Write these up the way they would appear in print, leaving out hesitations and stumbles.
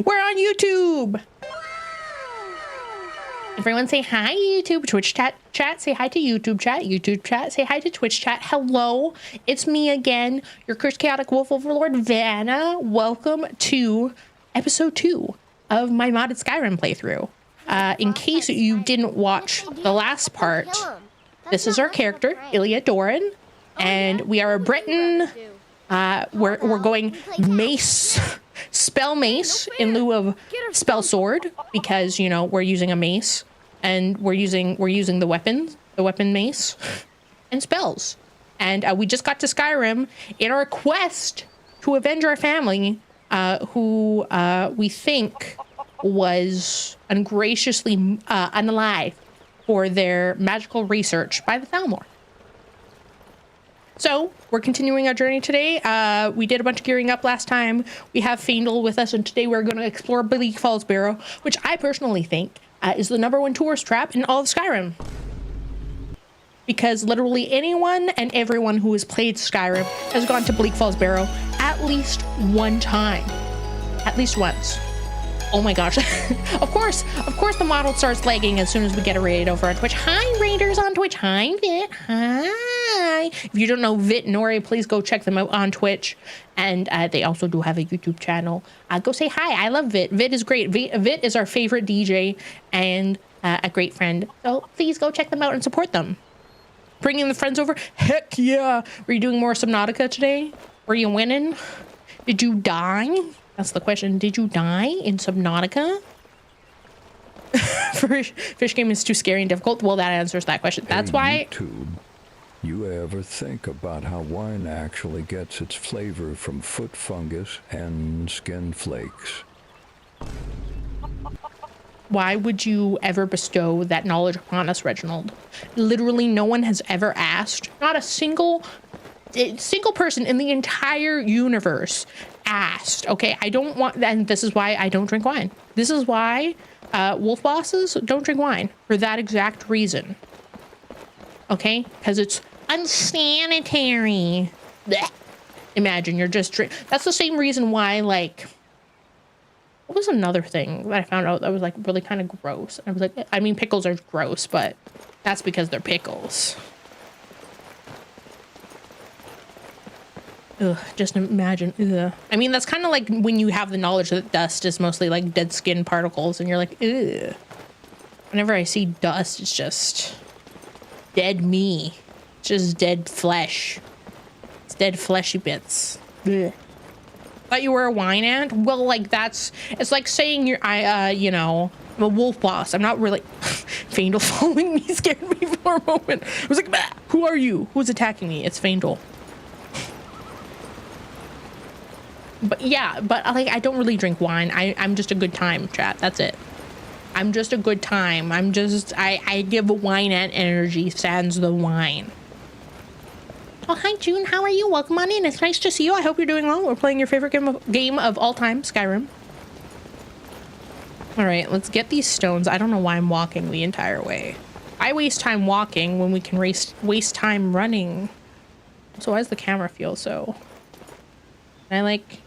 We're on YouTube. Everyone say hi, YouTube. Twitch chat, say hi to YouTube chat. YouTube chat, say hi to Twitch chat. Hello, it's me again, your cursed chaotic wolf overlord, Vanna. Welcome to episode 2 of my modded Skyrim playthrough. In case you didn't watch the last part, this is our character, Ilya Doran, and we are a Briton. We're going mace, spell mace in lieu of spell sword, because you know we're using a mace and we're using the weapon mace and spells. And we just got to Skyrim in our quest to avenge our family, who we think was ungraciously unalive for their magical research by the Thalmor. So we're continuing our journey today. We did a bunch of gearing up last time. We have Faendal with us, and today we're going to explore Bleak Falls Barrow, which I personally think is the #1 tourist trap in all of Skyrim. Because literally anyone and everyone who has played Skyrim has gone to Bleak Falls Barrow at least one time. At least once. Oh my gosh. Of course the model starts lagging as soon as we get a raid over on Twitch. Hi, raiders on Twitch. Hi, Vit. Hi. If you don't know Vit and Nori, please go check them out on Twitch. And they also do have a YouTube channel. Go say hi. I love Vit. Vit is great. Vit is our favorite DJ and a great friend. So please go check them out and support them. Bringing the friends over. Heck yeah. Were you doing more Subnautica today? Were you winning? Did you die? That's the question. Did you die in Subnautica? Fish game is too scary and difficult. Well, that answers that question. That's why. YouTube, you ever think about how wine actually gets its flavor from foot fungus and skin flakes? Why would you ever bestow that knowledge upon us, Reginald? Literally, no one has ever asked. Not a single person in the entire universe asked. Okay, I don't want, and this is why I don't drink wine. This is why wolf bosses don't drink wine, for that exact reason. Okay, because it's unsanitary. Blech. Imagine you're just that's the same reason why, like, what was another thing that I found out that was like really kind of gross? I was like, I mean, pickles are gross, but that's because they're pickles. Ugh, just imagine. Ugh. I mean, that's kind of like when you have the knowledge that dust is mostly like dead skin particles, and you're like, ugh. Whenever I see dust, it's just dead me. It's just dead flesh. It's dead fleshy bits. Ugh. Thought you were a wine ant? Well, like it's like saying you know, I'm a wolf boss. I'm not really. Faendal following me scared me for a moment. I was like, bah! Who are you? Who's attacking me? It's Faendal. But yeah, but like, I don't really drink wine. I'm just a good time, chat. That's it. I'm just a good time. I give a wine and energy sans the wine. Oh, hi, June. How are you? Welcome on in. It's nice to see you. I hope you're doing well. We're playing your favorite game of all time, Skyrim. All right, let's get these stones. I don't know why I'm walking the entire way. I waste time walking when we can waste time running. So why does the camera feel so... Can I, like...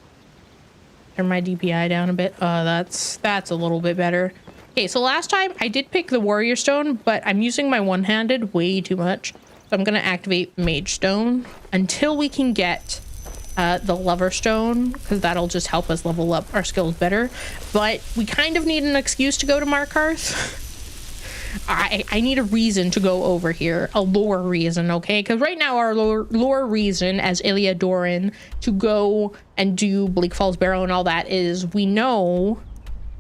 turn my DPI down a bit? That's a little bit better. Okay, so last time I did pick the warrior stone, but I'm using my one-handed way too much. So I'm gonna activate mage stone until we can get the lover stone, because that'll just help us level up our skills better. But we kind of need an excuse to go to Markarth. I need a reason to go over here, a lore reason, okay? Because right now our lore reason as Ilya Doran to go and do Bleak Falls Barrow and all that is we know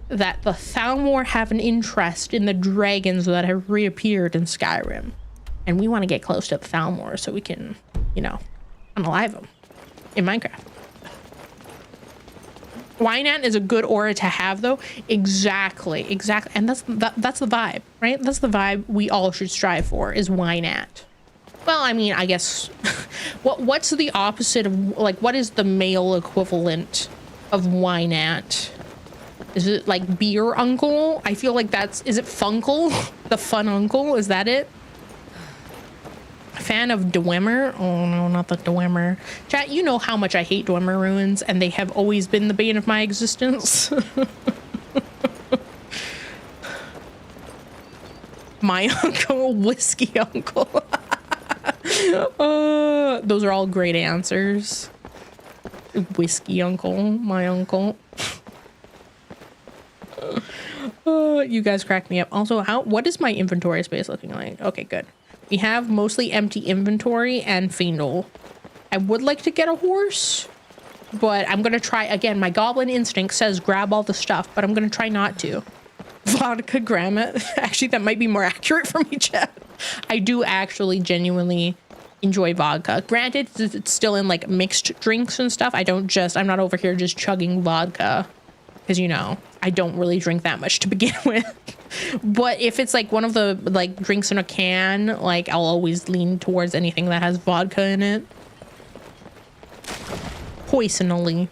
that the Thalmor have an interest in the dragons that have reappeared in Skyrim. And we want to get close to the Thalmor so we can, you know, unalive them in Minecraft. Wine ant is a good aura to have, though. Exactly. And that's the vibe, right? That's the vibe we all should strive for, is wine ant. Well, I mean, I guess what's the opposite of, like, what is the male equivalent of wine ant? Is it like beer uncle? I feel like is it Funkle? The fun uncle? Is that it? fan of Dwemer. Oh no, not the Dwemer. Chat, you know how much I hate Dwemer ruins, and they have always been the bane of my existence. My uncle, whiskey uncle. Those are all great answers. Whiskey uncle, my uncle. You guys crack me up. Also, what is my inventory space looking like? Okay, good. We have mostly empty inventory and Fiendle. I would like to get a horse, but I'm gonna try again. My goblin instinct says grab all the stuff, but I'm gonna try not to. Vodka Grammet. Actually, that might be more accurate for me, chat. I do actually genuinely enjoy vodka. Granted, it's still in like mixed drinks and stuff. I'm not over here just chugging vodka because, you know, I don't really drink that much to begin with. But if it's like one of the like drinks in a can, like I'll always lean towards anything that has vodka in it. Poisonally.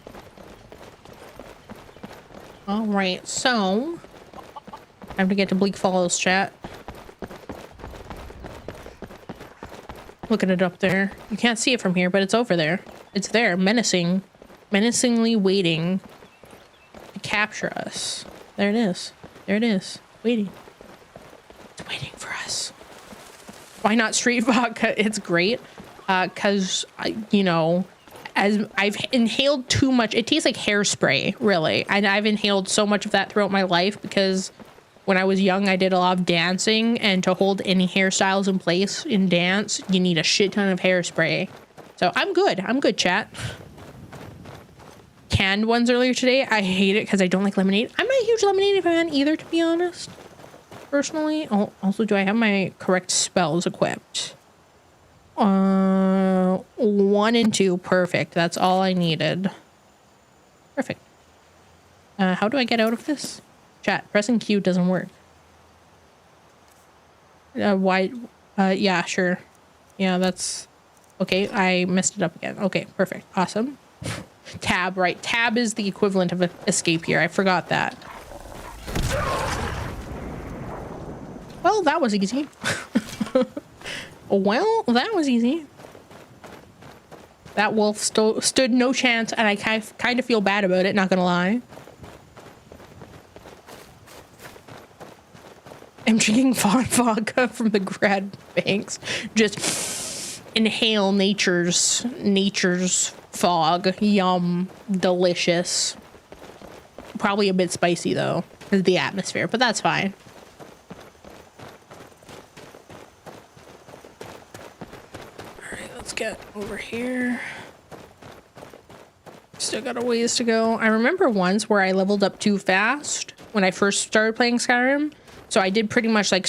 All right, so time to get to Bleak Falls, chat. Looking it up there. You can't see it from here, but it's over there. It's there, menacingly waiting to capture us. There it is. There it is. Waiting. It's waiting for us. Why not straight vodka? It's great. Cause you know, as I've inhaled too much, it tastes like hairspray, really. And I've inhaled so much of that throughout my life because when I was young, I did a lot of dancing, and to hold any hairstyles in place in dance, you need a shit ton of hairspray. So I'm good. I'm good, chat. Canned ones earlier today. I hate it because I don't like lemonade. I'm not a huge lemonade fan either, to be honest. Personally. Oh, also, do I have my correct spells equipped? 1 and 2. Perfect. That's all I needed. Perfect. How do I get out of this? Chat, pressing Q doesn't work. Why? Yeah, sure. Yeah, that's... Okay, I messed it up again. Okay, perfect. Awesome. Tab, right. Tab is the equivalent of escape here. I forgot that. Well, that was easy. Well, that was easy. That wolf stood no chance, and I kind of feel bad about it, not gonna lie. I'm drinking vodka from the Grad Banks. Just inhale nature's fog. Yum. Delicious. Probably a bit spicy though, because of the atmosphere, but that's fine. All right, let's get over here. Still got a ways to go. I remember once where I leveled up too fast when I first started playing Skyrim. So I did pretty much like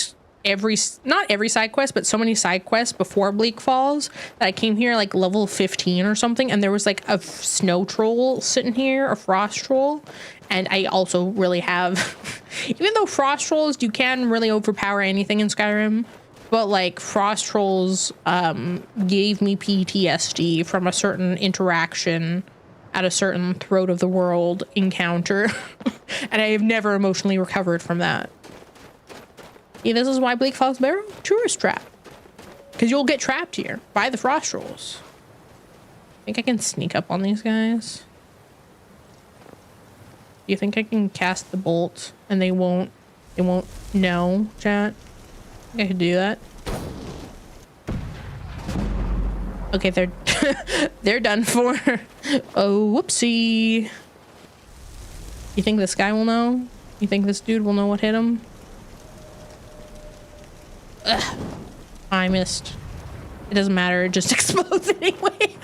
not every side quest, but so many side quests before Bleak Falls that I came here like level 15 or something. And there was like a snow troll sitting here, a frost troll. And I also really have, even though frost trolls, you can really overpower anything in Skyrim. But like frost trolls gave me PTSD from a certain interaction at a certain throat of the world encounter. And I have never emotionally recovered from that. Yeah, this is why Bleak Falls Barrow? Tourist trap. Because you'll get trapped here by the frost trolls. I think I can sneak up on these guys. Do you think I can cast the bolt and they won't know, chat? I think I could do that. Okay, they're done for. Oh, whoopsie. You think this guy will know? You think this dude will know what hit him? Ugh. I missed. It doesn't matter. It just explodes anyway.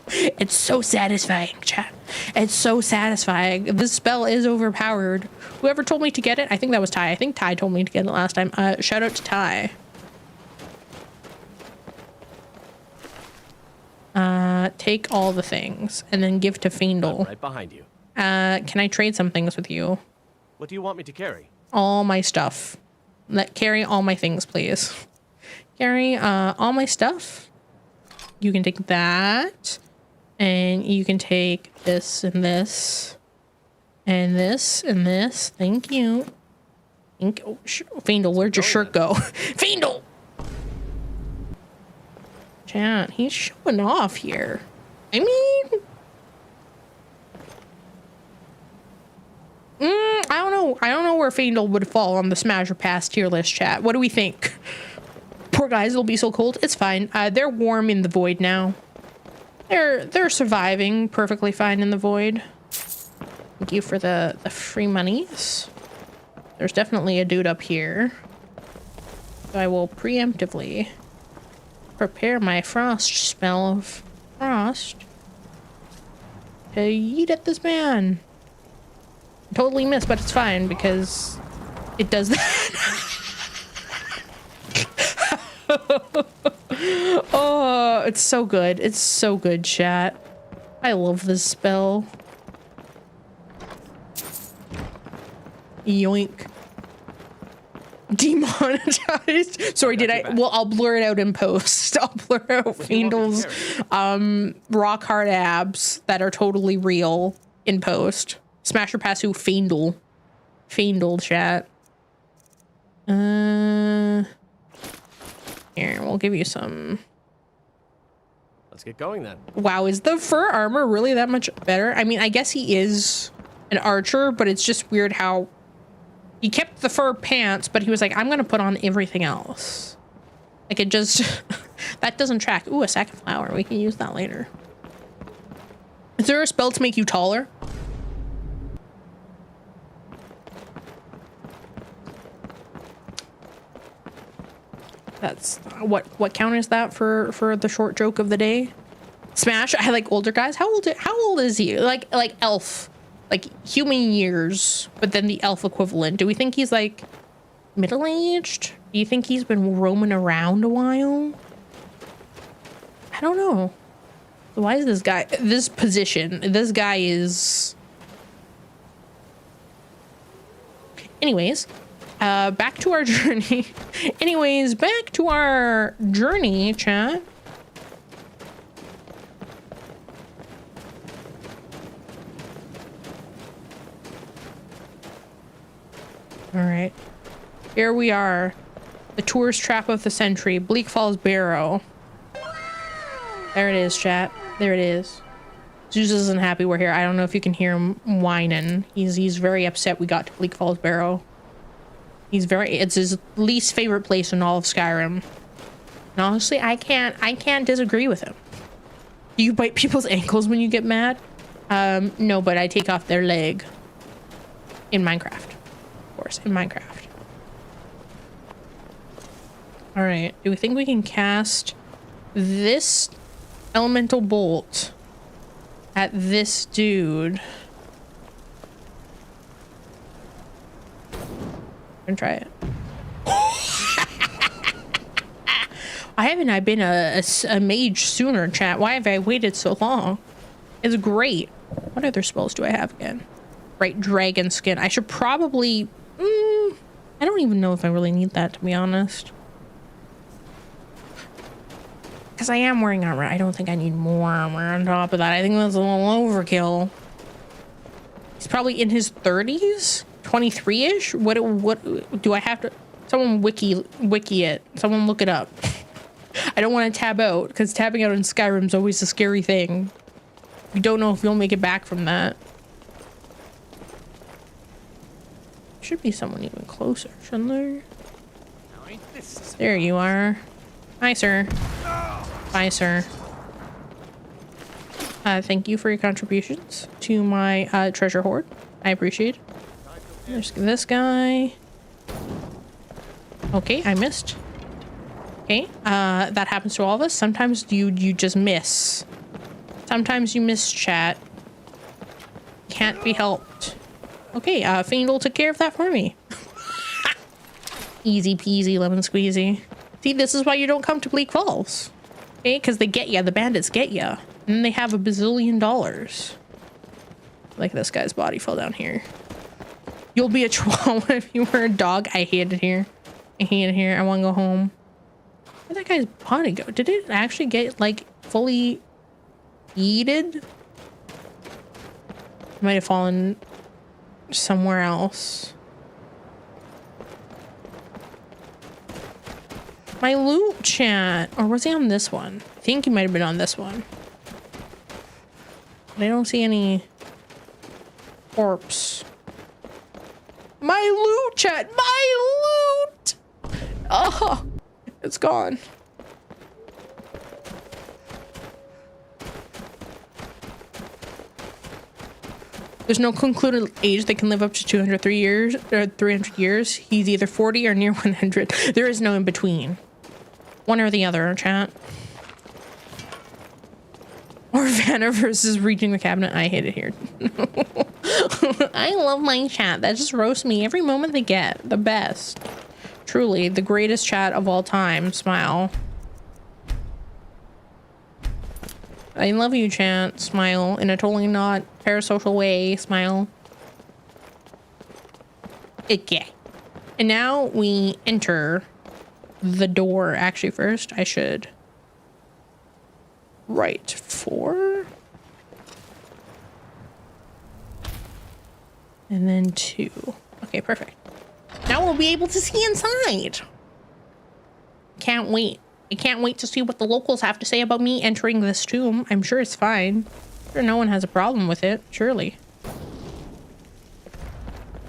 It's so satisfying, chat. It's so satisfying. This spell is overpowered. Whoever told me to get it, I think that was Ty. I think Ty told me to get it last time. Shout out to Ty. Take all the things and then give to Fiendle. Right behind you. Can I trade some things with you? What do you want me to carry? All my stuff. Carry all my things, please. Carry all my stuff. You can take that. And you can take this and this. And this and this. Thank you. Oh, Fiendle, where'd your shirt go? Fiendle! Chat, he's showing off here. I mean, I don't know where Faendal would fall on the Smash or Pass tier list, chat. What do we think? Poor guys, it'll be so cold. It's fine. They're warm in the void now. They're surviving perfectly fine in the void. Thank you for the free monies. There's definitely a dude up here. So I will preemptively prepare my frost spell of frost to eat at this man. Totally missed, but it's fine because it does that. Oh, it's so good. It's so good, chat. I love this spell. Yoink. Demonetized. Sorry, did I? Well, I'll blur it out in post. I'll blur out Faendal's rock hard abs that are totally real in post. Smasher Pass who Faendal. Faendal, chat. Here, we'll give you some. Let's get going then. Wow, is the fur armor really that much better? I mean, I guess he is an archer, but it's just weird how he kept the fur pants, but he was like, I'm gonna put on everything else. Like it just, that doesn't track. Ooh, a sack of flour. We can use that later. Is there a spell to make you taller? That's what count is that for the short joke of the day? Smash. I like older guys. How old is he? Like elf, like human years, but then the elf equivalent. Do we think he's like middle-aged? Do you think he's been roaming around a while? I don't know. Why is this guy this position? This guy is. Anyways. Back to our journey. Anyways, back to our journey, chat. All right. Here we are. The tourist trap of the century. Bleak Falls Barrow. There it is, chat. There it is. Zeus isn't happy we're here. I don't know if you can hear him whining. He's very upset we got to Bleak Falls Barrow. It's his least favorite place in all of Skyrim. And honestly, I can't disagree with him. Do you bite people's ankles when you get mad? No, but I take off their leg. In Minecraft. Of course, in Minecraft. Alright, do we think we can cast this elemental bolt at this dude? And try it. Why haven't I been a mage sooner, chat? Why have I waited so long? It's great. What other spells do I have again? Right, dragon skin. I should probably. I don't even know if I really need that, to be honest. Because I am wearing armor. I don't think I need more armor on top of that. I think that's a little overkill. He's probably in his 30s. 23-ish? What do I have to? Someone wiki it. Someone look it up. I don't want to tab out because tabbing out in Skyrim is always a scary thing. You don't know if you'll make it back from that. Should be someone even closer, shouldn't there? There you are. Hi, sir. Bye, sir. Thank you for your contributions to my treasure hoard. I appreciate it. There's this guy. Okay, I missed. Okay, that happens to all of us. Sometimes you just miss. Sometimes you miss, chat. Can't be helped. Okay, Faendal took care of that for me. Easy peasy lemon squeezy. See, this is why you don't come to Bleak Falls. Okay, because they get ya. The bandits get ya. And they have $1 bazillion. Like this guy's body fell down here. You'll be a chihuahua if you were a dog. I hate it here. I hate it here. I want to go home. Where'd that guy's body go? Did it actually get, like, fully yeeted? Might have fallen somewhere else. My loot, chat. Or was he on this one? I think he might have been on this one. But I don't see any corpse. My loot, chat. My loot. Oh, it's gone. There's no concluded age that can live up to 203 years or 300 years. He's either 40 or near 100. There is no in between. One or the other, chat. Or Vanna versus reaching the cabinet. I hate it here. I love my chat. That just roasts me every moment they get. The best. Truly, the greatest chat of all time. Smile. I love you, chat. Smile. In a totally not parasocial way. Smile. Okay. And now we enter the door. Actually, first, I should write 4. And then 2. Okay, perfect. Now we'll be able to see inside. Can't wait. I can't wait to see what the locals have to say about me entering this tomb. I'm sure it's fine. I'm sure no one has a problem with it, surely.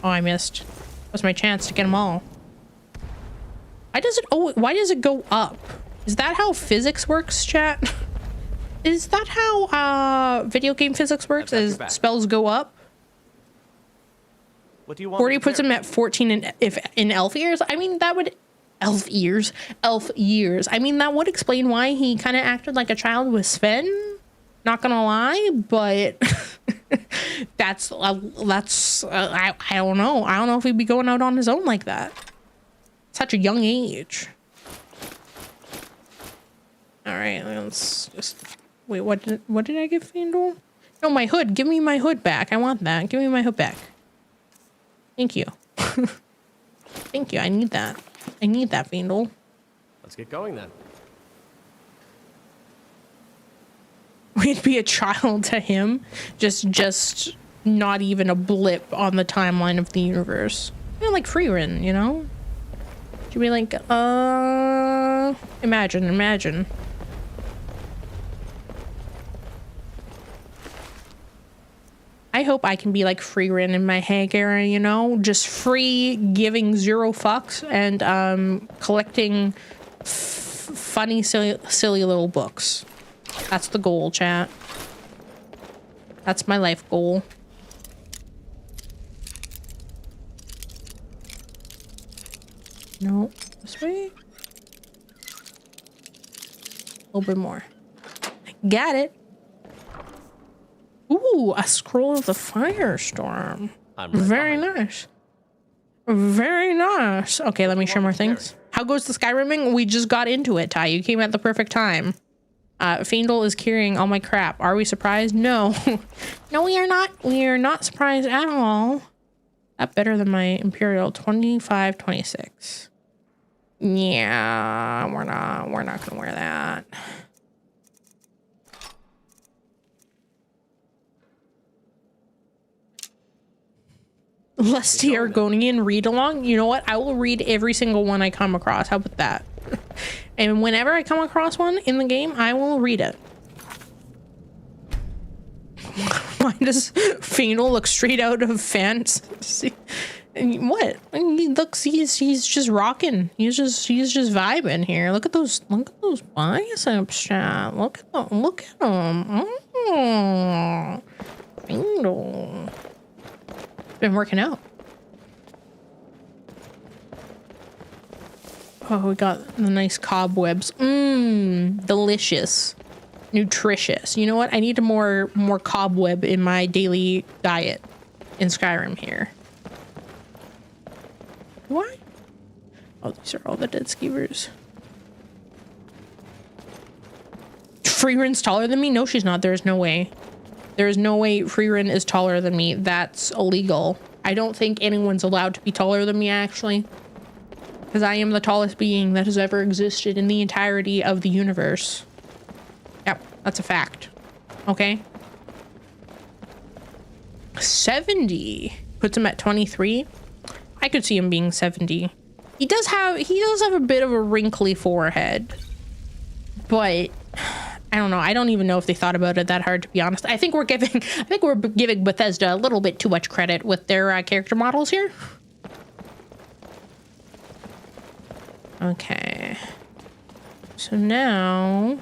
Oh, I missed. That was my chance to get them all. Why does it, oh, why does it go up? Is that how physics works, chat? Is that how video game physics works? As spells go up? What do you want? 40 puts him at 14 in elf years. I mean, that would elf years. I mean, that would explain why he kind of acted like a child with Sven. Not gonna lie, but I don't know. I don't know if he'd be going out on his own like that. Such a young age. All right, let's just wait. What did I give Fandor? No, my hood. Give me my hood back. I want that. Give me my hood back. Thank you. Thank you. I need that. I need that, Fandor. Let's get going then. We'd be a child to him. Just not even a blip on the timeline of the universe. You know, like Freerin, you know? She'd be like, imagine. I hope I can be like Freerin in my Hag era, you know? Just free, giving 0 fucks, and collecting funny, silly little books. That's the goal, chat. That's my life goal. No, this way? A little bit more. Got it. Ooh, a scroll of the firestorm. Very nice. Very nice. Okay, let me share more things. How goes the Skyriming? We just got into it, Ty. You came at the perfect time. Fiendle is carrying all my crap. Are we surprised? No. No, we are not. We are not surprised at all. That better than my Imperial 25-26. Yeah, we're not gonna wear that. Lusty Argonian read along. You know what? I will read every single one I come across. How about that? And whenever I come across one in the game, I will read it. Why does Fiendle look straight out of fantasy? What? He looks. He's just rocking. He's just vibing here. Look at those biceps, chat. Look at them. Fiendle. Been working out. Oh, we got the nice cobwebs. Delicious. Nutritious. You know what? I need more cobweb in my daily diet in Skyrim here. Why? Oh, these are all the dead skeevers. Freerin's taller than me? No, she's not. There's no way. There is no way Freerin is taller than me. That's illegal. I don't think anyone's allowed to be taller than me, actually. Because I am the tallest being that has ever existed in the entirety of the universe. Yep, that's a fact. Okay? 70 puts him at 23. I could see him being 70. He does have a bit of a wrinkly forehead, but I don't know. I don't even know if they thought about it that hard, to be honest. I think we're giving Bethesda a little bit too much credit with their character models here. Okay. So now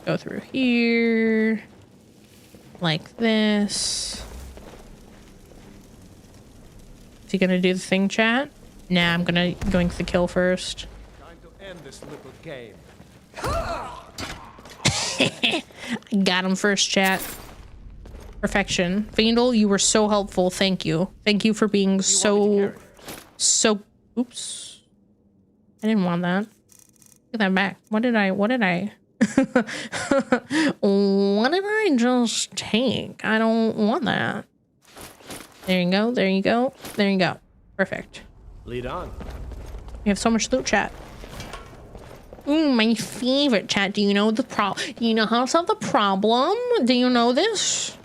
go through here like this. Is he gonna do the thing, chat? Nah, I'm gonna going for the kill first. Time to end this little game. Got him first, chat. Perfection. Vandal, you were so helpful. Thank you. Thank you for being so. Oops. I didn't want that. Get that back. What did I? What did I just take? I don't want that. There you go. There you go. There you go. Perfect. Lead on. We have so much loot, chat. My favorite, chat. Do you know the Do you know how to solve the problem? Do you know this?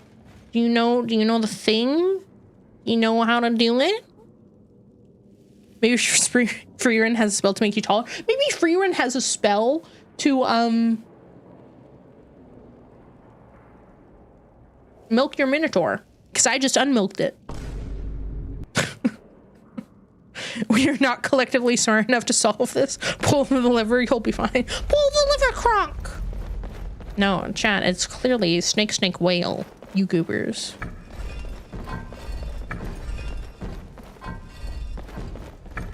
Do you know the thing? You know how to do it? Maybe Freerin has a spell to make you taller. Maybe Freerin has a spell to milk your Minotaur. Because I just unmilked it. We are not collectively smart enough to solve this. Pull the liver, you'll be fine. Pull the liver, Kronk! No, chat, it's clearly snake whale, you goobers.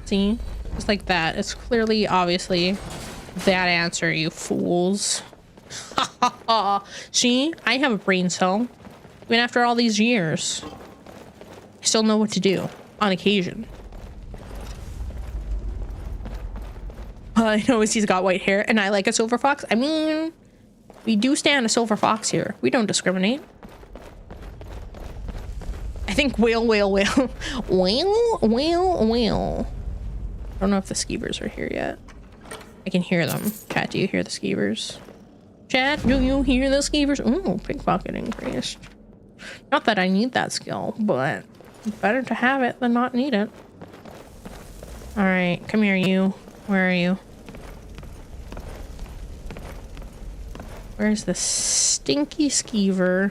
See? Just like that. It's clearly, obviously, that answer, you fools. Ha ha ha. See? I have a brain cell. Even after all these years. I still know what to do. On occasion. All I know is he's got white hair and I like a silver fox. I mean, we do stand a silver fox here. We don't discriminate. I think whale. Whale. I don't know if the skeevers are here yet. I can hear them. Chat, do you hear the skeevers? Chat, do you hear the skeevers? Ooh, pickpocket increased. Not that I need that skill, but it's better to have it than not need it. All right, come here, you. Where are you? Where's the stinky skeever?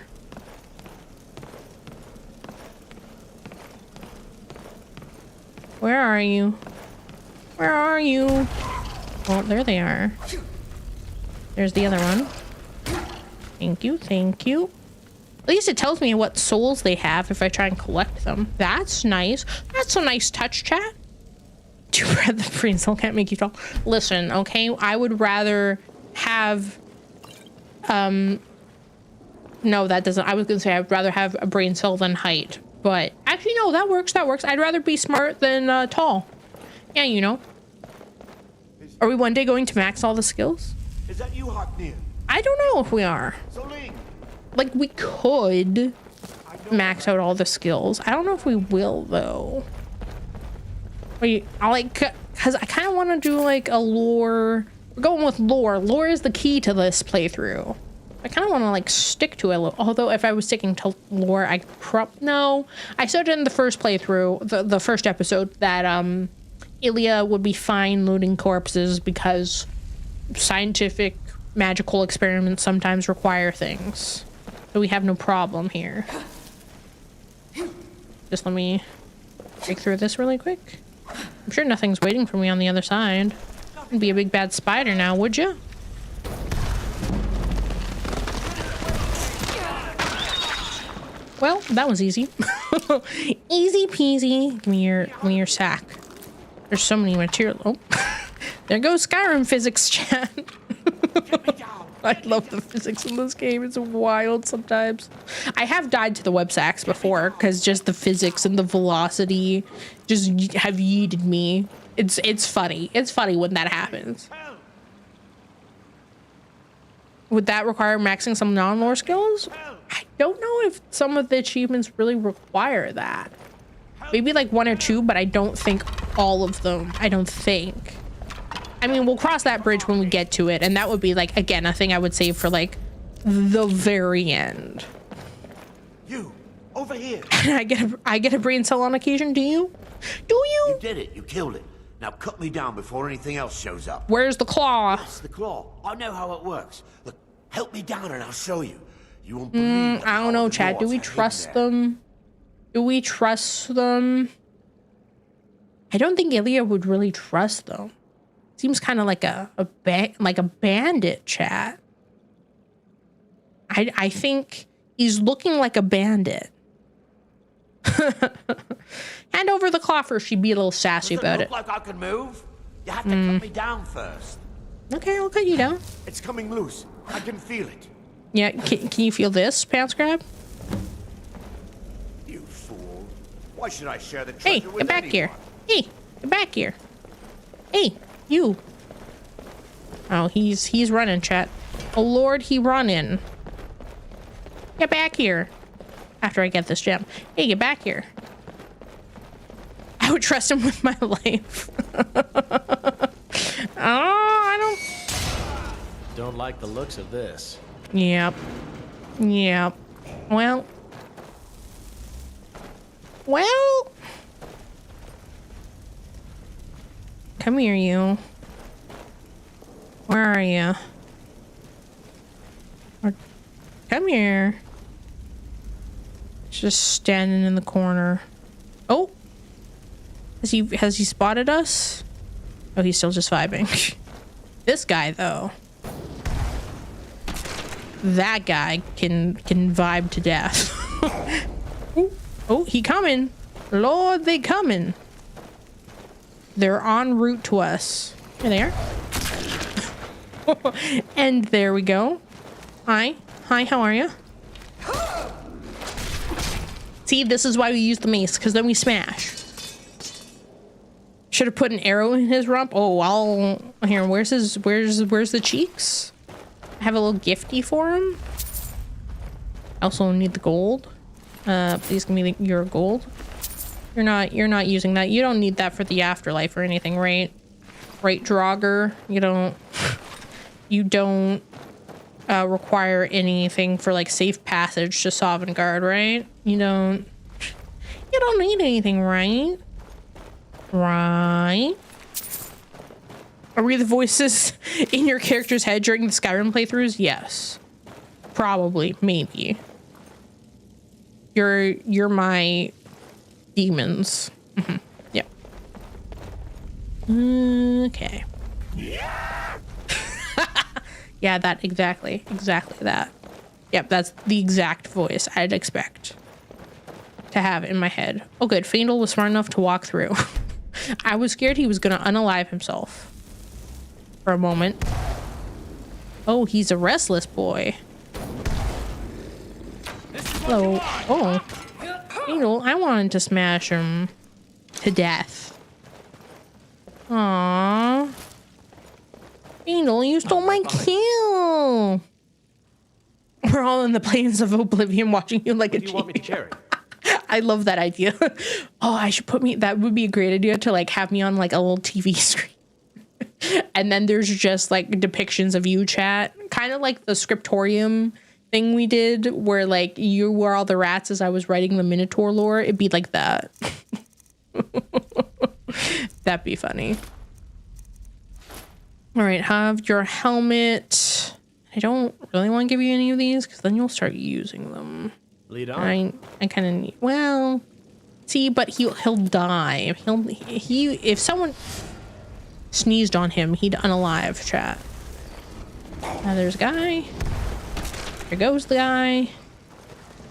Where are you? Where are you? Oh, there they are. There's the other one. Thank you, thank you. At least it tells me what souls they have if I try and collect them. That's nice. That's a nice touch, chat. Too bad the brain cell can't make you tall. Listen, okay? I would rather have... No, that doesn't... I was gonna say I'd rather have a brain cell than height. But actually, no, that works. That works. I'd rather be smart than tall. Yeah, you know. Are we one day going to max all the skills? Is that you, Haknir? I don't know if we are. Like, we could max out all the skills. I don't know if we will, though. Wait, I like... Because I kind of want to do, like, a lore... We're going with lore. Lore is the key to this playthrough. I kind of want to, like, stick to it. Although, if I was sticking to lore, I No. I said in the first playthrough, the first episode, that, Ilya would be fine looting corpses because scientific magical experiments sometimes require things. So we have no problem here. Just let me break through this really quick. I'm sure nothing's waiting for me on the other side. You'd be a big bad spider now, would you? Well, that was easy. Easy peasy. Give me your sack. There's so many material. Oh, there goes Skyrim physics, chat. I love the physics in this game. It's wild sometimes. I have died to the web sacks before because just the physics and the velocity just have yeeted me. It's funny. It's funny when that happens. Would that require maxing some non-lore skills? I don't know if some of the achievements really require that. Maybe like 1 or 2, but I don't think all of them. I don't think. I mean, we'll cross that bridge when we get to it, and that would be like, again, a thing I would save for like the very end. You over here. I get a brain cell on occasion. Do you? Do you? You did it. You killed it. Now cut me down before anything else shows up. Where's the claw? That's the claw. I know how it works. Look, help me down and I'll show you. You won't believe I don't know, Chad. Do we trust them? Do we trust them? I don't think Ilya would really trust them. Seems kind of like a bandit, Chat. I think he's looking like a bandit. Hand over the claw first. She'd be a little sassy about it. Like I can move? You have to cut me down first. Okay, I'll cut you down. It's coming loose. I can feel it. Yeah, can you feel this, Pants Grab? You fool. Why should I share the Hey, treasure with get back anyone? here. Hey, get back here. Hey, you. Oh, he's running, Chat. Oh, Lord, he running. Get back here. After I get this gem. Hey, get back here. I would trust him with my life. Oh, I Don't like the looks of this. don't... Yep. Well... Come here, you. Where are you? Come here. Just standing in the corner. Oh! Has he spotted us? Oh, he's still just vibing. This guy, though. That guy can vibe to death. Oh, he coming. Lord, they coming. They're en route to us. Here they are. And there we go. Hi, how are you? See, this is why we use the mace, because then we smash. Should have put an arrow in his rump. Oh, here, where's the cheeks? I have a little gifty for him. I also need the gold. Please give me your gold. You're not using that. You don't need that for the afterlife or anything, right? Right, Draugr? You don't require anything for like safe passage to Sovngarde, right? You don't need anything, right? Right? Are we the voices in your character's head during the Skyrim playthroughs? Yes. Probably, maybe. You're my demons. Yep. Okay. Yeah, that exactly that. Yep, that's the exact voice I'd expect to have in my head. Oh good, Faendal was smart enough to walk through. I was scared he was gonna unalive himself for a moment. Oh, he's a restless boy. Hello. Oh. Faendal, I wanted to smash him to death. Aww. Faendal, you stole my kill. We're all in the plains of oblivion watching you like a Do you want me to carry? I love that idea. Oh, I should that would be a great idea to like have me on like a little TV screen. And then there's just like depictions of you, Chat. Kind of like the scriptorium thing we did where like you were all the rats as I was writing the Minotaur lore. It'd be like that. That'd be funny. All right, have your helmet. I don't really want to give you any of these because then you'll start using them. Lead on. I kind of need. Well, see, but he'll die. If someone sneezed on him, he'd unalive, Chat. Now there's a guy. There goes the guy.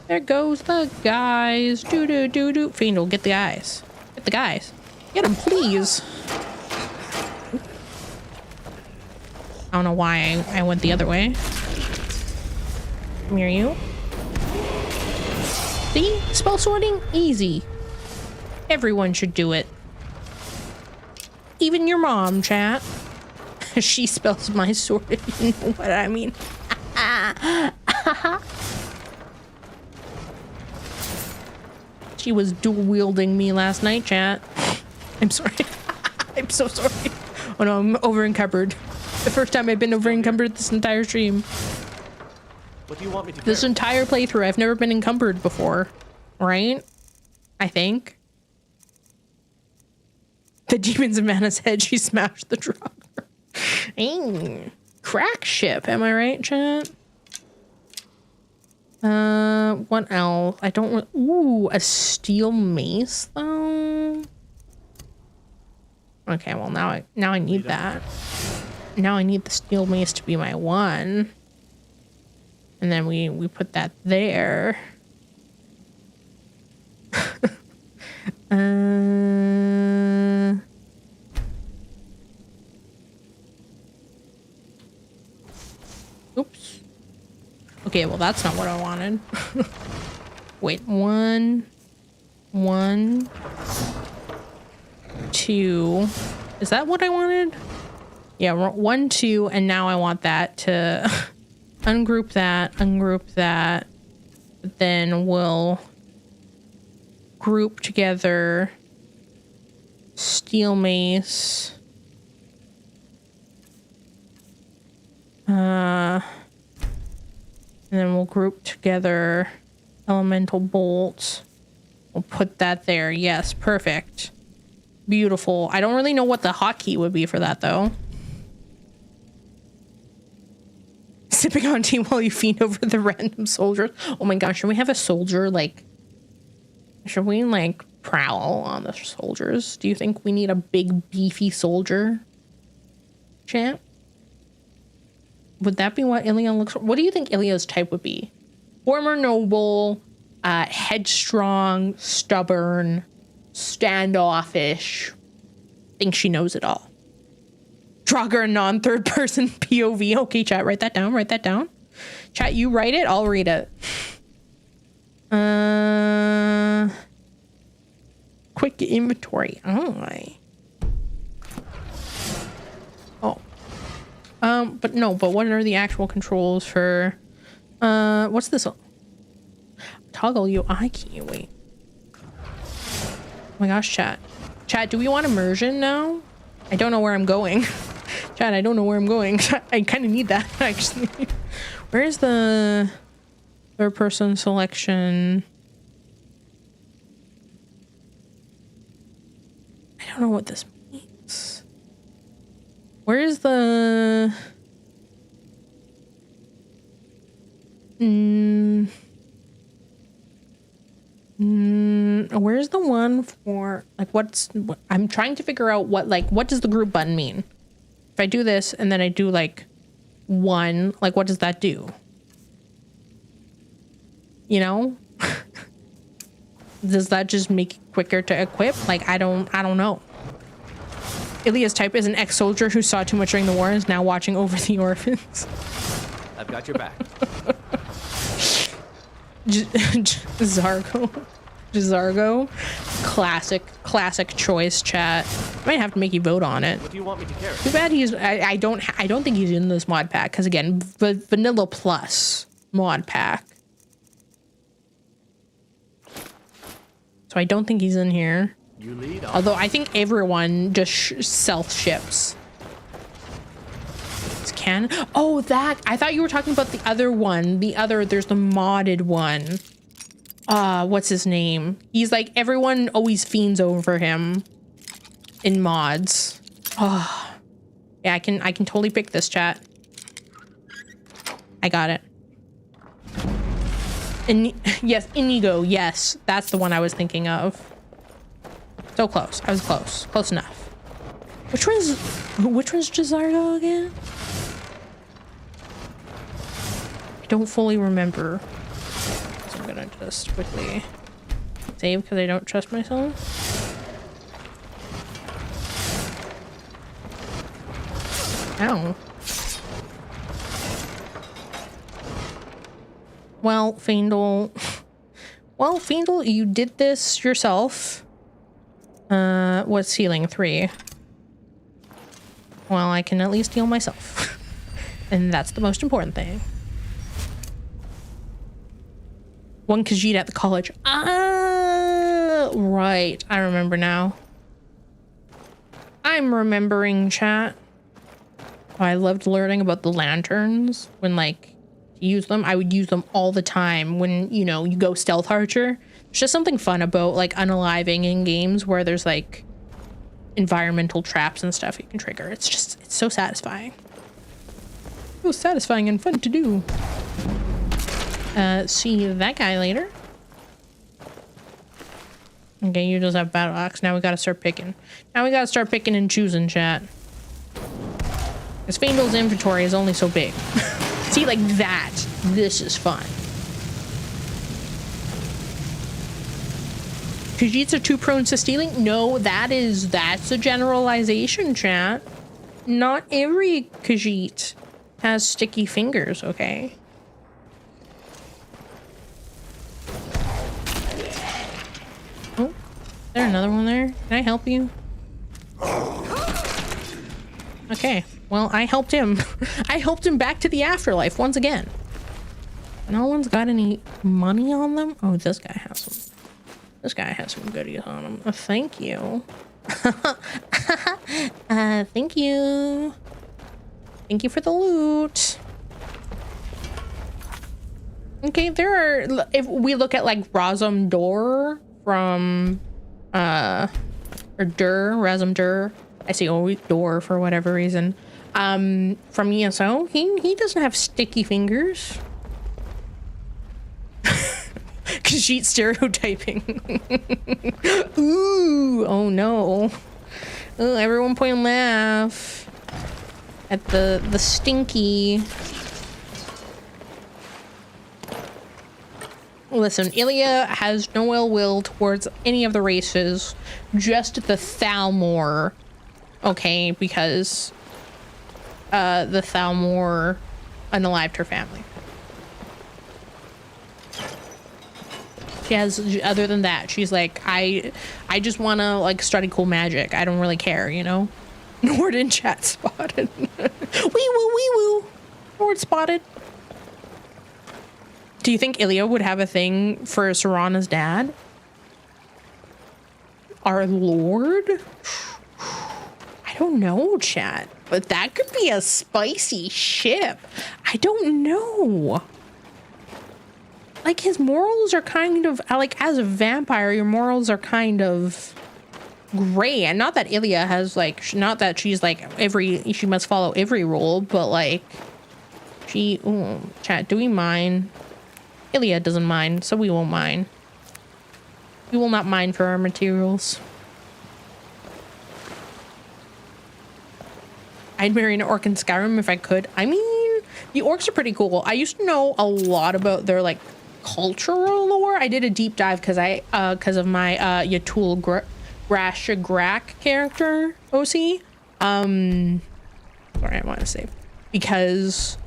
There goes the guys. Do. Faendal, get the guys. Get the guys. Get them, please. I don't know why I went the other way. Come here, you. See? Spell sorting? Easy. Everyone should do it. Even your mom, Chat. She spells my sword, if you know what I mean. She was dual wielding me last night, Chat. I'm sorry. I'm so sorry. Oh no, I'm over encumbered. The first time I've been over encumbered this entire stream. What do you want me to This carry? entire playthrough, I've never been encumbered before. Right? I think. the demons in Mana's head. She smashed the drugger. Crack ship. Am I right, chat? What else? I don't. Ooh, a steel mace though. Okay, well now I need that. Now I need the steel mace to be my one. And then we put that there. Oops. Okay, well that's not what I wanted. Wait, 1, 2. Is that what I wanted? Yeah, 1, 2, and now I want that to ungroup that. But then we'll group together steel mace. And then we'll group together elemental bolts. We'll put that there. Yes, perfect. Beautiful. I don't really know what the hotkey would be for that though. Sipping on tea while you fiend over the random soldiers. Oh my gosh, should we have a soldier like... Should we like prowl on the soldiers? Do you think we need a big beefy soldier? Champ? Would that be what Ilya looks for? What do you think Ilya's type would be? Former noble, headstrong, stubborn, standoffish. Thinks she knows it all. Draugr non-third person POV. Okay, chat, write that down. Write that down. Chat, you write it. I'll read it. Quick inventory. But no, but what are the actual controls for, what's this? Toggle UI key, wait. Oh my gosh, chat. Chat, do we want immersion now? I don't know where I'm going. Chat, I don't know where I'm going. I kind of need that, actually. Where is the third person selection? I don't know what this means. Where is the... Where's the one for, like, I'm trying to figure out what does the group button mean? If I do this and then I do like 1, like what does that do? You know? Does that just make it quicker to equip? Like, I don't know. Ilya's type is an ex-soldier who saw too much during the war and is now watching over the orphans. I've got your back. Zargo. Classic choice, chat. I might have to make you vote on it. What do you want me to carry? Too bad he's... I don't think he's in this mod pack, because again, vanilla plus mod pack. So I don't think he's in here. You lead on. Although I think everyone just self-ships. It's canon. Oh, that... I thought you were talking about the other one. There's the modded one. What's his name? He's like, everyone always fiends over him in mods. Oh, yeah, I can totally pick this, chat. I got it. Yes, Inigo. Yes, that's the one I was thinking of. So close. I was close. Close enough. Which one's Jazardo again? I don't fully remember. So I'm gonna just quickly save because I don't trust myself. Ow. Well, Fiendle. Well, Fiendle, you did this yourself. What's healing? 3. Well, I can at least heal myself. And that's the most important thing. 1 Khajiit at the college. Ah, right. I remember now. I'm remembering, chat. Oh, I loved learning about the lanterns when, like, to use them. I would use them all the time when, you know, you go stealth archer. There's just something fun about, like, unaliving in games where there's, like, environmental traps and stuff you can trigger. It's so satisfying. So satisfying and fun to do. See that guy later. Okay, you just have battle axe. Now we gotta start picking. Now we gotta start picking and choosing, chat. Because Faendal's inventory is only so big. See, like that. This is fun. Khajiits are too prone to stealing? No, that's a generalization, chat. Not every Khajiit has sticky fingers, okay? Oh, is there another one there? Can I help you? Okay, well, I helped him. I helped him back to the afterlife once again. No one's got any money on them? Oh, this guy has some. This guy has some goodies on him. Thank you. Thank you. Thank you for the loot. Okay, there are, if we look at like Razum Dur from, or Razum Dur. I say always Dur for whatever reason. From ESO, he doesn't have sticky fingers. Khajiit stereotyping. Ooh, oh no. Oh, everyone point and laugh at the stinky. Listen, Ilya has no ill will towards any of the races, just the Thalmor. Okay, because the Thalmor unalived her family. She has, other than that, she's like, I just want to like study cool magic. I don't really care, you know? Nord in chat spotted. Wee woo. Nord spotted. Do you think Ilya would have a thing for Serana's dad? Our lord? I don't know, chat. But that could be a spicy ship. I don't know. Like, his morals are kind of, like, as a vampire, your morals are kind of gray. And not that Ilya has, like, not that she's, like, she must follow every rule, but, like, chat, do we mind? Ilya doesn't mind, so we won't mind. We will not mind for our materials. I'd marry an orc in Skyrim if I could. I mean, the orcs are pretty cool. I used to know a lot about their, like, cultural lore. I did a deep dive because of my Yatul Grashagrak character, OC. Sorry, I want to say. Because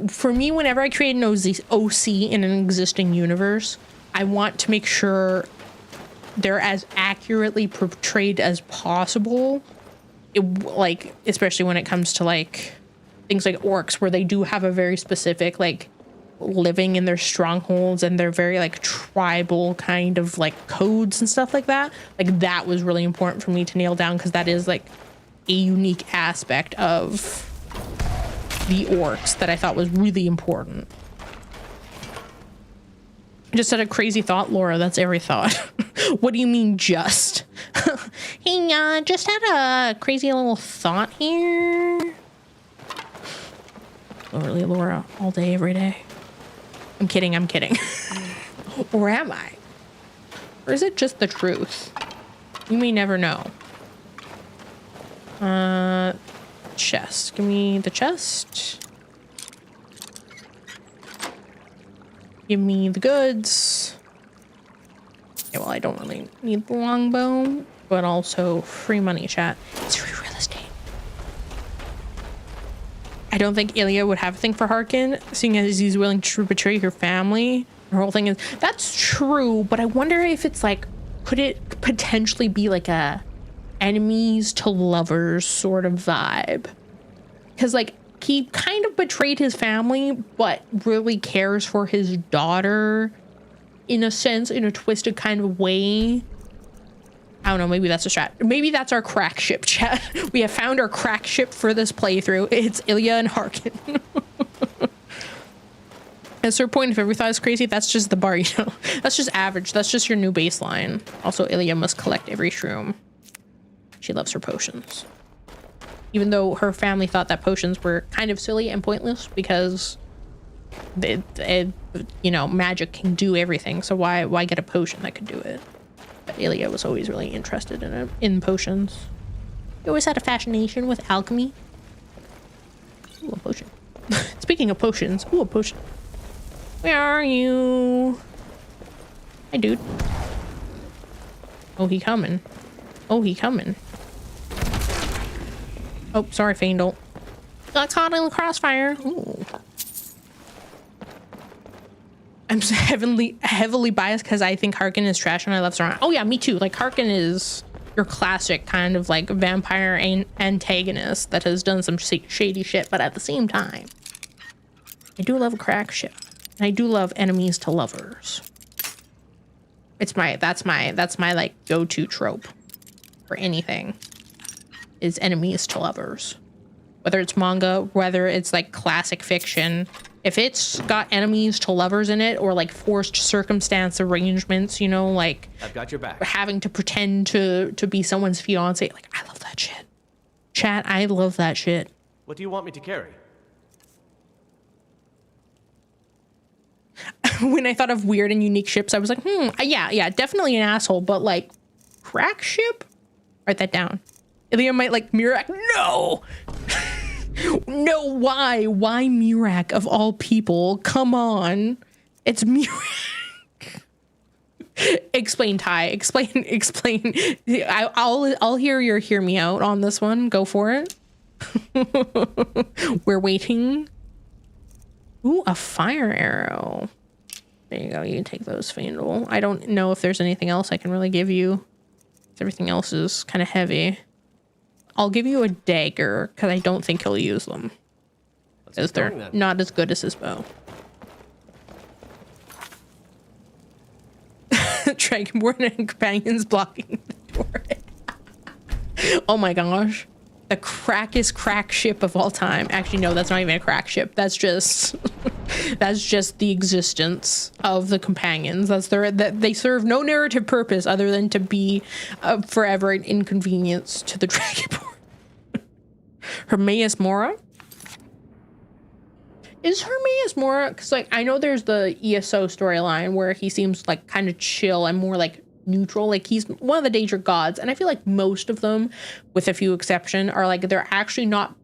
for me, whenever I create an OC in an existing universe, I want to make sure they're as accurately portrayed as possible. Like, especially when it comes to, like, things like orcs, where they do have a very specific, like, living in their strongholds, and they're very, like, tribal kind of, like, codes and stuff like that. Like, that was really important for me to nail down, because that is, like, a unique aspect of the orcs that I thought was really important. Just had a crazy thought, Laura. That's every thought. What do you mean, just? Hey, just had a crazy little thought here. Literally, Laura, all day, every day. I'm kidding. Or am I? Or is it just the truth? You may never know. Chest. Give me the chest. Give me the goods. Okay, well, I don't really need the longbow, but also free money, chat. It's free real estate. I don't think Ilya would have a thing for Harkin, seeing as he's willing to betray her family. Her whole thing is, that's true, but I wonder if it's like, could it potentially be like a enemies to lovers sort of vibe? Because, like, he kind of betrayed his family, but really cares for his daughter in a sense, in a twisted kind of way. I don't know, maybe that's a strat. Maybe that's our crack ship, chat. We have found our crack ship for this playthrough. It's Ilya and Harkin. At a certain point, if every thought is crazy, that's just the bar, you know? That's just average. That's just your new baseline. Also, Ilya must collect every shroom. She loves her potions. Even though her family thought that potions were kind of silly and pointless because you know, magic can do everything. So why get a potion that could do it? But Ilya was always really interested in it, in potions. He always had a fascination with alchemy. Ooh, a potion. Speaking of potions, ooh, a potion. Where are you? Hi, dude. Oh, he coming. Oh, he coming. Oh, sorry, Faendal. Got caught in the crossfire. Ooh. I'm heavily biased because I think Harkin is trash and I love Sauron. Oh yeah, me too. Like Harkin is your classic kind of like vampire antagonist that has done some shady shit, but at the same time, I do love a crack ship. And I do love enemies to lovers. That's my like go-to trope for anything is enemies to lovers. Whether it's manga, whether it's like classic fiction, if it's got enemies to lovers in it or like forced circumstance arrangements, you know, like I've got your back. Having to pretend to be someone's fiance, like I love that shit. Chat, I love that shit. What do you want me to carry? When I thought of weird and unique ships, I was like, yeah, definitely an asshole, but like crack ship? Write that down. Ilya might like Mirak. No! No, why? Why Mirak of all people? Come on. It's Mirak. Explain, Ty. Explain. I'll hear me out on this one. Go for it. We're waiting. Ooh, a fire arrow. There you go. You can take those, Faendal. I don't know if there's anything else I can really give you. Everything else is kind of heavy. I'll give you a dagger because I don't think he'll use them. Because they're not as good as his bow. Dragonborn and companions blocking the door. Oh my gosh. The crackest crack ship of all time. Actually, no, that's not even a crack ship. That's just that's just the existence of the companions. That they serve no narrative purpose other than to be forever an inconvenience to the Dragonborn. Hermaeus Mora? Is Hermaeus Mora? Because like I know there's the ESO storyline where he seems like kind of chill and more like neutral, like he's one of the danger gods, and I feel like most of them, with a few exception, are like they're actually not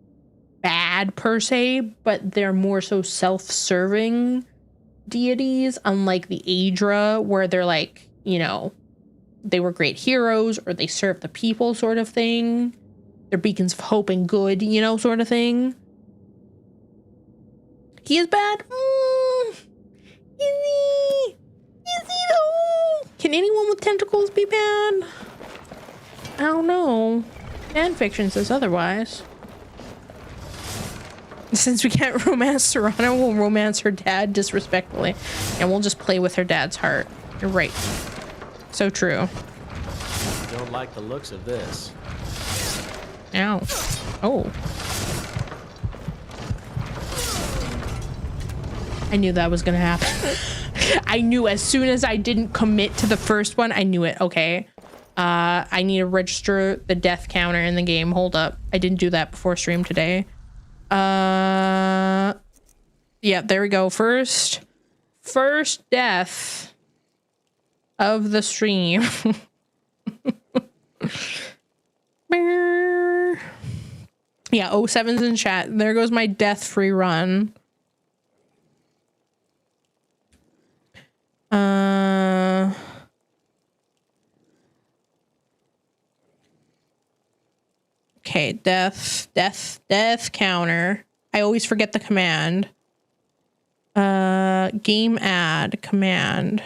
bad per se, but they're more so self-serving deities, unlike the Aedra, where they're like, you know, they were great heroes or they serve the people sort of thing. They're beacons of hope and good, you know, sort of thing. He is bad? Is he? Is he though? Can anyone with tentacles be bad? I don't know. Fan fiction says otherwise. Since we can't romance Serrano, we'll romance her dad disrespectfully. And we'll just play with her dad's heart. You're right. So true. Don't like the looks of this. Ow. Oh. I knew that was gonna happen. I knew as soon as I didn't commit to the first one, I knew it. Okay. I need to register the death counter in the game. Hold up. I didn't do that before stream today. Yeah, there we go. First death of the stream. Yeah, 07's in chat. There goes my death free run. Okay, death counter. I always forget the command. Game add command.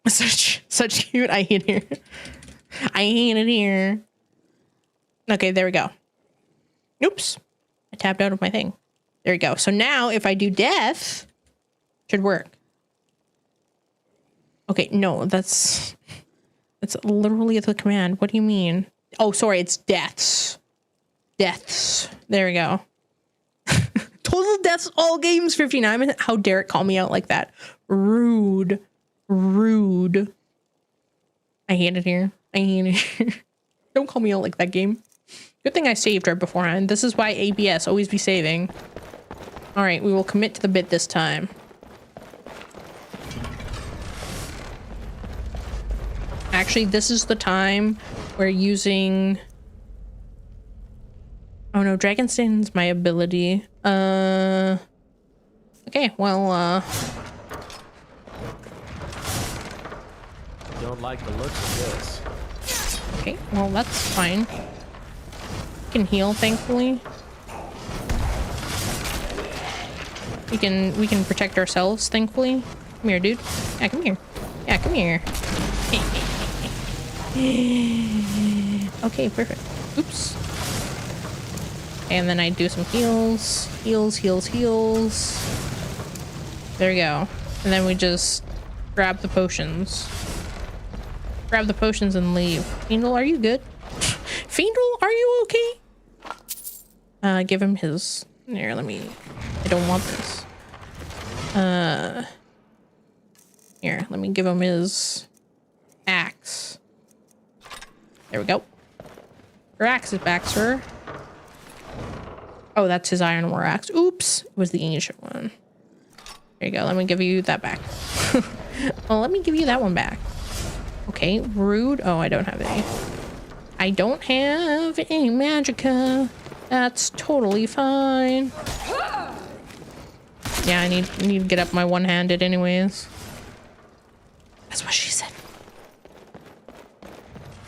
Such cute. I hate it here. I hate it here. Okay, there we go. Oops. I tapped out of my thing. There we go. So now if I do death, should work. Okay, no, that's literally the command. What do you mean? Oh, sorry, it's deaths. Deaths. There we go. Total deaths, all games, 59. How dare it call me out like that? Rude. Rude. I hate it here. I mean, don't call me out like that, game. Good thing I saved right beforehand. This is why ABS, always be saving. All right, we will commit to the bit this time. Actually, this is the time where using... Oh no, Dragon Stan's my ability. Okay, well, Don't like the looks of this. okay, well, that's fine. We can heal, thankfully. We can protect ourselves, thankfully. Come here, dude. Yeah, come here. Yeah, come here. Okay, perfect. Oops. And then I do some heals. Heals. There we go. And then we just grab the potions. Grab the potions and leave. Fiendle, are you good? Fiendle, are you okay? Give him his... Here, let me... I don't want this. Here, let me give him his axe. There we go. Your axe is back, sir. Oh, that's his iron war axe. Oops, it was the ancient one. There you go. Let me give you that back. Oh, let me give you that one back. Okay, rude. Oh, I don't have any. I don't have any magicka. That's totally fine. Yeah, I need to get up my one-handed anyways. That's what she said.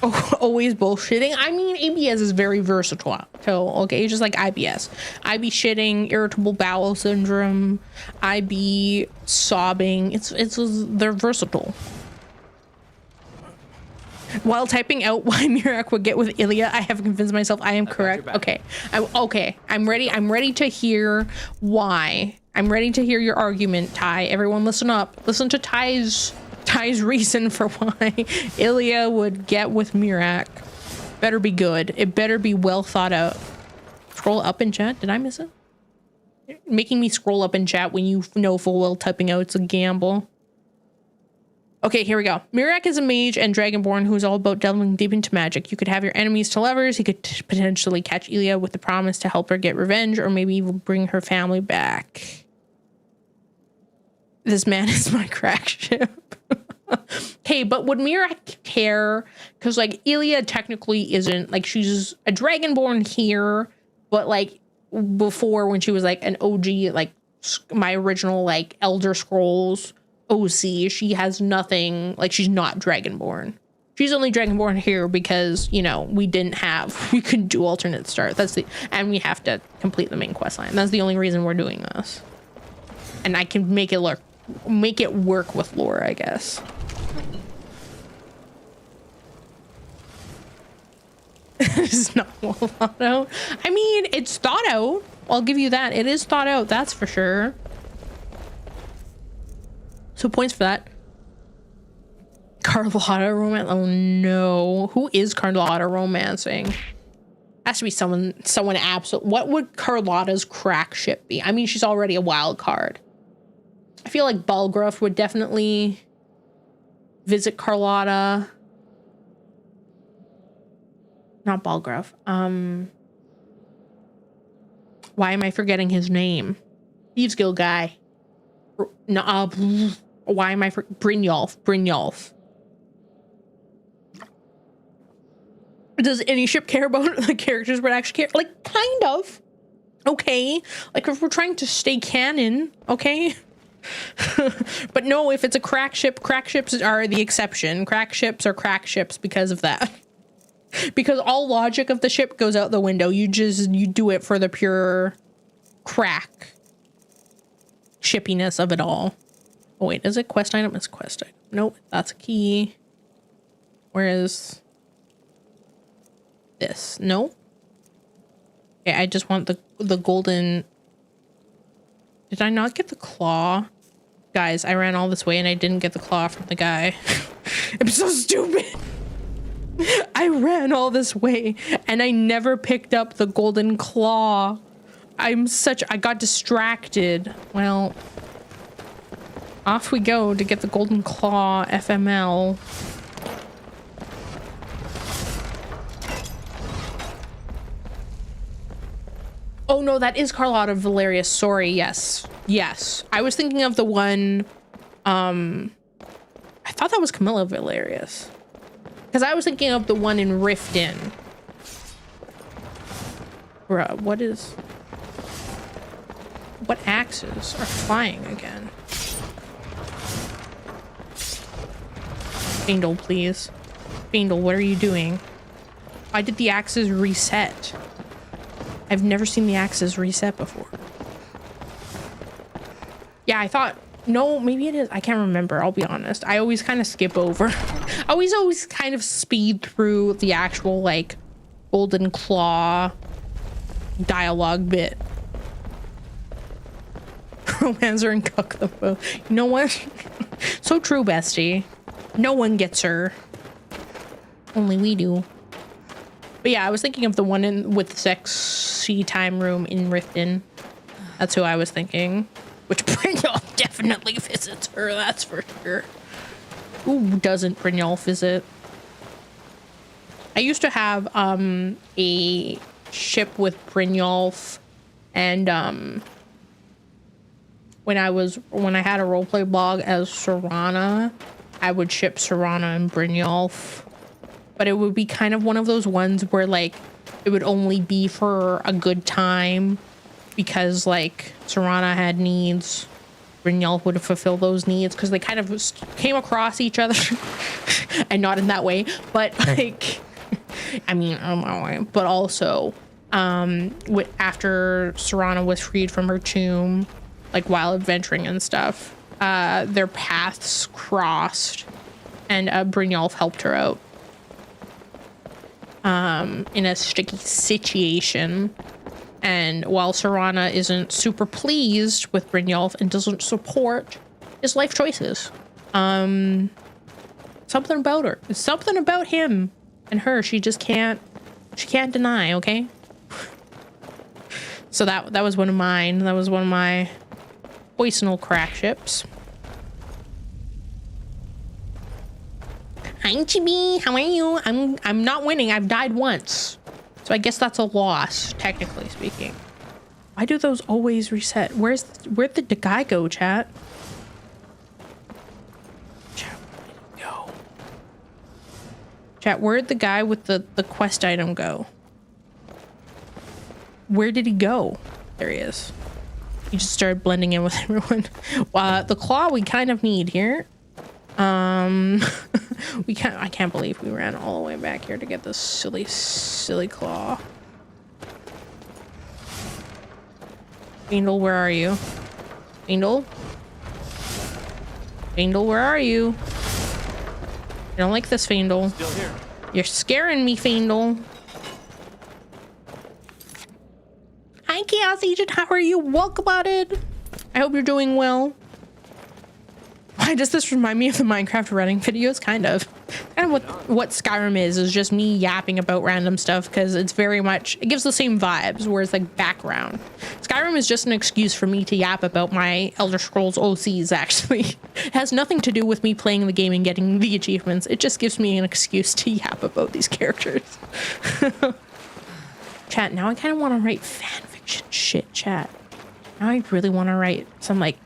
Oh, always bullshitting. I mean, ABS is very versatile. So, okay, just like IBS. IB shitting, irritable bowel syndrome, IB sobbing. They're versatile. While typing out why Mirak would get with Ilya, I have convinced myself I am correct. Okay. I'm ready. I'm ready to hear why. I'm ready to hear your argument, Ty. Everyone listen up. Listen to Ty's reason for why Ilya would get with Mirak. Better be good. It better be well thought out. Scroll up in chat. Did I miss it? Making me scroll up in chat when you know full well typing out it's a gamble. Okay, here we go. Mirak is a mage and dragonborn who is all about delving deep into magic. You could have your enemies to lovers. He could potentially catch Ilya with the promise to help her get revenge, or maybe even bring her family back. This man is my crack ship. Okay, but would Mirak care? Because, like, Ilya technically isn't, like, she's a dragonborn here, but, like, before when she was, like, an OG, like, my original, like, Elder Scrolls OC, she has nothing, like, she's not dragonborn. She's only dragonborn here because, you know, we couldn't do alternate start. And we have to complete the main quest line. That's the only reason we're doing this. And I can make it work with lore, I guess. It's not well thought out. I mean, it's thought out. I'll give you that. It is thought out, that's for sure. So points for that. Carlotta romance. Oh no. Who is Carlotta romancing? Has to be someone absolute. What would Carlotta's crack ship be? I mean, she's already a wild card. I feel like Balgruff would definitely visit Carlotta. Not Balgruff. Why am I forgetting his name? Thieves Guild guy. No, why am I Brynjolf. Does any ship care about the characters but actually care? Like, kind of. Okay. Like, if we're trying to stay canon, okay? But no, if it's a crack ships are the exception. Crack ships are crack ships because of that. Because all logic of the ship goes out the window. You do it for the pure crack shippiness of it all. Oh wait, is it quest item? It's quest item. Nope, that's a key. Where is this? No. Okay, I just want the golden. Did I not get the claw? Guys, I ran all this way and I didn't get the claw from the guy. I'm so stupid. I ran all this way and I never picked up the golden claw. I got distracted. Well, off we go to get the golden claw FML. Oh no, that is Carlotta Valerius. Sorry. Yes. Yes. I was thinking of the one. I thought that was Camilla Valerius. Because I was thinking of the one in Riften. Bruh, what axes are flying again? Fiendle, please. Fiendle, what are you doing? Why did the axes reset? I've never seen the axes reset before. Yeah, I thought, no, maybe it is. I can't remember. I'll be honest. I always kind of skip over. I always kind of speed through the actual like Golden Claw dialogue bit. Romancer and cuck them both. No one. So true, bestie. No one gets her. Only we do. But yeah, I was thinking of the one with the sexy time room in Riften. That's who I was thinking. Which Brynjolf definitely visits her, that's for sure. Who doesn't Brynjolf visit? I used to have a ship with Brynjolf, and when I had a roleplay blog as Serana, I would ship Serana and Brynjolf. But it would be kind of one of those ones where like it would only be for a good time because like Serana had needs, Brynjolf would fulfill those needs because they kind of came across each other and not in that way, but like I mean, but also after Serana was freed from her tomb, like while adventuring and stuff, their paths crossed and Brynjolf helped her out in a sticky situation. And while Serana isn't super pleased with Brynjolf and doesn't support his life choices, something about her, it's something about him and her, she can't deny, okay? So that was one of mine. That was one of my poisonal crack ships. Hi, Chibi. How are you? I'm not winning. I've died once. So I guess that's a loss, technically speaking. Why do those always reset? Where'd the guy go, chat? Chat, where did he go? Chat, where'd the guy with the quest item go? Where did he go? There he is. He just started blending in with everyone. The claw we kind of need here. I can't believe we ran all the way back here to get this silly claw. Fiendle, where are you? Fiendle? Fiendle, where are you? I don't like this, Fiendle. Still here. You're scaring me, Fiendle. Hi, Chaos Agent. How are you? Welcome on it. I hope you're doing well. Why does this remind me of the Minecraft running videos? Kind of what Skyrim is just me yapping about random stuff because it's very much, it gives the same vibes, whereas like background. Skyrim is just an excuse for me to yap about my Elder Scrolls OCs, actually. It has nothing to do with me playing the game and getting the achievements. It just gives me an excuse to yap about these characters. Chat, now I kind of want to write fanfiction shit, chat. Now I really want to write some like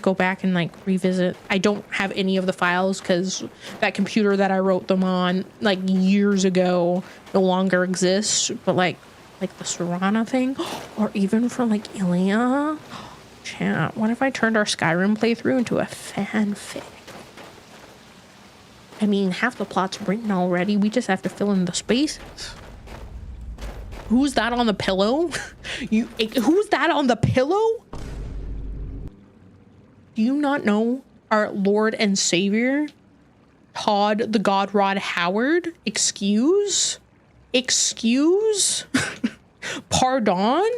go back and like revisit. I don't have any of the files because that computer that I wrote them on like years ago no longer exists, but like the Serana thing, or even for like Ilya. Chat, what if I turned our Skyrim playthrough into a fanfic? I mean, half the plot's written already, we just have to fill in the spaces. Who's that on the pillow? Who's that on the pillow? Do you not know our Lord and Savior, Todd the Godrod Howard? Excuse? Pardon?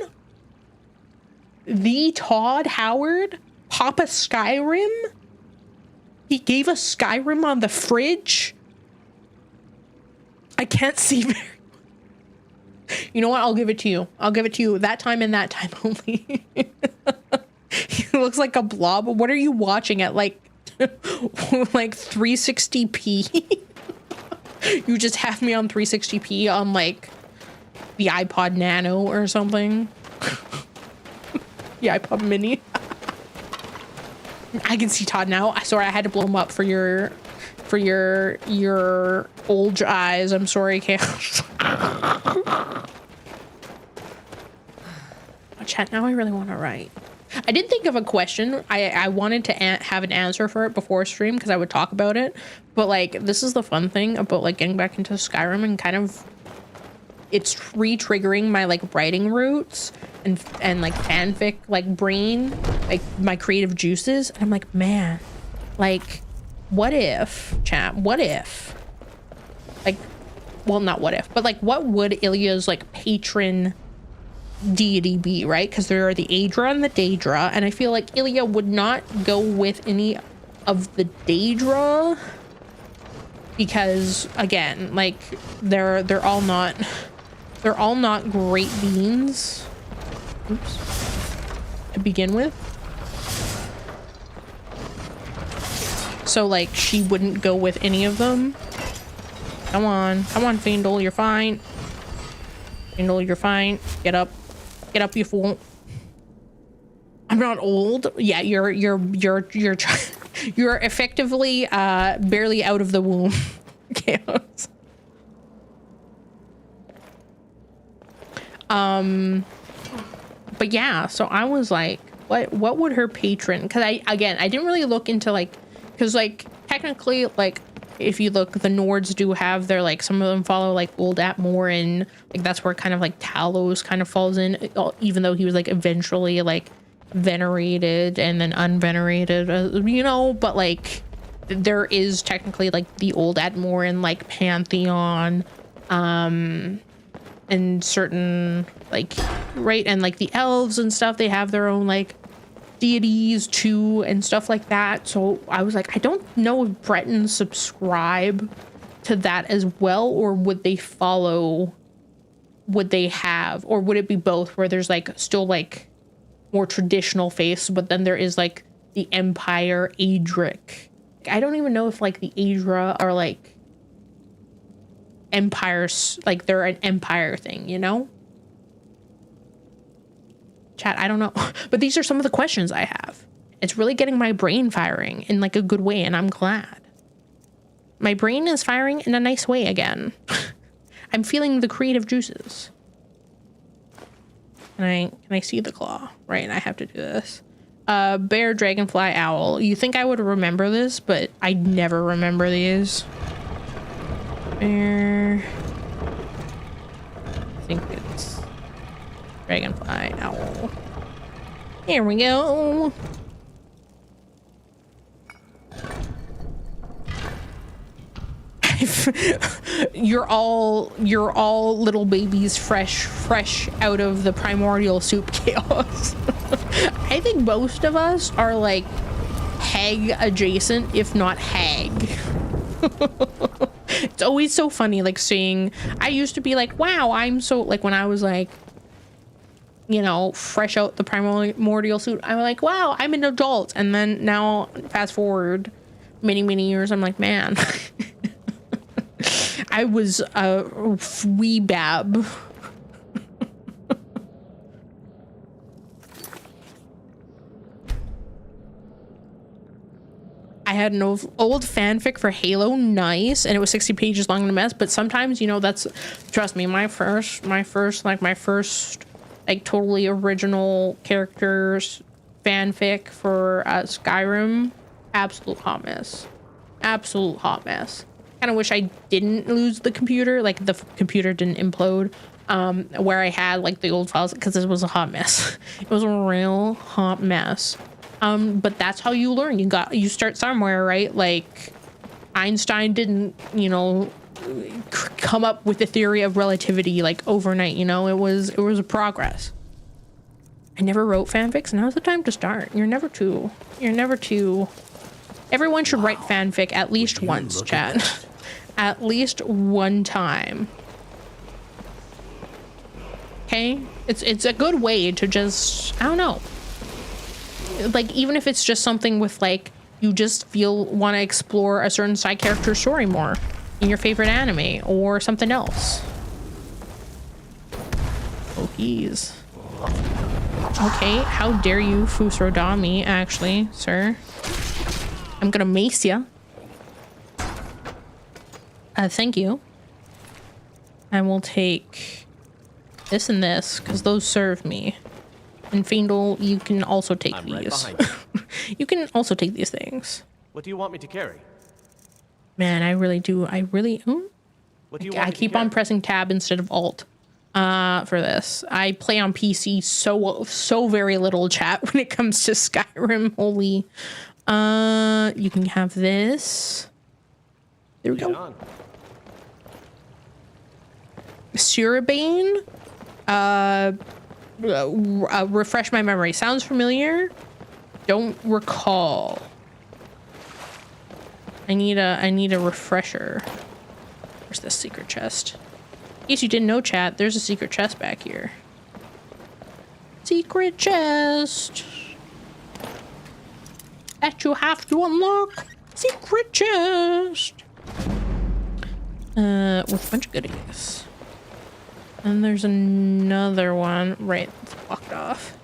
The Todd Howard? Papa Skyrim? He gave us Skyrim on the fridge? I can't see very... You know what? I'll give it to you. I'll give it to you that time and that time only. He looks like a blob. What are you watching at like 360p? You just have me on 360p on like the iPod Nano or something. Yeah, I pop mini. I can see Todd now. Sorry, I had to blow him up for your old eyes. I'm sorry, Chaos. Chat, now I really want to write. I did think of a question. I wanted to have an answer for it before stream because I would talk about it. But like, this is the fun thing about like getting back into Skyrim and kind of it's re-triggering my like writing roots and like fanfic like brain, like my creative juices. And I'm like, man, like what if, chat, what if like, well, not what if, but like what would Ilya's like patron deity be, right? Because there are the Aedra and the Daedra, and I feel like Ilya would not go with any of the Daedra because again, like they're all not great beings. Oops. To begin with. So like she wouldn't go with any of them. Come on, Fiendle, you're fine. Fiendle, you're fine. Get up, you fool. I'm not old. Yeah, you're effectively barely out of the womb. Chaos. But yeah, so I was like, what would her patron, because I didn't really look into like, because like technically like if you look, the Nords do have their like, some of them follow like Old Atmore, and like that's where kind of like Talos kind of falls in, even though he was like eventually like venerated and then unvenerated, you know, but like there is technically like the Old Atmore and like pantheon, and certain like, right, and like the elves and stuff, they have their own like deities too and stuff like that. So I was like, I don't know if Bretons subscribe to that as well, or would they follow, would they have, or would it be both, where there's like still like more traditional faiths, but then there is like the Empire Aedric. I don't even know if like the Aedra are like empires, like they're an empire thing, you know? Chat, I don't know. But these are some of the questions I have. It's really getting my brain firing in like a good way, and I'm glad. My brain is firing in a nice way again. I'm feeling the creative juices. Can I see the claw? Right, I have to do this. Bear, dragonfly, owl. You think I would remember this, but I never remember these. Bear. I think it's dragonfly, owl. Here we go. You're all little babies fresh out of the primordial soup chaos. I think most of us are like hag adjacent, if not hag. It's always so funny like seeing, I used to be like, wow, I'm so, like when I was like, you know, fresh out the primordial suit, I'm like, wow, I'm an adult. And then now fast forward many years, I'm like, man, I was a wee bab. I had an old fanfic for Halo, nice, and it was 60 pages long and a mess, but sometimes, you know, that's, trust me, my first like totally original characters fanfic for Skyrim, absolute hot mess. Kind of wish I didn't lose the computer, like the computer didn't implode, where I had like the old files, because it was a hot mess. It was a real hot mess. But that's how you learn. You start somewhere, right? Like Einstein didn't, you know, come up with the theory of relativity like overnight, you know. It was a progress. I never wrote fanfics. Now's the time to start. You're never too everyone should write fanfic at least once, chat. At least one time. Okay? It's a good way to just, I don't know, like even if it's just something with like you just want to explore a certain side character story more in your favorite anime or something else. Oh, geez. Okay, how dare you Fusroda me, actually, sir. I'm gonna mace ya. Thank you. I will take this and this, because those serve me. And Fiendle, you can also take I'm these. right behind you. You can also take these things. What do you want me to carry? Man, I really do. I really... What do you want I me to keep carry? on pressing tab instead of alt for this. I play on PC so very little, chat, when it comes to Skyrim. Holy. You can have this. There we Lead go. on. Surabane. Refresh my memory. Sounds familiar. Don't recall. I need a refresher. Where's the secret chest? In case you didn't know, chat, there's a secret chest back here. Secret chest that you have to unlock. Secret chest. With a bunch of goodies. And there's another one. Right, it's blocked off.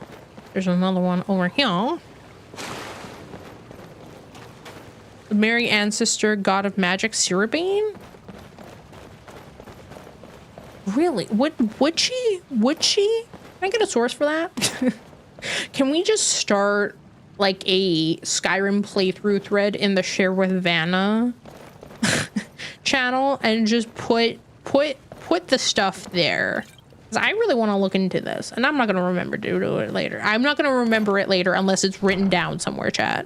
There's another one over here. The Merry Ancestor, God of Magic, Surabane? Really? Would she? Can I get a source for that? Can we just start like a Skyrim playthrough thread in the Share with Vanna channel and just put the stuff there? Because I really want to look into this, and I'm not gonna remember to do it later. I'm not gonna remember it later unless it's written down somewhere, chat.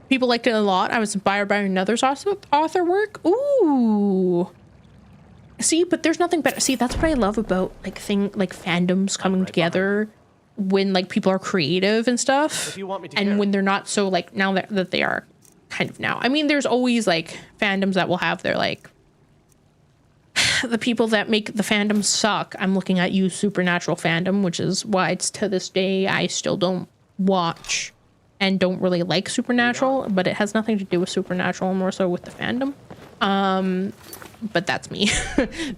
People liked it a lot. I was inspired by another author work. Ooh. See, but there's nothing better. See, that's what I love about like fandoms coming together when like people are creative and stuff. What do you want me to and carry? when they're not so like now that they are kind of now. I mean, there's always like fandoms that will have their like the people that make the fandom suck. I'm looking at you, Supernatural fandom, which is why it's to this day I still don't watch and don't really like Supernatural, but it has nothing to do with Supernatural, more so with the fandom. But that's me.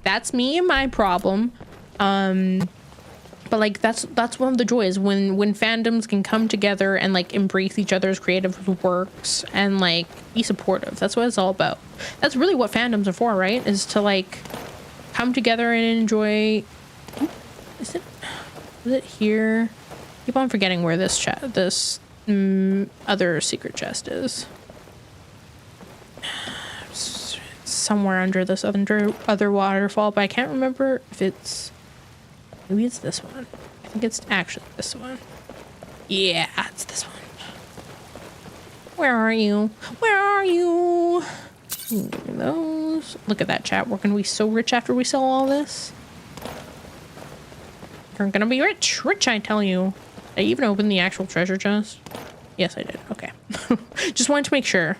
That's me and my problem. But like that's one of the joys when fandoms can come together and like embrace each other's creative works and like be supportive. That's what it's all about. That's really what fandoms are for, right? Is to like come together and enjoy. Is it here? Keep on forgetting where this other secret chest is. Somewhere under this other waterfall, but I can't remember if it's... Maybe it's this one. I think it's actually this one. Yeah, it's this one. Where are you? Where are you? Give me those. Look at that, chat. We're gonna be so rich after we sell all this. We're gonna be rich. Rich, I tell you. Did I even open the actual treasure chest? Yes, I did. Okay. Just wanted to make sure.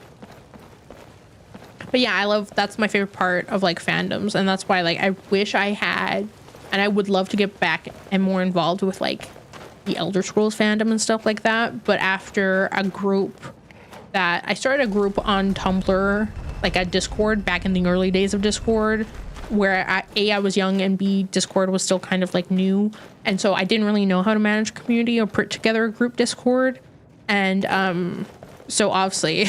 But yeah, that's my favorite part of like fandoms, and that's why like I wish I had, and I would love to get back and more involved with like the Elder Scrolls fandom and stuff like that. But after a group that I started a group on Tumblr, like at Discord back in the early days of Discord, where I was young and B, Discord was still kind of like new, and so I didn't really know how to manage a community or put together a group Discord, and so obviously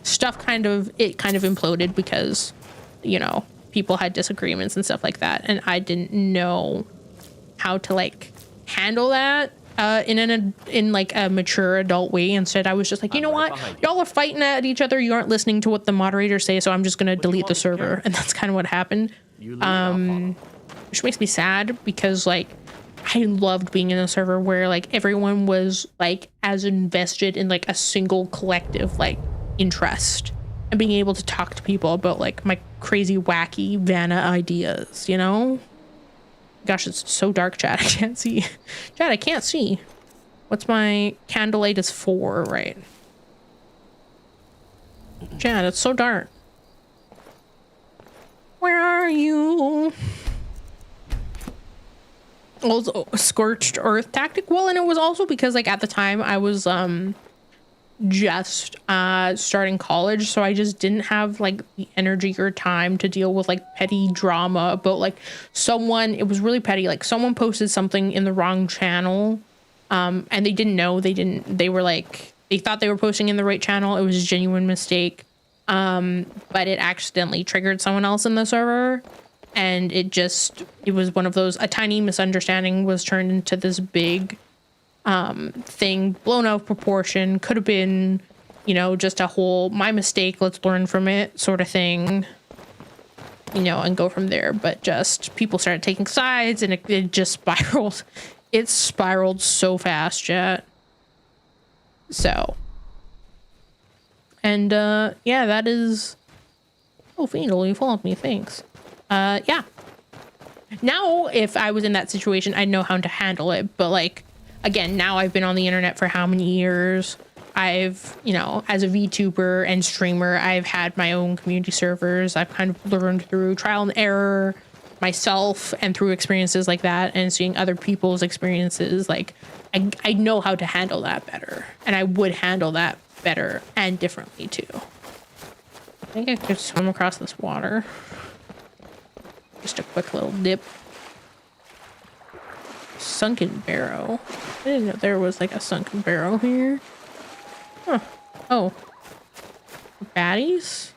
stuff kind of imploded because, you know, people had disagreements and stuff like that, and I didn't know how to like handle that in like a mature adult way. Instead, I was just like, you know what, y'all are fighting at each other, you aren't listening to what the moderators say, so I'm just gonna delete the server. And that's kind of what happened, which makes me sad because like I loved being in a server where like everyone was like as invested in like a single collective like interest and being able to talk to people about like my crazy wacky Vanna ideas, you know? Gosh, it's so dark, chat. I can't see. Chat, I can't see. What's my candlelight is 4, right? Chat, it's so dark. Where are you? Also, Scorched Earth tactic. Well, and it was also because like at the time I was just starting college, so I just didn't have like the energy or time to deal with like petty drama about like someone. It was really petty, like someone posted something in the wrong channel, and they didn't know. They were like, they thought they were posting in the right channel. It was a genuine mistake, but it accidentally triggered someone else in the server, and it was one of those, a tiny misunderstanding was turned into this big thing, blown out of proportion. Could have been, you know, just a whole my mistake, let's learn from it sort of thing, you know, and go from there. But just people started taking sides, and it just spiraled. It spiraled so fast, chat. So, and yeah, that is. Oh, Fiendle, you followed me, thanks. Yeah. Now, if I was in that situation, I'd know how to handle it, but like, again, now I've been on the internet for how many years? I've, you know, as a VTuber and streamer, I've had my own community servers. I've kind of learned through trial and error myself and through experiences like that and seeing other people's experiences. Like, I know how to handle that better, and I would handle that better and differently too. I think I could swim across this water. Just a quick little dip. Sunken barrow. I didn't know there was like a sunken barrow here. Huh. Oh. Baddies?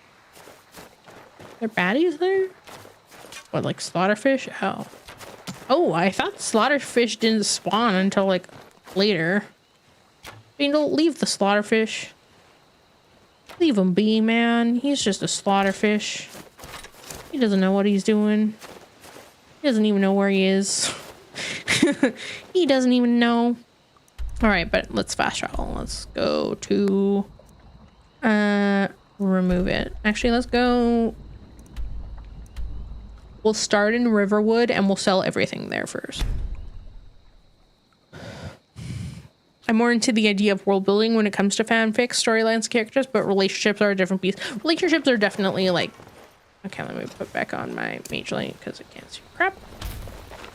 There baddies there? What, like slaughterfish? Oh. Oh, I thought slaughterfish didn't spawn until like later. You don't leave the slaughterfish. Leave him be, man. He's just a slaughterfish. He doesn't know what he's doing. He doesn't even know where he is. He doesn't even know. All right, but let's fast travel. Let's go to remove it. Actually, let's go. We'll start in Riverwood and we'll sell everything there first. I'm more into the idea of world building when it comes to fanfics, storylines, characters, but relationships are a different piece. Relationships are definitely like, okay, let me put back on my mage link because I can't see crap.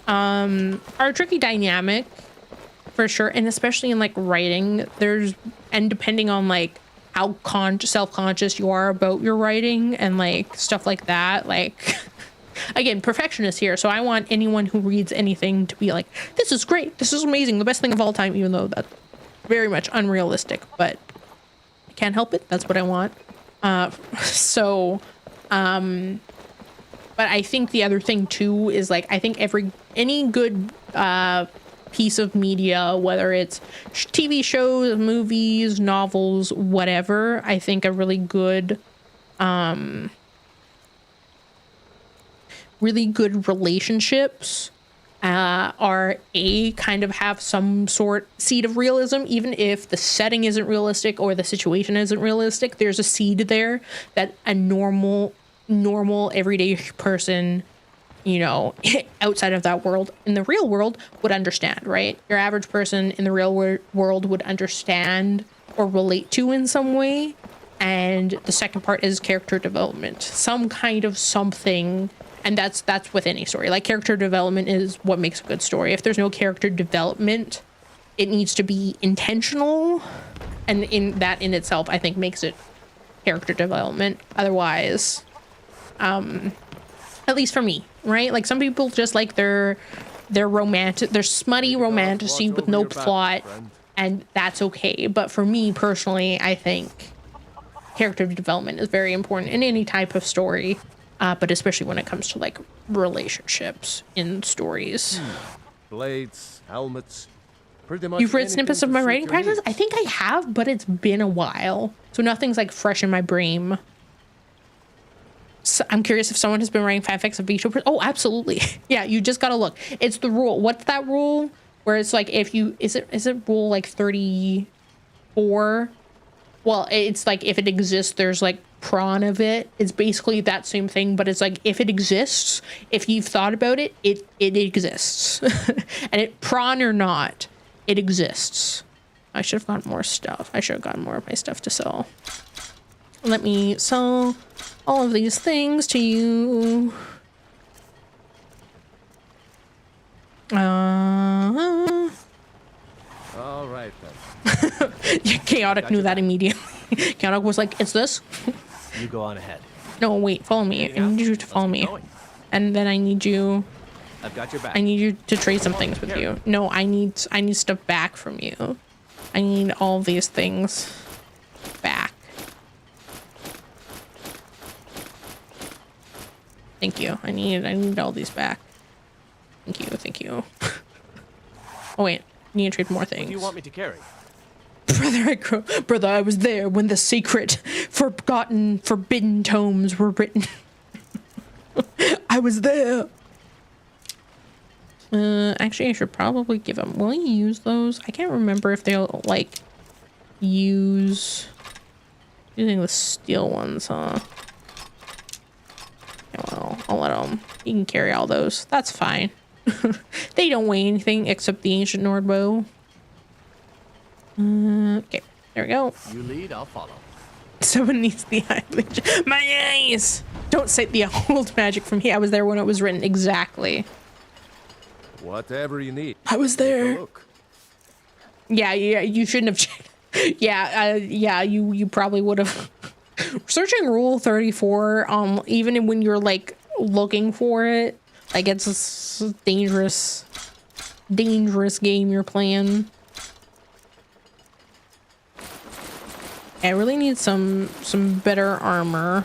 Are a tricky dynamic for sure, and especially in like writing, and depending on like how self-conscious you are about your writing and like stuff like that, like again, perfectionist here, so I want anyone who reads anything to be like, this is great, this is amazing, the best thing of all time, even though that's very much unrealistic, but I can't help it, that's what I want. But I think the other thing too is like, I think any good piece of media, whether it's TV shows, movies, novels, whatever, I think a really good relationships are kind of have some sort seed of realism, even if the setting isn't realistic or the situation isn't realistic. There's a seed there that a normal everyday person, you know, outside of that world, in the real world, would understand, right? Your average person in the real world would understand or relate to in some way. And the second part is character development, some kind of something. And that's with any story. Like, character development is what makes a good story. If there's no character development, it needs to be intentional. And in itself, I think, makes it character development. Otherwise, at least for me, right? Like, some people just like their smutty romantasy with no plot, and that's okay. But for me personally, I think character development is very important in any type of story. But especially when it comes to like relationships in stories. Blades, helmets, pretty much. You've read snippets of my writing practice? I think I have, but it's been a while. So nothing's like fresh in my brain. So I'm curious if someone has been writing fanfics of VTubers. Oh, absolutely. Yeah, you just gotta look. It's the rule. What's that rule? Where it's like if you is it rule like 34? Well, it's like if it exists, there's like prawn of it. It's basically that same thing, but it's like if it exists, if you've thought about it, it exists. And it prawn or not, it exists. I should have gotten more stuff. I should have gotten more of my stuff to sell. Let me sell all of these things to you. All right then. Chaos Chaotic Got knew your that back. immediately. Chaotic was like, "It's this." You go on ahead. No, wait, follow me. Anything I need else? you to follow Let's get me, going. and then I need you. I've got your back. I need you to trade some Come on, things with carry. you. No, I need stuff back from you. I need all these things back. Thank you. I need all these back. Thank you. Oh wait, I need to trade more What things. do you want me to carry? Brother, I was there when the sacred, forgotten, forbidden tomes were written. I was there. Actually, I should probably give them. Will you use those? I can't remember if they'll like use using the steel ones, huh? Yeah, well, I'll let them. You can carry all those. That's fine. They don't weigh anything except the ancient Nord bow. Okay, there we go. You lead, I'll follow. Someone needs the eye. My eyes! Don't cite the old magic from me. I was there when it was written. Exactly. Whatever you need. I was Take a there. look. Yeah, you shouldn't have checked. Yeah, you probably would have. Searching rule 34, even when you're like looking for it, like it's a dangerous game you're playing. I really need some better armor.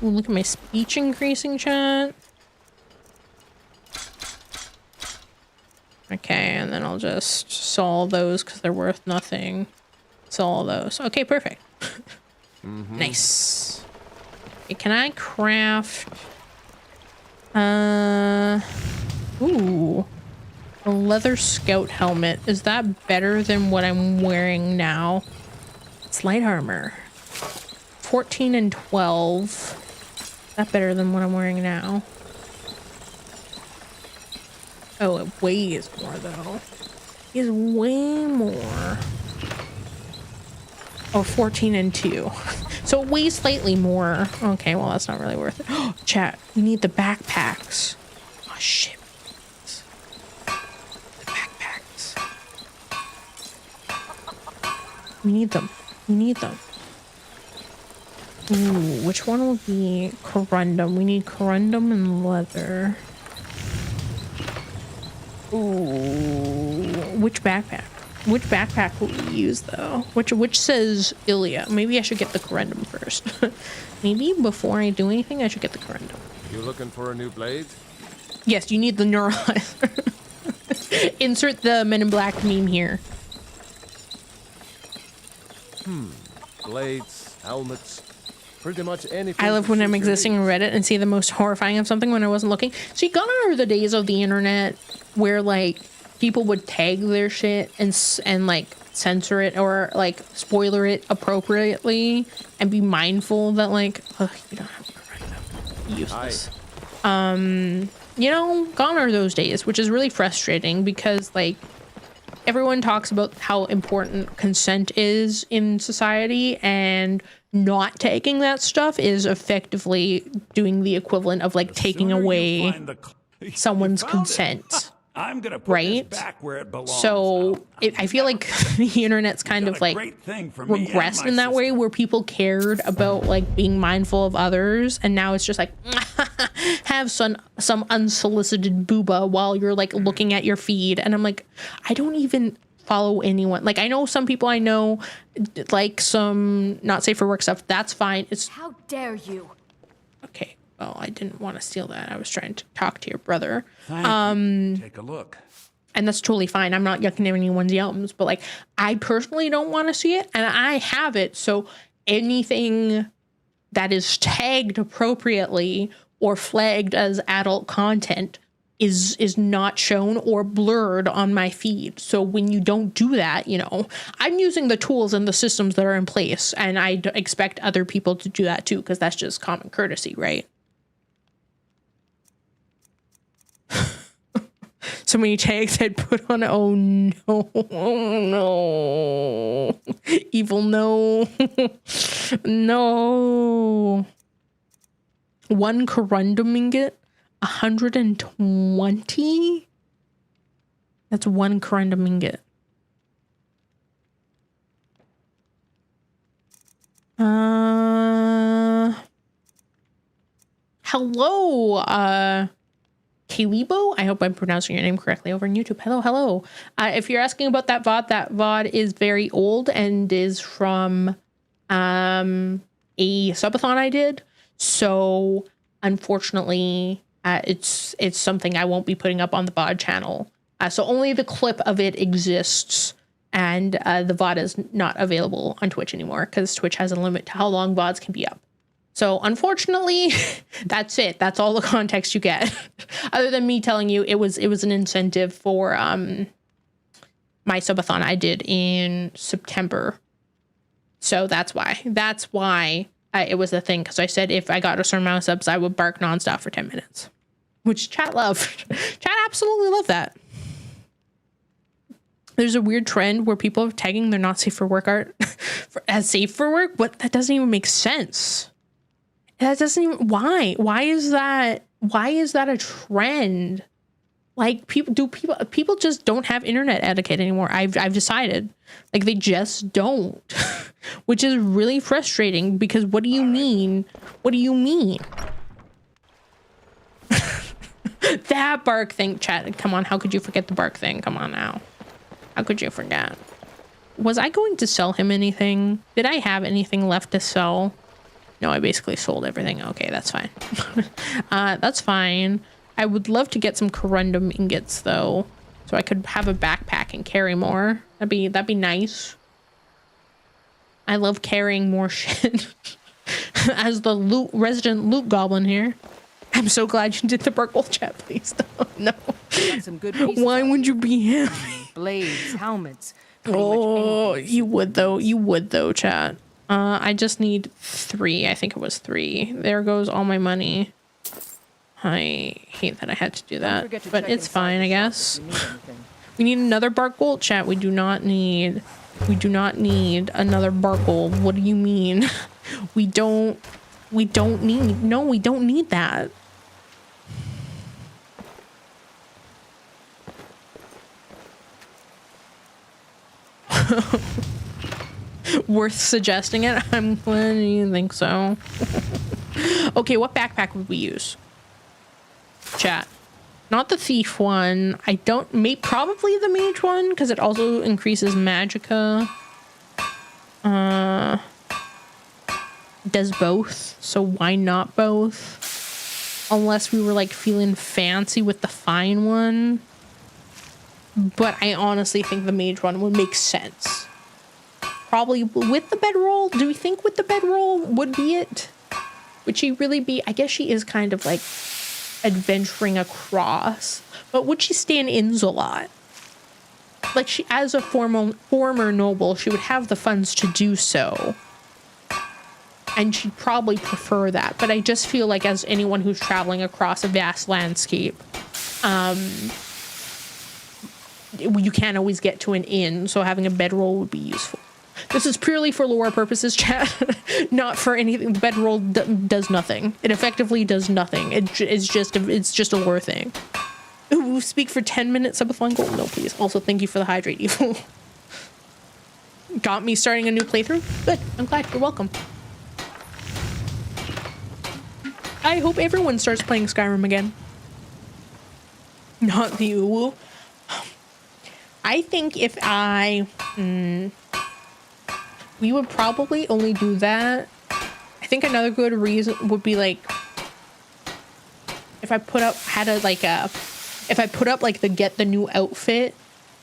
Ooh, look at my speech increasing, chat. Okay, and then I'll just sell all those because they're worth nothing. Sell all those. Okay, perfect. Nice. Okay, can I craft? Ooh. A leather scout helmet. Is that better than what I'm wearing now? It's light armor. 14 and 12. Is that better than what I'm wearing now? Oh, it weighs more though. It is way more. Oh, 14 and 2. So it weighs slightly more. Okay, well that's not really worth it. Oh, chat, we need the backpacks. Oh shit. The backpacks. We need them. We need them. Ooh, which one will be corundum? We need corundum and leather. Ooh, which backpack? Which backpack will we use though? Which says Ilya? Maybe I should get the corundum first. Maybe before I do anything, I should get the corundum. You looking for a new blade? Yes, you need the neuralizer. Insert the Men in Black meme here. Blades, helmets, pretty much anything. I love to when suit I'm your existing on needs. Reddit and see the most horrifying of something when I wasn't looking. So you gone are the days of the internet where like people would tag their shit and like censor it or like spoiler it appropriately and be mindful that like, oh, you don't have to correct them. Useless. You know, gone are those days, which is really frustrating because like everyone talks about how important consent is in society, and not taking that stuff is effectively doing the equivalent of like taking away someone's consent. I'm gonna put right? this back where it belongs. So I feel like the internet's kind of like regressed in that way, where people cared about like being mindful of others, and now it's just like have some unsolicited booba while you're like looking at your feed, and I'm like, I don't even follow anyone. Like I know some people I know like some not safe for work stuff. That's fine. It's How dare you? okay. Well, I didn't want to steal that. I was trying to talk to your brother. Thank you. Take a look. And that's totally fine. I'm not yucking anyone's yums, but like I personally don't want to see it, and I have it. So anything that is tagged appropriately or flagged as adult content is not shown or blurred on my feed. So when you don't do that, you know, I'm using the tools and the systems that are in place, and I expect other people to do that too, because that's just common courtesy, right? So many tags I'd put on. Oh no, oh no, evil no, no. One corundum ingot, 120. That's one corundum ingot. Hello, Kalibo. I hope I'm pronouncing your name correctly over on YouTube. Hello. If you're asking about that VOD is very old and is from a subathon I did. So unfortunately, it's something I won't be putting up on the VOD channel. So only the clip of it exists, and the VOD is not available on Twitch anymore because Twitch has a limit to how long VODs can be up. So unfortunately, that's it. That's all the context you get. Other than me telling you it was an incentive for my subathon I did in September. So that's why it was a thing, because I said if I got a certain amount of subs, I would bark nonstop for 10 minutes, which chat loved. Chat absolutely loved that. There's a weird trend where people are tagging their not safe for work art as safe for work. What? That doesn't even make sense. That doesn't even, why? Why is that a trend? Like, people just don't have internet etiquette anymore. I've decided, like, they just don't, which is really frustrating, because what do you mean? What do you mean? That bark thing, chat. Come on, how could you forget the bark thing? Come on now. How could you forget? Was I going to sell him anything? Did I have anything left to sell? No, I basically sold everything. Okay, that's fine. That's fine. I would love to get some corundum ingots though, so I could have a backpack and carry more. That'd be nice. I love carrying more shit. As the resident loot goblin here. I'm so glad you did the Burgle chat, please. No. Some good pieces. Why would you be happy? Blades, helmets. Oh, you would though. You would though, chat. I just need 3. I think it was 3. There goes all my money. I hate that I had to do that, but it's fine, I guess. We need another bark gold, chat. We do not need another bark gold. What do you mean? We don't need, no, we don't need that. Worth suggesting it? I'm glad you think so. Okay, what backpack would we use? Chat. Not the thief one. I don't, probably the mage one, because it also increases magicka. Does both, so why not both? Unless we were like feeling fancy with the fine one. But I honestly think the mage one would make sense. Probably with the bedroll. Do we think with the bedroll would be it? Would she really be? I guess she is kind of like adventuring across. But would she stay in inns a lot? Like, she, as a former noble, she would have the funds to do so. And she'd probably prefer that. But I just feel like, as anyone who's traveling across a vast landscape, you can't always get to an inn, so having a bedroll would be useful. This is purely for lore purposes, chat. Not for anything. The bedroll does nothing. It effectively does nothing. It's just a lore thing. Ooh, speak for 10 minutes, subathon gold. No, please. Also, thank you for the hydrate evil. Got me starting a new playthrough? Good. I'm glad. You're welcome. I hope everyone starts playing Skyrim again. Not the uwu. I think if we would probably only do that. I think another good reason would be like, if I put up like the get the new outfit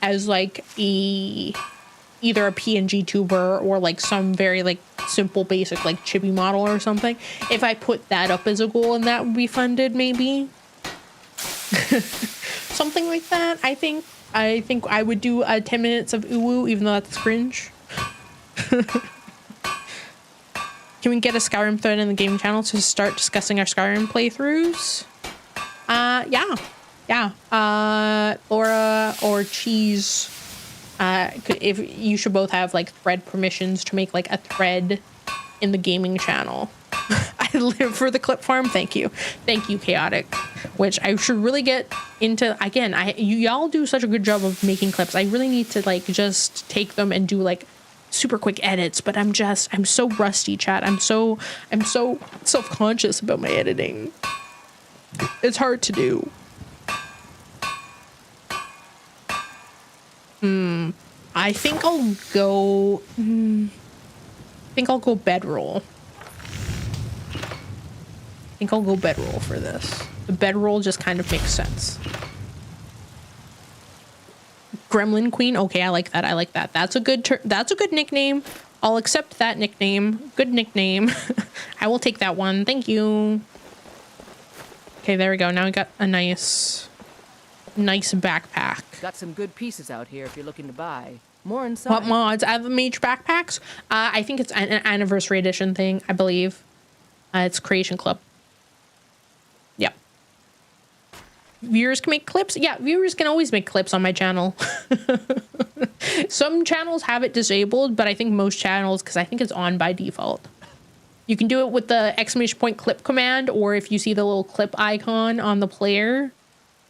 as like either a PNG tuber or like some very like simple basic like chibi model or something. If I put that up as a goal and that would be funded, maybe something like that. I think I would do 10 minutes of uwu, even though that's cringe. Can we get a Skyrim thread in the game channel to start discussing our Skyrim playthroughs? Yeah. Laura or Cheese, if you should both have like thread permissions to make like a thread in the gaming channel. I live for the clip farm. Thank you, Chaotic. Which I should really get into again. Y'all do such a good job of making clips. I really need to like just take them and do like super quick edits, but I'm so rusty, chat. I'm so self-conscious about my editing. It's hard to do. I think I'll go bedroll. I think I'll go bedroll for this. The bedroll just kind of makes sense. Gremlin Queen. Okay, I like that. I like that. That's a good nickname. I'll accept that nickname. Good nickname. I will take that one. Thank you. Okay, there we go. Now we got a nice backpack. Got some good pieces out here if you're looking to buy. More inside. What mods? I have mage backpacks. I think it's an anniversary edition thing, I believe. It's Creation Club. Yep. Viewers can make clips. Yeah, viewers can always make clips on my channel. Some channels have it disabled, but I think most channels, because I think it's on by default. You can do it with the !point clip command, or if you see the little clip icon on the player,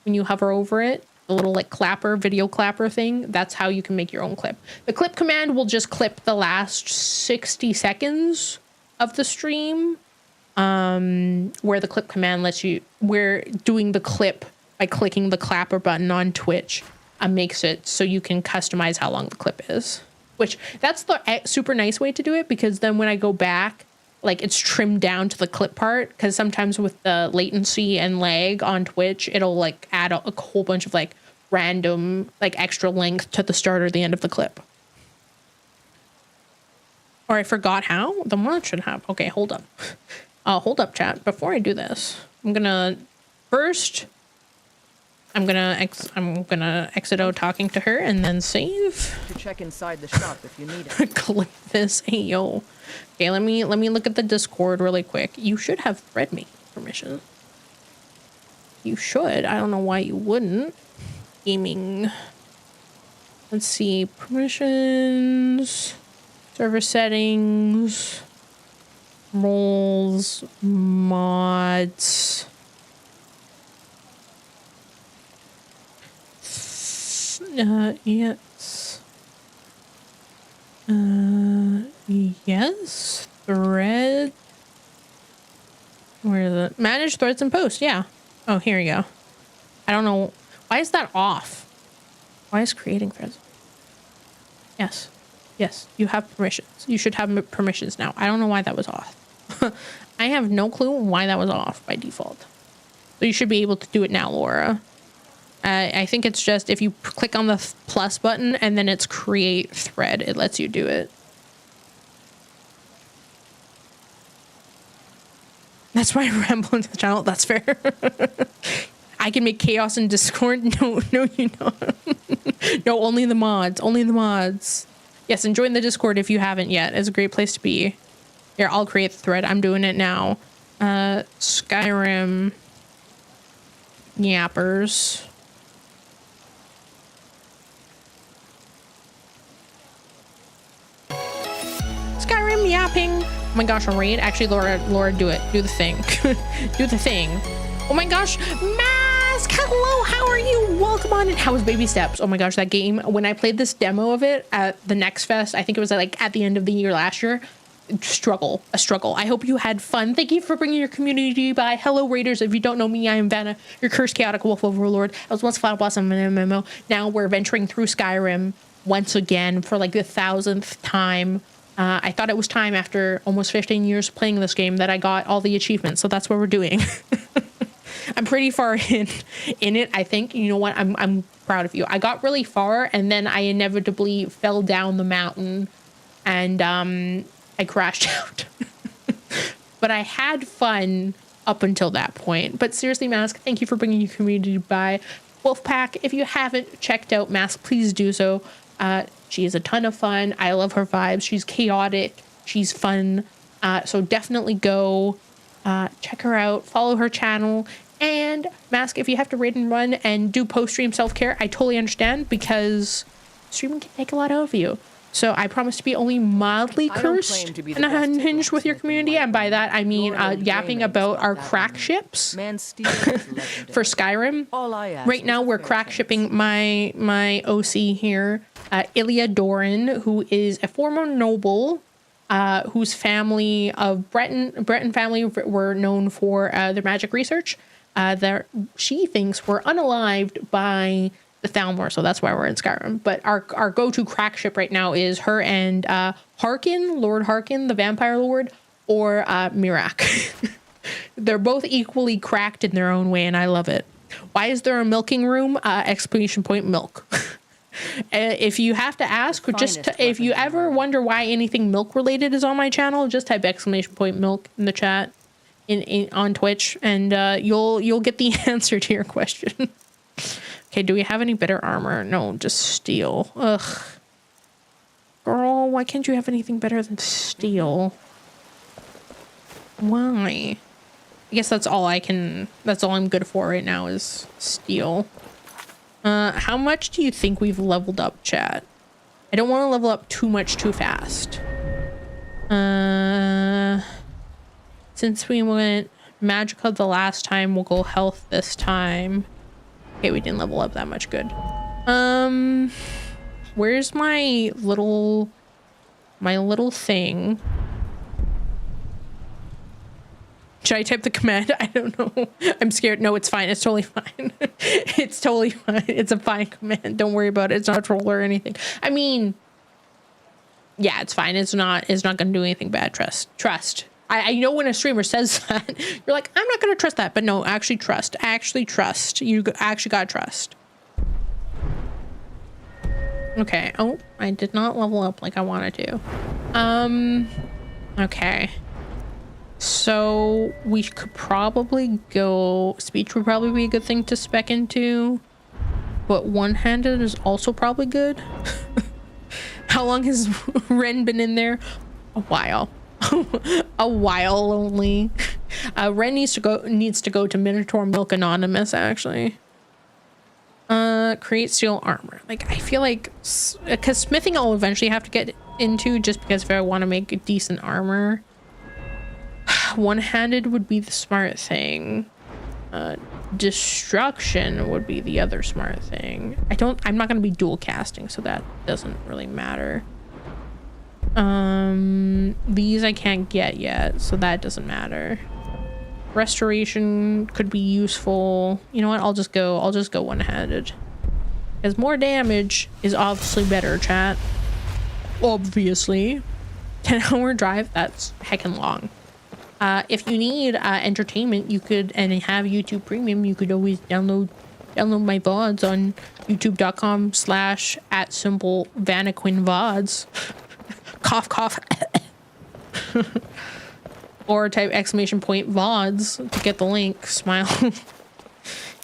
when you hover over it, the little like clapper, video clapper thing, that's how you can make your own clip. The clip command will just clip the last 60 seconds of the stream, where the clip command lets you, where doing the clip by clicking the clapper button on Twitch makes it so you can customize how long the clip is. Which, that's the super nice way to do it, because then when I go back, like it's trimmed down to the clip part, because sometimes with the latency and lag on Twitch, it'll like add a whole bunch of like random like extra length to the start or the end of the clip. Or I forgot how the mod should have. Okay, hold up. Hold up, chat. Before I do this, I'm gonna exit out talking to her and then save. To check inside the shop if you need it. Click this. Hey yo. Okay, let me look at the Discord really quick. You should have thread me permission. You should. I don't know why you wouldn't. Gaming. Let's see. Permissions. Server settings. Roles. Mods. Yes. Yes. Thread. Where is it? Manage threads and posts. Yeah. Oh, here you go. I don't know. Why is that off? Why is creating threads? Yes. Yes. You have permissions. You should have permissions now. I don't know why that was off. I have no clue why that was off by default. So you should be able to do it now, Laura. I think it's just if you click on the plus button and then it's create thread, it lets you do it. That's why I ramble into the channel. That's fair. I can make chaos in Discord. No, you don't. No, only the mods. Only the mods. Yes, and join the Discord if you haven't yet. It's a great place to be. Here, I'll create the thread. I'm doing it now. Skyrim yappers. Skyrim yapping. Oh my gosh, a raid. Actually, Laura, do it. Do the thing. Do the thing. Oh my gosh, Mask. Hello, how are you? Welcome on. And how was Baby Steps? Oh my gosh, that game. When I played this demo of it at the Next Fest, I think it was like at the end of the year last year. A struggle. I hope you had fun. Thank you for bringing your community by. Hello, Raiders. If you don't know me, I am Vanna, your cursed chaotic wolf overlord. I was once Flower Blossom in an MMO. Now we're venturing through Skyrim once again for like the 1000th time. I thought it was time after almost 15 years playing this game that I got all the achievements. So that's what we're doing. I'm pretty far in it, I think. You know what? I'm proud of you. I got really far and then I inevitably fell down the mountain and I crashed out. But I had fun up until that point. But seriously, Mask, thank you for bringing your community by. Wolfpack, if you haven't checked out Mask, please do so. She is a ton of fun. I love her vibes. She's chaotic. She's fun. So definitely go check her out. Follow her channel. And Mask, if you have to raid and run and do post-stream self-care, I totally understand because streaming can take a lot out of you. So I promise to be only mildly I don't cursed claim to be the and best unhinged with your blacksmith in community, White and by that I mean Your end yapping gaming about is our not that crack one. ships Man steel is legendary. for Skyrim. All I ask Right is now a we're fair crack chance. shipping my OC here, Ilya Doran, who is a former noble, whose family of Breton family were known for their magic research. That she thinks were unalived by the Thalmor, so that's why we're in Skyrim. But our go-to crack ship right now is her and Harkin, Lord Harkin, the vampire lord, or Mirak. They're both equally cracked in their own way, and I love it. Why is there a milking room? Exclamation point milk. If you have to ask, if you ever wonder why anything milk related is on my channel, just type exclamation point milk in the chat on Twitch, and you'll get the answer to your question. Okay, do we have any better armor? No, just steel. Ugh. Girl, why can't you have anything better than steel? Why? I guess that's all I'm good for right now is steel. How much do you think we've leveled up, chat? I don't want to level up too much too fast. Since we went magical the last time, we'll go health this time. Okay, we didn't level up that much. Good. Where's my little thing? Should I type the command? I don't know. I'm scared. No, it's fine. It's totally fine. It's totally fine. It's a fine command. Don't worry about it. It's not a troll or anything. I mean, yeah, it's fine. It's not gonna do anything bad. Trust. I know when a streamer says that, you're like, I'm not gonna trust that, but no, actually trust. Actually trust. You actually gotta trust. Okay. Oh, I did not level up like I wanted to. Okay. So we could probably go. Speech would probably be a good thing to spec into, but one-handed is also probably good. How long has Ren been in there? A while. A while only. Ren needs to go to Minotaur Milk Anonymous, actually. Create steel armor. Like, I feel like, because smithing I'll eventually have to get into, just because if I want to make a decent armor. One-handed would be the smart thing. Destruction would be the other smart thing. I'm not going to be dual casting, so that doesn't really matter. These I can't get yet, so that doesn't matter. Restoration could be useful. You know what? I'll just go one-handed. Because more damage is obviously better, chat. Obviously. 10-hour drive, that's heckin' long. If you need entertainment, you could, and have YouTube Premium, you could always download my VODs on youtube.com/@VanaQuinVODs. Cough, cough. Or type exclamation point VODs to get the link. Smile.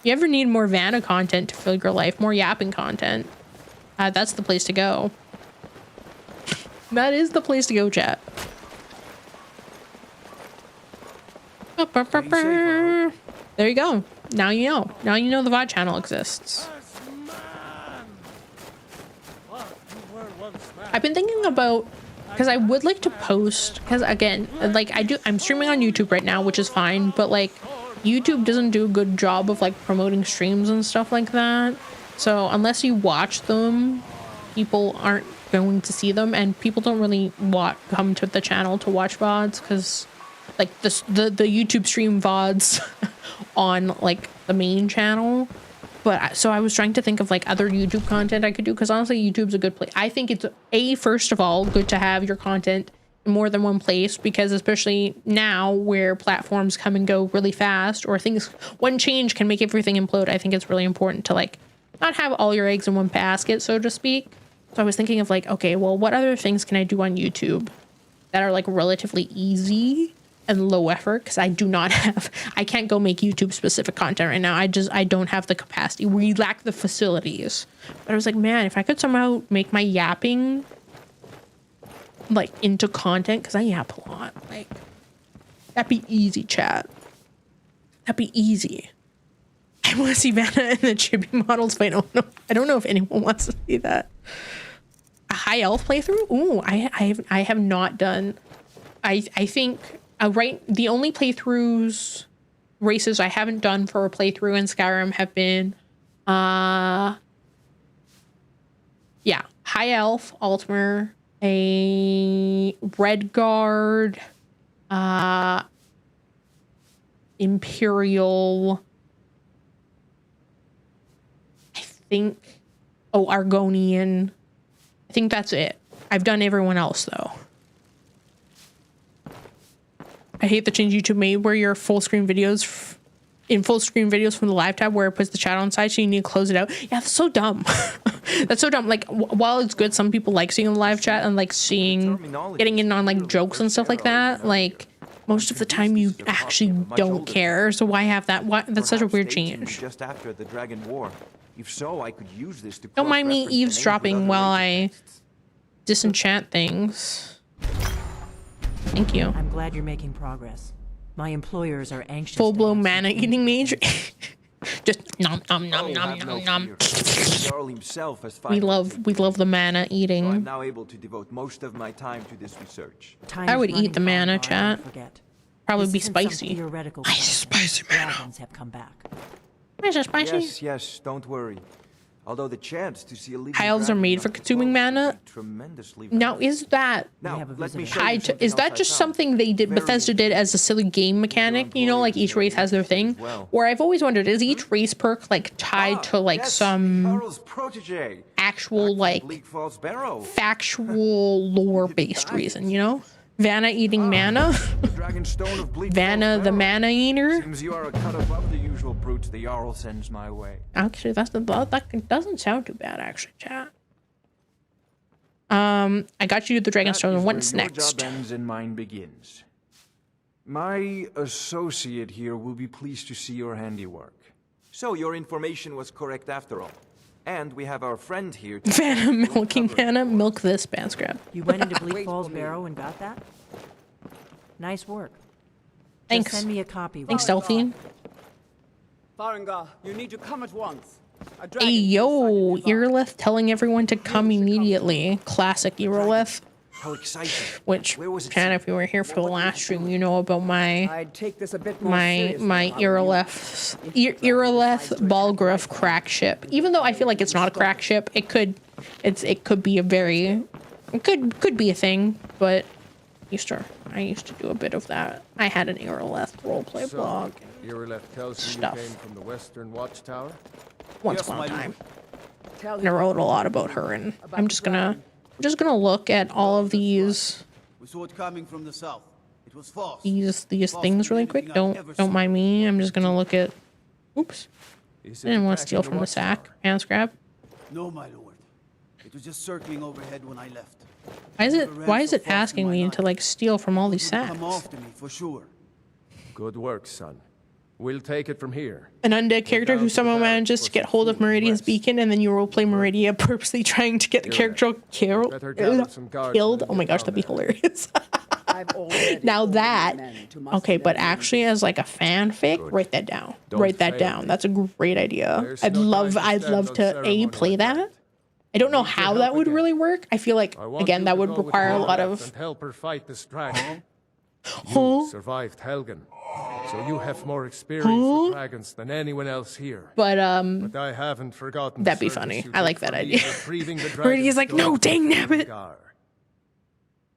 You ever need more Vanna content to fill your life, more yapping content, that's the place to go. That is the place to go, chat. There you go. Now you know. Now you know the VOD channel exists. I've been thinking about, because I would like to post, because again, like I'm streaming on YouTube right now, which is fine, but like YouTube doesn't do a good job of like promoting streams and stuff like that. So unless you watch them, people aren't going to see them, and people don't really come to the channel to watch VODs, because like the YouTube stream VODs on like the main channel. But so I was trying to think of like other YouTube content I could do, because honestly YouTube's a good place. I think it's first of all good to have your content in more than one place, because especially now where platforms come and go really fast, or one change can make everything implode. I think it's really important to like not have all your eggs in one basket, so to speak. So I was thinking of like, okay, well, what other things can I do on YouTube that are like relatively easy and low effort? Because I can't go make YouTube specific content right now. I don't have the capacity. We lack the facilities. But I was like, man, if I could somehow make my yapping like into content, because I yap a lot, like that'd be easy, chat. That'd be easy. I want to see Vanna and the chibi models fight. I don't know if anyone wants to see that. high elf playthrough. Ooh, I have not done. I think the only playthroughs races I haven't done for a playthrough in Skyrim have been yeah, high elf, Altmer, a red guard, Imperial, I think, oh, Argonian. I think that's it. I've done everyone else though. I hate the change YouTube made where your full screen videos in full screen videos from the live tab where it puts the chat on side, so you need to close it out. Yeah, that's so dumb. That's so dumb. Like, while it's good, some people like seeing the live chat and like getting in on like jokes and stuff like that. Like, most of the time you actually don't care. So why have that? Why? That's such a weird change. Just after the Dragon War. If so, I could use this to Don't mind me cross-reference the names with eavesdropping other while ranger I texts. disenchant things. Thank you. I'm glad you're making progress. My employers are anxious. Full-blown mana eating mage. Just nom nom nom Oh, nom have no nom nom. fear. The Jarl himself has We love the mana I'm eating. now able to devote most of my time to this research. I would eat the mana, chat. Probably be spicy. Theoretical Ice spicy mana. dragons have come back. Is it spicy? Yes, don't worry. Although the chance to see a living High elves are dragon made up for close consuming would mana. be tremendously Now, valuable. is that Now, have a let me visitor. show you tied to? something Is that else I just found. something they did? Very Bethesda did as a silly game mechanic. You know, like each race has their thing. Where I've always wondered, is each race perk like tied to like yes, some Jarl's protege. actual like Bleak Falls Barrow. factual lore based reason? You know, Vanna eating mana. The Dragon Stone of Bleak Vanna Falls the Barrow. mana eater. Seems you are a cut above the usual brutes the Jarl sends my way. Actually, that doesn't sound too bad. Actually, chat. I got you the Dragonstone. That is What's where your next? job ends and mine begins. My associate here will be pleased to see your handiwork. So your information was correct after all. And we have our friend here to Vanna milking mana. Milk this, Banscrap. You went into Bleak Falls Barrow and got that? Nice work. Just Thanks. send me a copy. Thanks, Delphine. Farengar, you need to come at once. A Hey, dragon yo, inside your bar. Earlith telling everyone to come immediately. Classic Earlith. How exciting. Which, Where was it Chan, seen? if you were here for the last stream, you know about my I'd take this a bit more my seriously, my if I were you. Earlith Balgruff crack ship. Even though I feel like it's not a crack ship, it could be a very could be a thing. But I used to do a bit of that. I had an Earlith roleplay So, blog Ireleth tells you stuff. you came from the Western Watchtower? once Yes, upon my a lord. time. Tell And I him wrote a lot about her, and I'm just gonna look at all of these We saw it coming from the south. It was fast. these Faster things than really quick. anything I've ever Don't seen. mind me. I'm just gonna look at. Oops. Is I it didn't want to attacking steal from the Watchtower? sack. Hands grab. No, my lord. It was just circling overhead when I left. Why is it asking me to like steal from all these It would sacks? come after me for sure. Good work, son. We'll take it from here. An undead character who somehow manages to get hold of Meridian's beacon, and then you roleplay Meridia purposely trying to get the character Better gather some guards killed. and Oh my get gosh, down that'd be there. hilarious. I've already Now ordered that, men to muster okay, but their actually as like a fanfic, Good. write that down. Don't Write that fail down. me. That's a great idea. There's I'd no love time to stand on to ceremony play like that. that. I don't know Need your how help that would again. really work. I feel like I want again you that to would go with require a lot Ireleth of and help her fight this dragon. Huh? You survived Helgen, so you have more experience with dragons than anyone else here. but But I haven't forgotten. the that'd be service funny. you I did like for that me idea. retrieving the Meridia's like, dragon's no, stone dang from nabbit. Gar.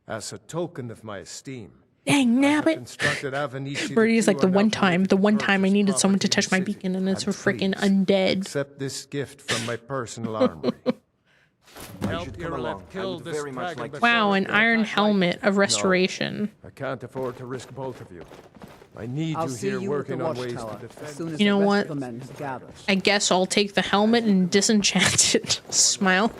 As a token of my esteem, dang I have nabbit. instructed Avanishi Meridia's that like you the are one now time permitted to I needed purchase someone to property touch my in the beacon, city and it's for freaking please undead. Accept this gift from my personal armory. I Help should come Ireleth along. I kill would this very much dragon like to before Wow, it an does. iron That's right. helmet of restoration. I can't afford to risk both of you. I need I'll you see here you at the working on ways to watchtower as defend. soon as You know the rest what? of the men have gathered. I guess I'll take the helmet and disenchant it. Smile.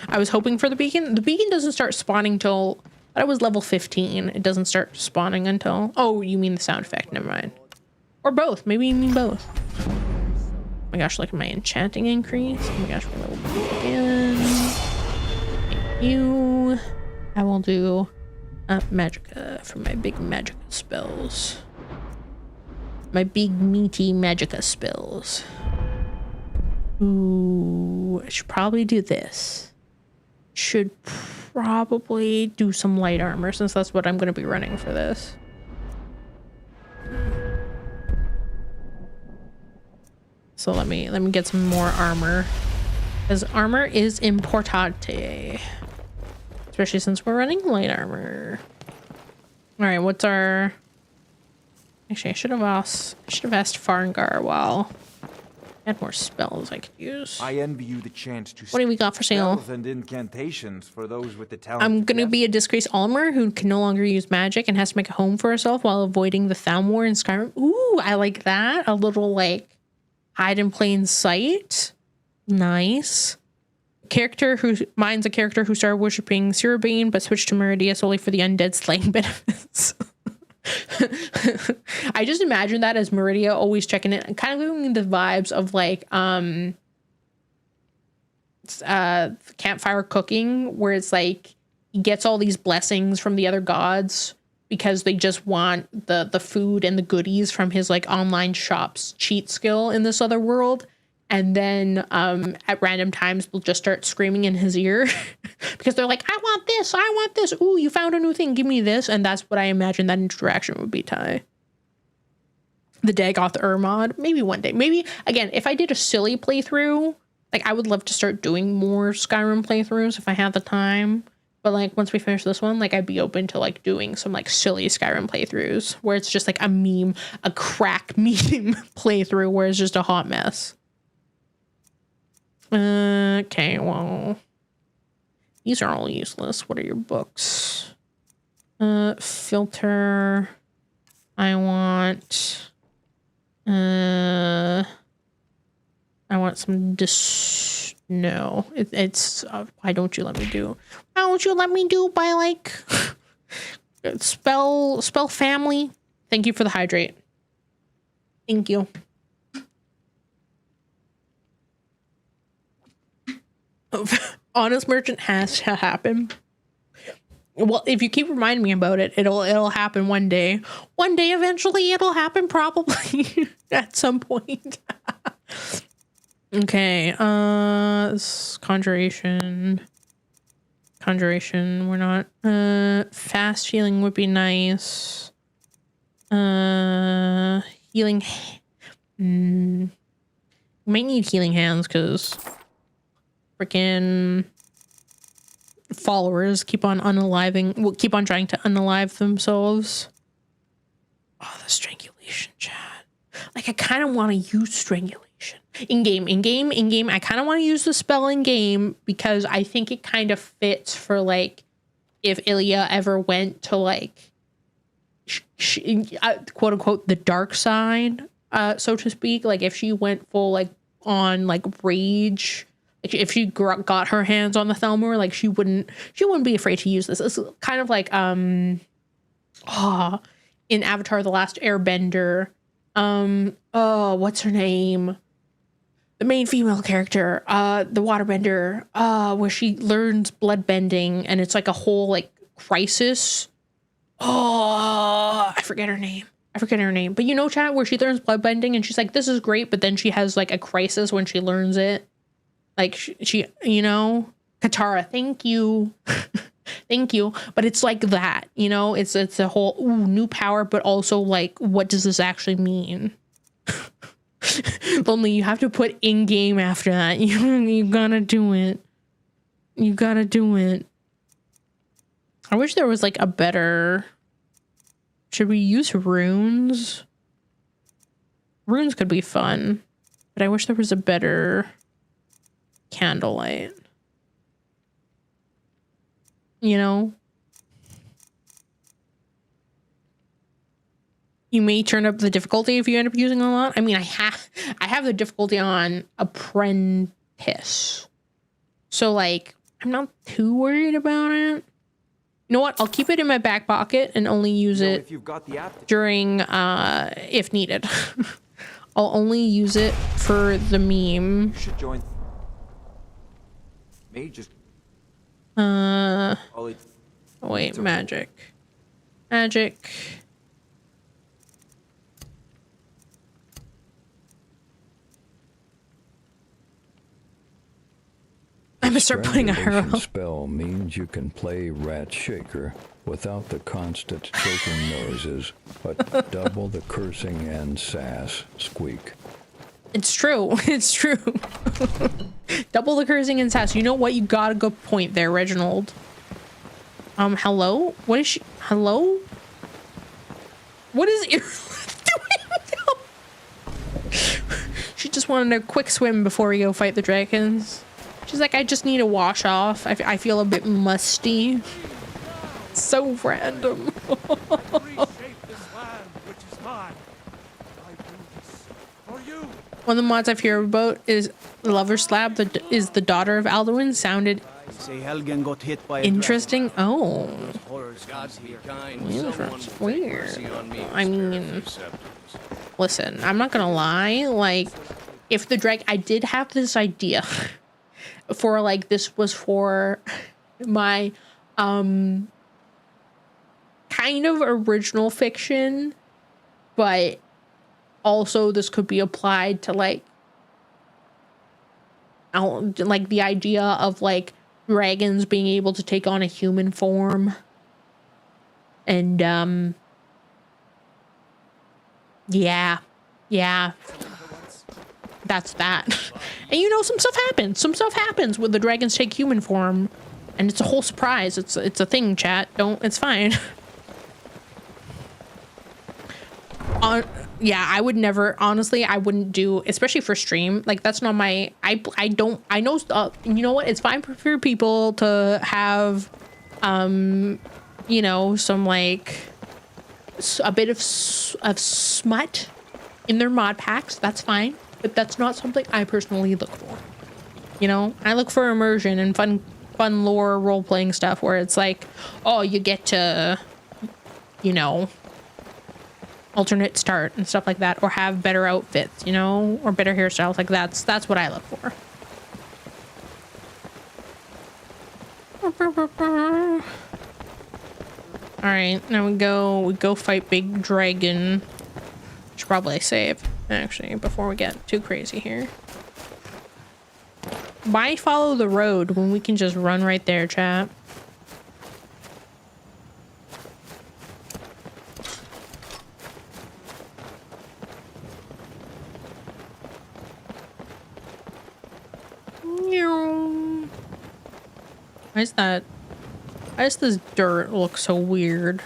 I was hoping for the beacon. The beacon doesn't start spawning till I was level 15. It doesn't start spawning until. Oh, you mean the sound effect? Never mind. Or both. Maybe you mean both. Oh my gosh, look at my enchanting increase. Oh my gosh, we're level again. Thank you. I will do Magicka for my big Magicka spells. My big meaty Magicka spells. Ooh, I should probably do this. should probably do some light armor since that's what I'm going to be running for this. So let me get some more armor, because armor is importante, especially since we're running light armor. All right, what's our? Actually, I should have asked Farengar while I had more spells I could use. I envy you the chance to. What do we got for sale? Spells and incantations for those with the talent. I'm gonna be a disgraced armor who can no longer use magic and has to make a home for herself while avoiding the Thalmor in Skyrim. Ooh, I like that. A little like hide in plain sight. Nice. Mine's a character who started worshipping Sirabane but switched to Meridia solely for the undead slaying benefits. I just imagine that as Meridia always checking it and kind of giving me the vibes of like campfire cooking, where it's like he gets all these blessings from the other gods because they just want the food and the goodies from his like online shop's cheat skill in this other world. And then at random times they'll just start screaming in his ear because they're like, I want this. Ooh, you found a new thing. Give me this. And that's what I imagine that interaction would be, Ty. The Dagoth mod. Maybe one day. Maybe, again, if I did a silly playthrough, like I would love to start doing more Skyrim playthroughs if I had the time. But like once we finish this one, like I'd be open to like doing some like silly Skyrim playthroughs where it's just like a crack meme playthrough where it's just a hot mess. Okay, well, these are all useless. What are your books? Filter. I want some no, it's why don't you let me do by like spell family. Thank you for the hydrate. Thank you. Honest merchant has to happen. Well, if you keep reminding me about it, it'll happen one day. One day, eventually, it'll happen probably at some point. Okay, conjuration. We're not. Fast healing would be nice. Healing. Might need healing hands because freaking followers keep on trying to unalive themselves. Oh, the strangulation, chat. Like I kind of want to use strangulation in game. I kind of want to use the spell in game because I think it kind of fits for like if Ilya ever went to like quote unquote the dark side, so to speak. Like if she went full like on like rage. If she got her hands on the Thalmor, like she wouldn't be afraid to use this. It's kind of like in Avatar: The Last Airbender, what's her name? The main female character, the waterbender, where she learns bloodbending and it's like a whole like crisis. Oh, I forget her name. But you know, chat, where she learns bloodbending and she's like, this is great, but then she has like a crisis when she learns it. Like she, you know, Katara, thank you. Thank you. But it's like that, you know, it's a whole new power, but also like, what does this actually mean? Only you have to put in game after that. You gotta do it. I wish there was like a better, should we use runes? Runes could be fun, but I wish there was a better candlelight, you know. You may turn up the difficulty if you end up using a lot. I mean, I have the difficulty on apprentice, so like I'm not too worried about it. You know what, I'll keep it in my back pocket and only use it if you've got the app during if needed. I'll only use it for the meme. You should join. May just. Wait, magic. I'm gonna start putting a Strangulation arrow. spell means you can play Rat Shaker without the constant choking noises, but double the cursing and sass squeak. It's true. It's true. Double the cursing and sass. You know what? You got a good point there, Reginald. Hello? What is she? Hello? What is Irola doing? She just wanted a quick swim before we go fight the dragons. She's like, I just need to wash off. I feel a bit musty. So random. One of the mods I've heard about is Lover Slab, that is the daughter of Alduin. Sounded Say Helgen got hit by a interesting. Oh, dragon. Horrors comes here. weird. I mean, listen, I'm not gonna lie. Like, if the drag, I did have this idea for like this was for my kind of original fiction, but also this could be applied to like the idea of like dragons being able to take on a human form. And yeah, that's that. And you know, some stuff happens when the dragons take human form, and it's a whole surprise. It's a thing, chat. It's fine. Yeah, I would never, honestly, I wouldn't do, especially for stream. Like, that's not my, I know, you know what? It's fine for people to have, you know, some like a bit of smut in their mod packs. That's fine, but that's not something I personally look for. You know, I look for immersion and fun lore role-playing stuff where it's like, oh, you get to, you know, alternate start and stuff like that, or have better outfits, you know, or better hairstyles. Like that's what I look for. All right, now we go fight big dragon. Should probably save actually before we get too crazy here. Why follow the road when we can just run right there, chat? Why does this dirt look so weird?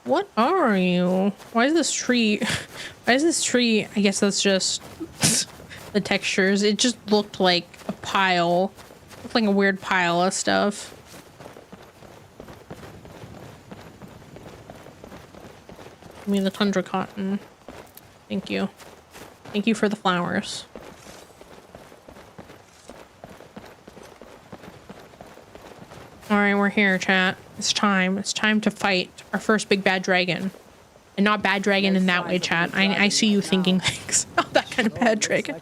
What are you? Why is this tree? I guess that's just the textures. It just looked like a pile. Looked like a weird pile of stuff. Give me the tundra cotton. Thank you. Thank you for the flowers. All right, we're here, chat. It's time. It's time to fight our first big bad dragon. And not bad dragon in that way, chat. I see you thinking things. Oh, that kind of bad dragon.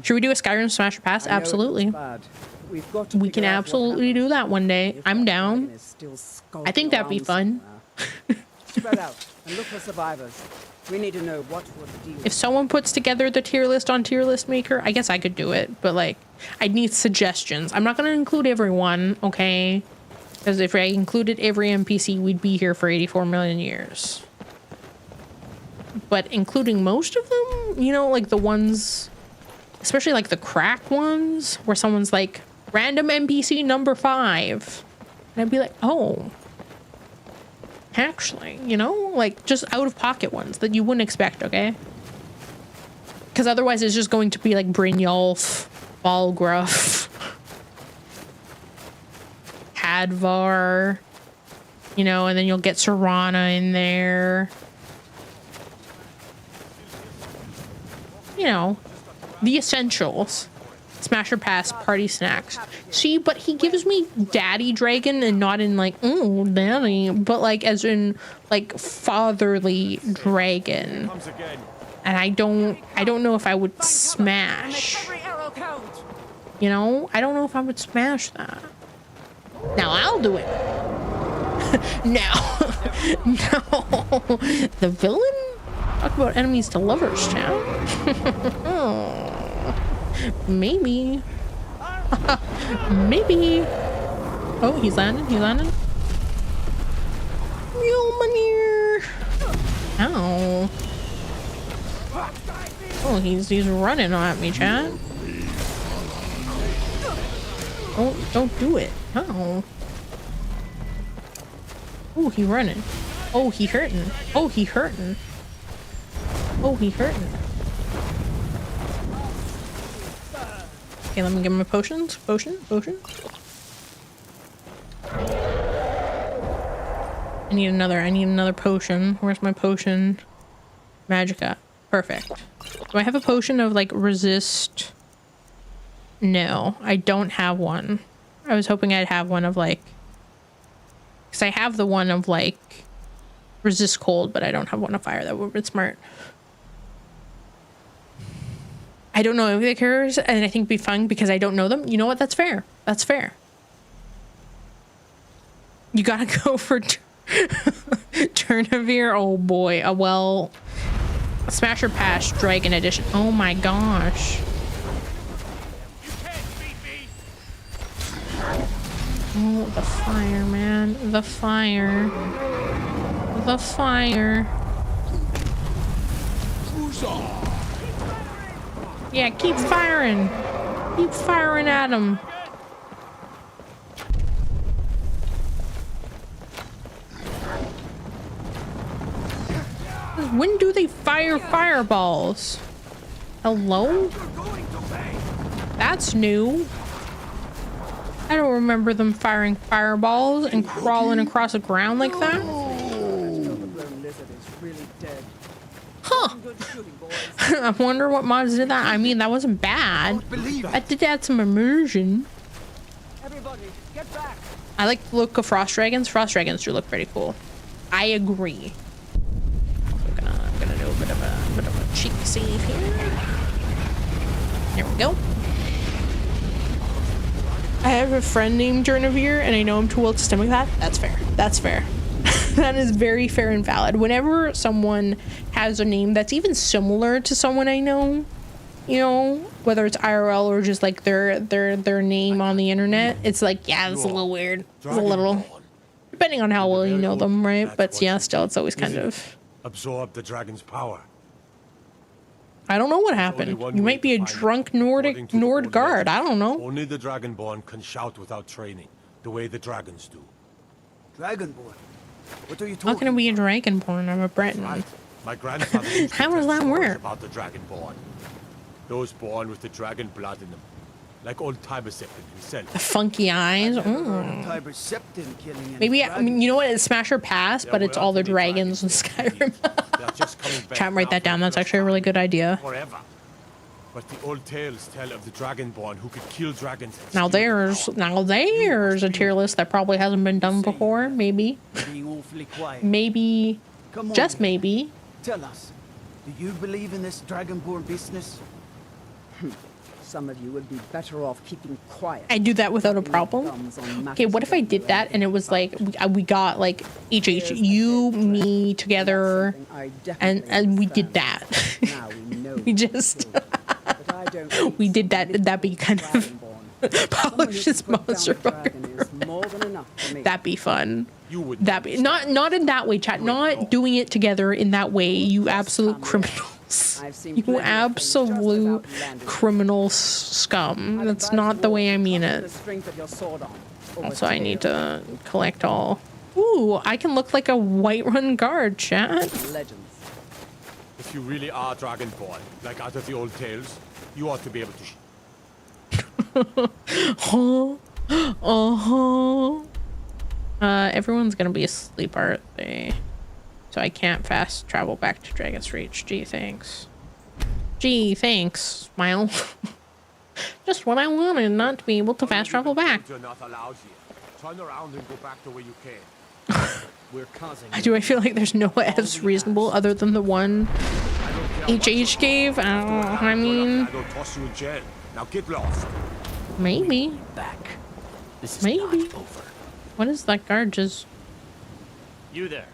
Should we do a Skyrim Smasher Pass? Absolutely. We can absolutely do that one day. I'm down. I think that'd be fun. Spread out and look for survivors. We need to know what would deal. If someone puts together the tier list on Tier List Maker, I guess I could do it. But like, I'd need suggestions. I'm not going to include everyone, okay? Because if I included every NPC, we'd be here for 84 million years. But including most of them, you know, like the ones, especially like the crack ones, where someone's like, random NPC number 5. And I'd be like, oh, actually, you know, like just out of pocket ones that you wouldn't expect, okay? Because otherwise it's just going to be like Brynjolf, Balgruuf, Hadvar, you know, and then you'll get Serana in there. You know, the essentials. Smasher Pass, party snacks. See, but he gives me daddy dragon and not in like, oh, daddy, but like as in like fatherly dragon. And I don't know if I would smash. You know, I don't know if I would smash that. Now I'll do it. No. The villain? Talk about enemies to lovers, chat. Maybe. Maybe. Oh, he's landing. He's landing. Mjolnir. Ow. Oh, he's running at me, Chad. Oh, don't do it. Oh. Oh, he running. Oh, he hurting. Oh, he hurting. Oh, he hurting. Okay, let me get my potions. Potion. I need another potion. Where's my potion? Magicka. Perfect. Do I have a potion of like resist? No, I don't have one. I was hoping I'd have one of like, because I have the one of like resist cold, but I don't have one of fire. That would have been smart. I don't know any of the characters, and I think it'd be fun because I don't know them. You know what? That's fair. That's fair. You gotta go for Turnavere. Oh boy. Well, Smasher Pass Dragon Edition. Oh my gosh. Oh, the fire, man. The fire. The fire. Yeah, keep firing. Keep firing at him. When do they fire fireballs? Hello? That's new. I don't remember them firing fireballs and crawling across the ground like that. Huh. I wonder what mods did that. I mean, that wasn't bad. I did add some immersion. I like the look of frost dragons. Frost dragons do look pretty cool. I agree. I'm gonna do a bit of a cheek save here. There we go. I have a friend named Turnavere, and I know him too well to stomach that. That's fair. That's fair. That is very fair and valid. Whenever someone has a name that's even similar to someone I know, you know, whether it's IRL or just like their name on the internet, it's like, yeah, it's a little weird. It's a little, depending on how well you know them, right? But yeah, still, it's always kind of. Absorb the dragon's power. I don't know what happened. You might be a drunk Nord guard. I don't know. Only the Dragonborn can shout without training, the way the dragons do. Dragonborn? What are you talking How can it be a Dragonborn? I'm a Breton. Right. My grandfather used to How does tell that stories work? about the Dragonborn. Those born with the dragon blood in them. Like old Tiber Septim himself. The funky eyes. Tiber Septim killing Maybe, I mean, you know what? It's Smasher Pass, but it's all the dragons in Skyrim. Chat, write that down. That's actually a really good idea. Forever. But the old tales tell of the Dragonborn who could kill dragons. Now there's a tier list that probably hasn't been done before. Maybe. Maybe. Just maybe. Tell us, do you believe in this Dragonborn business? Some of you would be better off keeping quiet. I do that without a problem. Okay, what if I did that and it was like we got like you, me together, and we did that. We just we did that. That'd be kind of polish this monster. That'd be fun. That'd be not in that way, chat. Not doing it together in that way. You absolute criminals. You absolute criminal scum. That's not the way I mean it. Also, I need to collect all. Ooh, I can look like a Whiterun guard, chat. If you really are Dragonborn, like out of the old tales, you ought to be able to. Everyone's gonna be asleep, aren't they? So I can't fast travel back to Dragon's Reach. Gee, thanks. Gee, thanks. Smile. Just what I wanted, not to be able to fast travel back. You're not allowed here. Turn around and go back the way you came. We're causing. Do I feel like there's no way that's reasonable other than the one HH gave? I mean, I don't toss you in jail. Now get lost. maybe. Back. This is Maybe. not over. What is that guard just You there.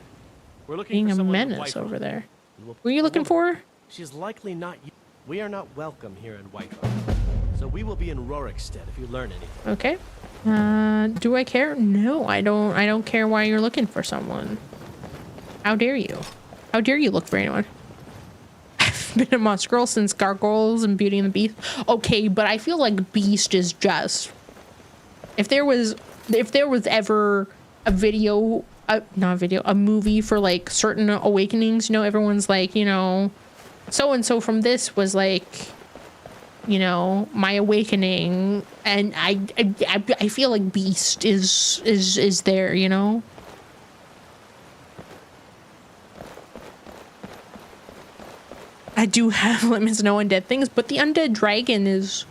We're looking being for a someone to menace wife over on. there? You will- What are you looking for? She's likely not. We are not welcome here in Whiterun. So So we will be in Rorikstead if you learn anything. Okay. Do I care? No, I don't care why you're looking for someone. How dare you? How dare you look for anyone? I've been a monster girl since Gargoyles and Beauty and the Beast. Okay, but I feel like Beast is just... If there was ever a video, not a video, a movie for like certain awakenings, you know, everyone's like, you know, so-and-so from this was like, you know, my awakening, and I feel like Beast is there, you know. I do have limits, no undead things, but the undead dragon is...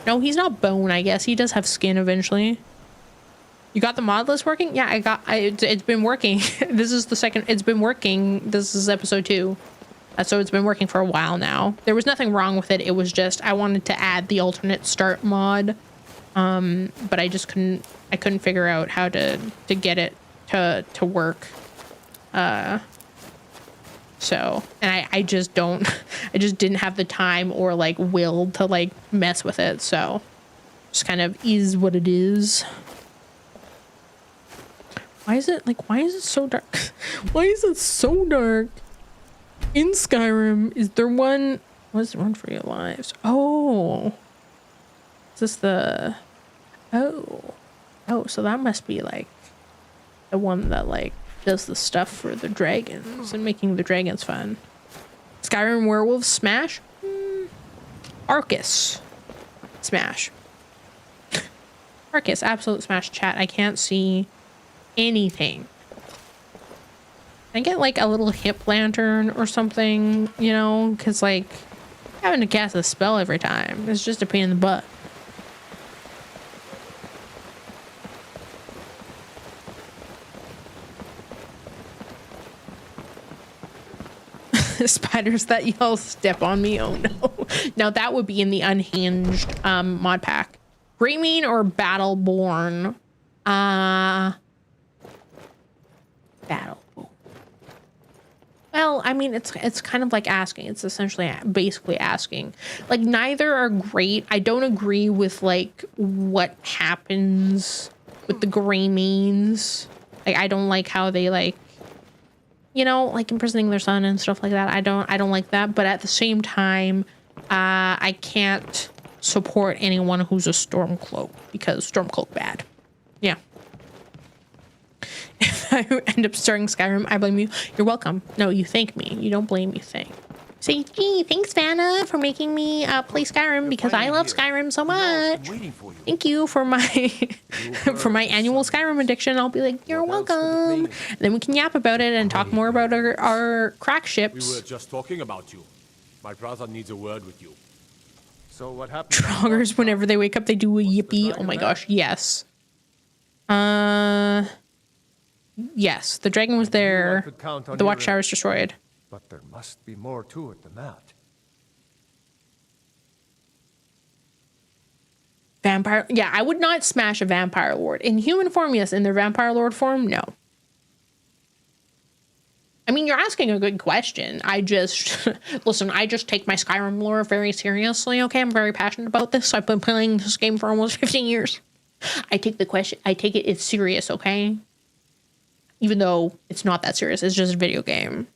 No, he's not bone, I guess. He does have skin eventually. You got the mod list working? Yeah, it's been working. This is the second... It's been working. This is episode 2. So it's been working for a while now. There was nothing wrong with it. It was just I wanted to add the alternate start mod. But I just couldn't... I couldn't figure out how to get it to work. So, and I just didn't have the time or like will to like mess with it. So just kind of is what it is. Why is it so dark? Why is it so dark in Skyrim? Is there one? What's the one for your lives? Oh, is this the, oh, so that must be like the one that like does the stuff for the dragons and making the dragons fun. Skyrim werewolves smash. Arcus smash. Arcus absolute smash. Chat, I can't see anything. I get like a little hip lantern or something, you know, because like having to cast a spell every time is just a pain in the butt. Spiders that yell step on me, oh no. Now that would be in the unhinged mod pack. Greymane or Battleborn? Battleborn. Well, I mean, it's kind of like asking. It's essentially basically asking. Like, neither are great. I don't agree with like what happens with the Greymanes. Like, I don't like how they like, you know, like imprisoning their son and stuff like that. I don't like that. But at the same time, I can't support anyone who's a Stormcloak because Stormcloak bad. Yeah. If I end up starting Skyrim, I blame you. You're welcome. No, you thank me. You don't blame, you thank. Say, gee, thanks, Vanna, for making me play Skyrim because I love Skyrim so much. Thank you for my for my annual Skyrim addiction. I'll be like, you're welcome. And then we can yap about it and talk more about our crack ships. We were just talking about you. My brother needs a word with you. So what happened? Troggers, whenever they wake up, they do a yippee. Oh my gosh, yes. Yes, the dragon was there. The watchtower is destroyed. But there must be more to it than that. Vampire, yeah, I would not smash a vampire lord. In human form, yes. In their vampire lord form, no. I mean, you're asking a good question. I just, listen, I just take my Skyrim lore very seriously, okay? I'm very passionate about this. I've been playing this game for almost 15 years. I take it's serious, okay? Even though it's not that serious, it's just a video game.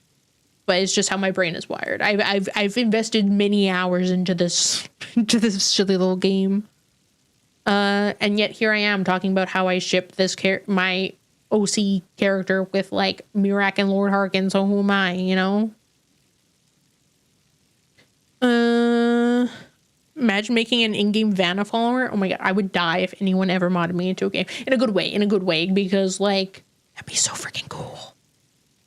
But it's just how my brain is wired. I've invested many hours into this silly little game. And yet here I am talking about how I ship this my OC character with like Mirak and Lord Harkin, so who am I, you know? Imagine making an in-game Vanna follower. Oh my god, I would die if anyone ever modded me into a game. In a good way, because like that'd be so freaking cool.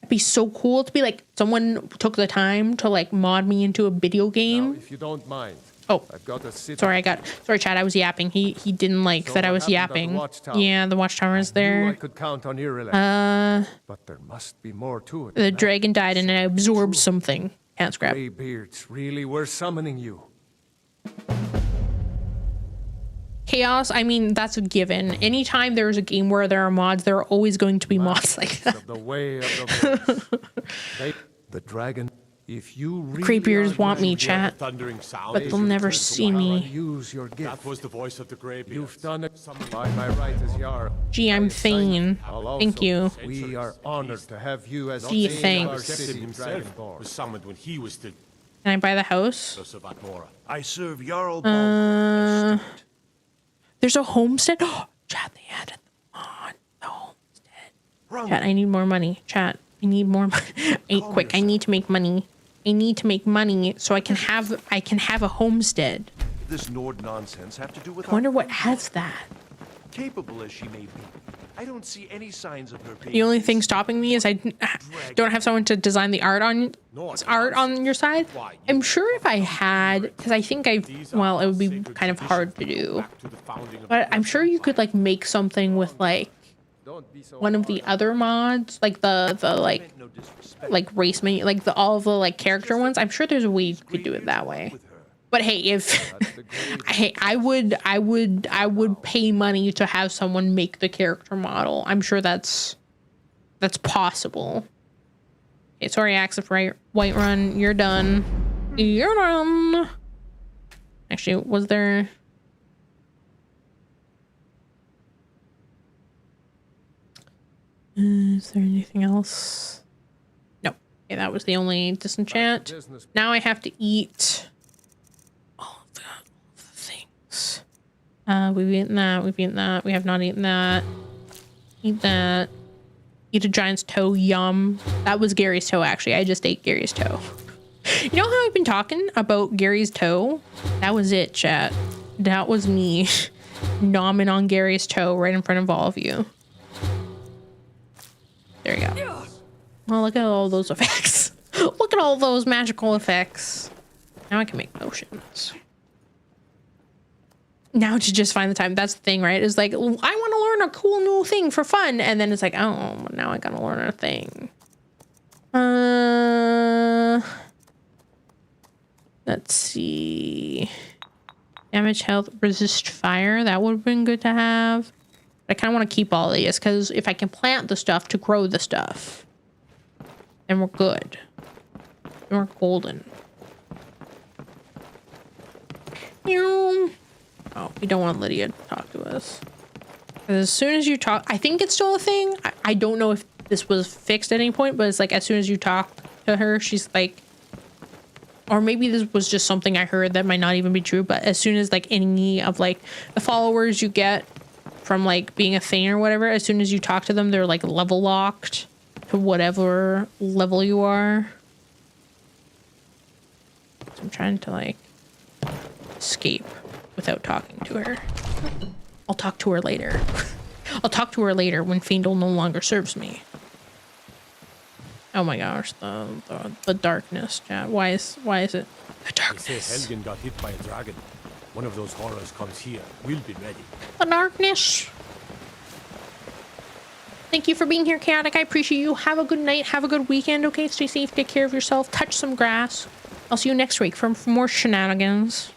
It'd be so cool to be like someone took the time to like mod me into a video game. Now, if you don't mind. Oh, I've got a sorry, Chad, I was yapping. He didn't like that I was yapping. Yeah, the watchtower is there. I could count on your but there must be more to it. The dragon died and I absorbed something. Can't scrap. Greybeards really were summoning you. Chaos, I mean, that's a given. Anytime there's a game where there are mods, there are always going to be mods like that. The way of the the dragon. If you really Creepiers are want me, going to hear chat, the thundering sound, but they'll never see me. use your gift. That was the voice of the Greybeards. You've done it by my right as Jarl. Gee, I'm Thane. Thank you. We are honored to have you as Gee, Thane of our thanks. city, himself Dragonborn. was summoned when he was still Can I buy the house? of Atmora. I serve Jarl Balgruuf. There's a homestead. Oh, chat, they added on the homestead. Chat, I need more money. Chat, I need more money. Quick, I need to make money. I need to make money so I can have a homestead. This Nord nonsense have to do with I wonder what has that. capable as she may be. I don't see any signs of her being. The only thing stopping me is I don't have someone to design the art on your side. I'm sure if I had, because I think well, it would be kind of hard to do. But I'm sure you could like make something with like one of the other mods, like the like race menu, like all of the like character ones. I'm sure there's a way you could do it that way. But hey, if I would pay money to have someone make the character model. I'm sure that's possible. Okay, sorry, Axe of Whiterun, you're done. You're done. Actually, was there? Is there anything else? No. Okay, that was the only disenchant. Now I have to eat all of the things. We've eaten that. We've eaten that. We have not eaten that. Eat that. Eat a giant's toe. Yum. That was Gary's toe, actually. I just ate Gary's toe. You know how I've been talking about Gary's toe? That was it, chat. That was me nomming on Gary's toe right in front of all of you. There you go. Well, look at all those effects. Look at all those magical effects. Now I can make potions. Now to just find the time. That's the thing, right? It's like, I want to learn a cool new thing for fun. And then it's like, oh, now I gotta learn a thing. Let's see. Damage, health, resist fire. That would have been good to have. I kind of want to keep all of these because if I can plant the stuff to grow the stuff, then we're good. Then we're golden. Oh, we don't want Lydia to talk to us. As soon as you talk, I think it's still a thing. I don't know if this was fixed at any point, but it's like as soon as you talk to her, she's like, or maybe this was just something I heard that might not even be true, but as soon as like any of like the followers you get from like being a Thane or whatever, as soon as you talk to them, they're like level locked to whatever level you are. So I'm trying to like escape without talking to her. I'll talk to her later. I'll talk to her later when Fiendle no longer serves me. Oh my gosh, the darkness, chat. Why is it the darkness? They say Helgen got hit by a dragon. One of those horrors comes here. We'll be ready. The darkness. Thank you for being here, Chaotic. I appreciate you. Have a good night. Have a good weekend, okay? Stay safe. Take care of yourself. Touch some grass. I'll see you next week for more shenanigans.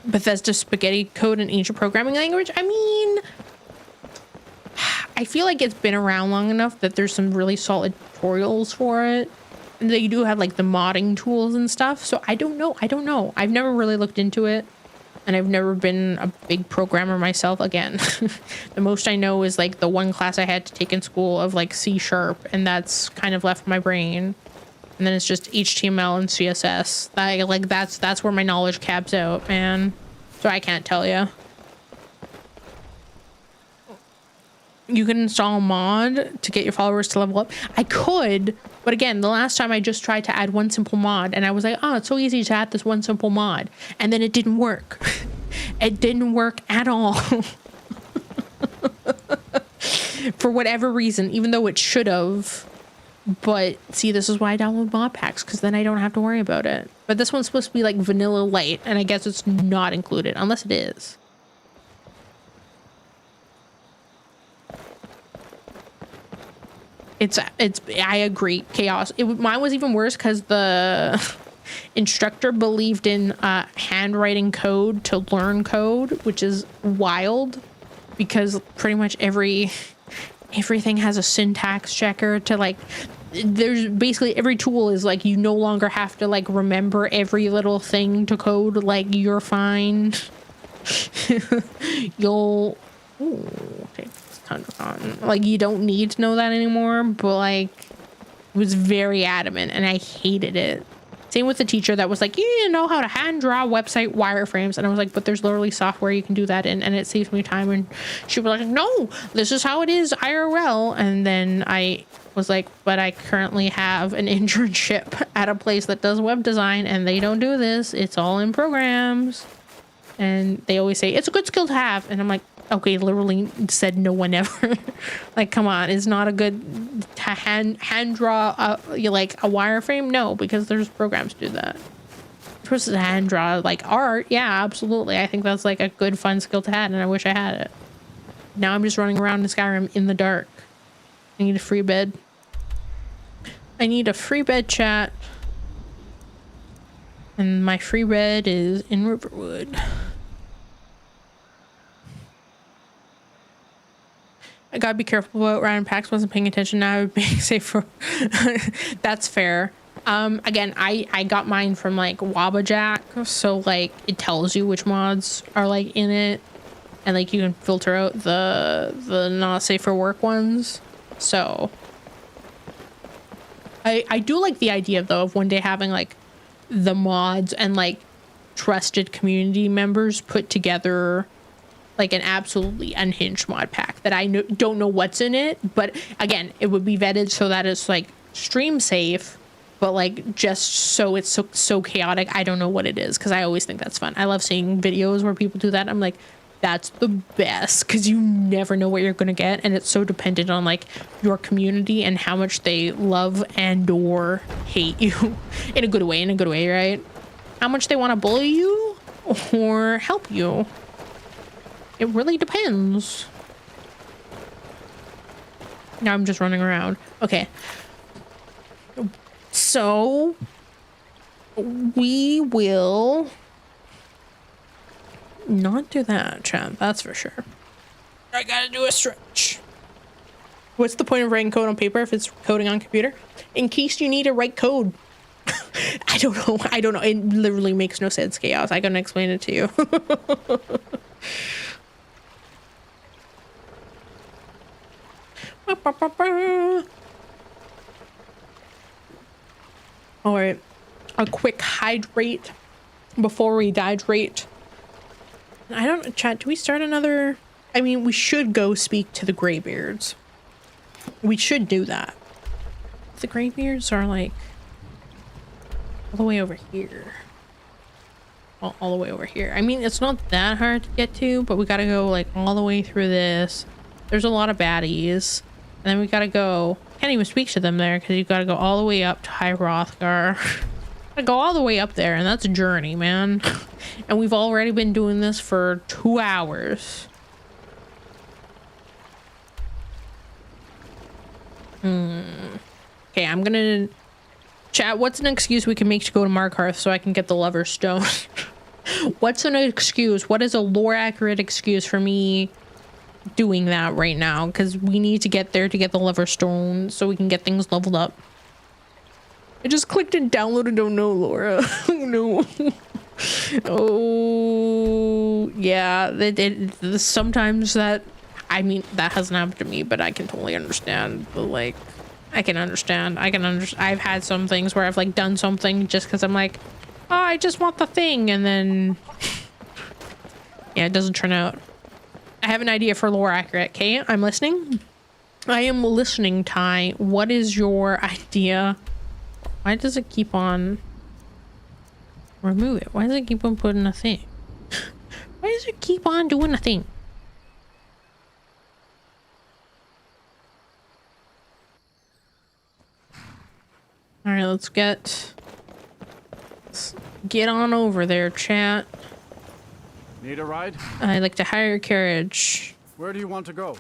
Bethesda spaghetti code and ancient programming language. I mean, I feel like it's been around long enough that there's some really solid tutorials for it. And they do have like the modding tools and stuff. So I don't know. I've never really looked into it. And I've never been a big programmer myself. Again, the most I know is like the one class I had to take in school of like C#, and that's kind of left my brain. And then it's just HTML and CSS. That's where my knowledge caps out, man. So I can't tell you. You can install a mod to get your followers to level up. I could, but again, the last time I just tried to add one simple mod and I was like, oh, it's so easy to add this one simple mod. And then it didn't work. It didn't work at all. For whatever reason, even though it should have. But see, this is why I download mod packs, because then I don't have to worry about it. But this one's supposed to be like vanilla light, and I guess it's not included, unless it is. I agree. Chaos. Mine was even worse because the instructor believed in handwriting code to learn code, which is wild because pretty much every everything has a syntax checker to like, there's basically every tool is like, you no longer have to like remember every little thing to code. Like you're fine. You'll, okay, it's kind of on. Like you don't need to know that anymore, but like it was very adamant and I hated it. Same with the teacher that was like, you need to know how to hand draw website wireframes. And I was like, but there's literally software you can do that in and it saves me time. And she was like, no, this is how it is IRL. And then I was like, but I currently have an internship at a place that does web design and they don't do this. It's all in programs. And they always say, it's a good skill to have. And I'm like, okay, literally said no one ever. Like, come on, it's not a good to hand draw like a wireframe? No, because there's programs to do that. Versus hand draw like art, yeah, absolutely. I think that's like a good fun skill to have, and I wish I had it. Now I'm just running around in Skyrim in the dark. I need a free bed. I need a free bed, chat. And my free bed is in Riverwood. I gotta be careful about Ryan Pax. Wasn't paying attention. Now I would be safe for. That's fair. Again, I got mine from like Wabajack, so like it tells you which mods are like in it, and like you can filter out the not safe for work ones. So I do like the idea though of one day having like the mods and like trusted community members put together like an absolutely unhinged mod pack that I don't know what's in it, but again, it would be vetted so that it's like stream safe, but like just so it's so chaotic. I don't know what it is because I always think that's fun. I love seeing videos where people do that. I'm like, that's the best because you never know what you're gonna get, and it's so dependent on like your community and how much they love and or hate you in a good way, right? How much they want to bully you or help you. It really depends. Now I'm just running around. Okay. So we will not do that, chat. That's for sure. I gotta do a stretch. What's the point of writing code on paper if it's coding on computer? In case you need to write code. I don't know. It literally makes no sense, Chaos. I couldn't explain it to you. All right, a quick hydrate before we dehydrate. I don't, chat, do we start another? I mean, we should go speak to the Greybeards. We should do that. The Greybeards are like all the way over here. All the way over here. I mean, it's not that hard to get to, but we gotta go like all the way through this. There's a lot of baddies. And then we gotta go, can't even speak to them there because you gotta go all the way up to High Hrothgar. Gotta go all the way up there, and that's a journey, man. And we've already been doing this for 2 hours. Okay, I'm gonna chat. What's an excuse we can make to go to Markarth so I can get the Lover's Stone? What's an excuse? What is a lore accurate excuse for me doing that right now? Because we need to get there to get the Lover's Stone so we can get things leveled up. I just clicked and downloaded. Oh no, Laura. No. Oh yeah, sometimes that, I mean, that hasn't happened to me, but I can totally understand. But like, I can understand. I've had some things where I've like done something just because I'm like, oh, I just want the thing, and then yeah, it doesn't turn out. I have an idea for lore accurate. Okay, I'm listening. I am listening, Ty. What is your idea? Why does it keep on? Remove it. Why does it keep on putting a thing? Why does it keep on doing a thing? All right, let's get on over there, chat. Need a ride? I'd like to hire a carriage. Where do you want to go?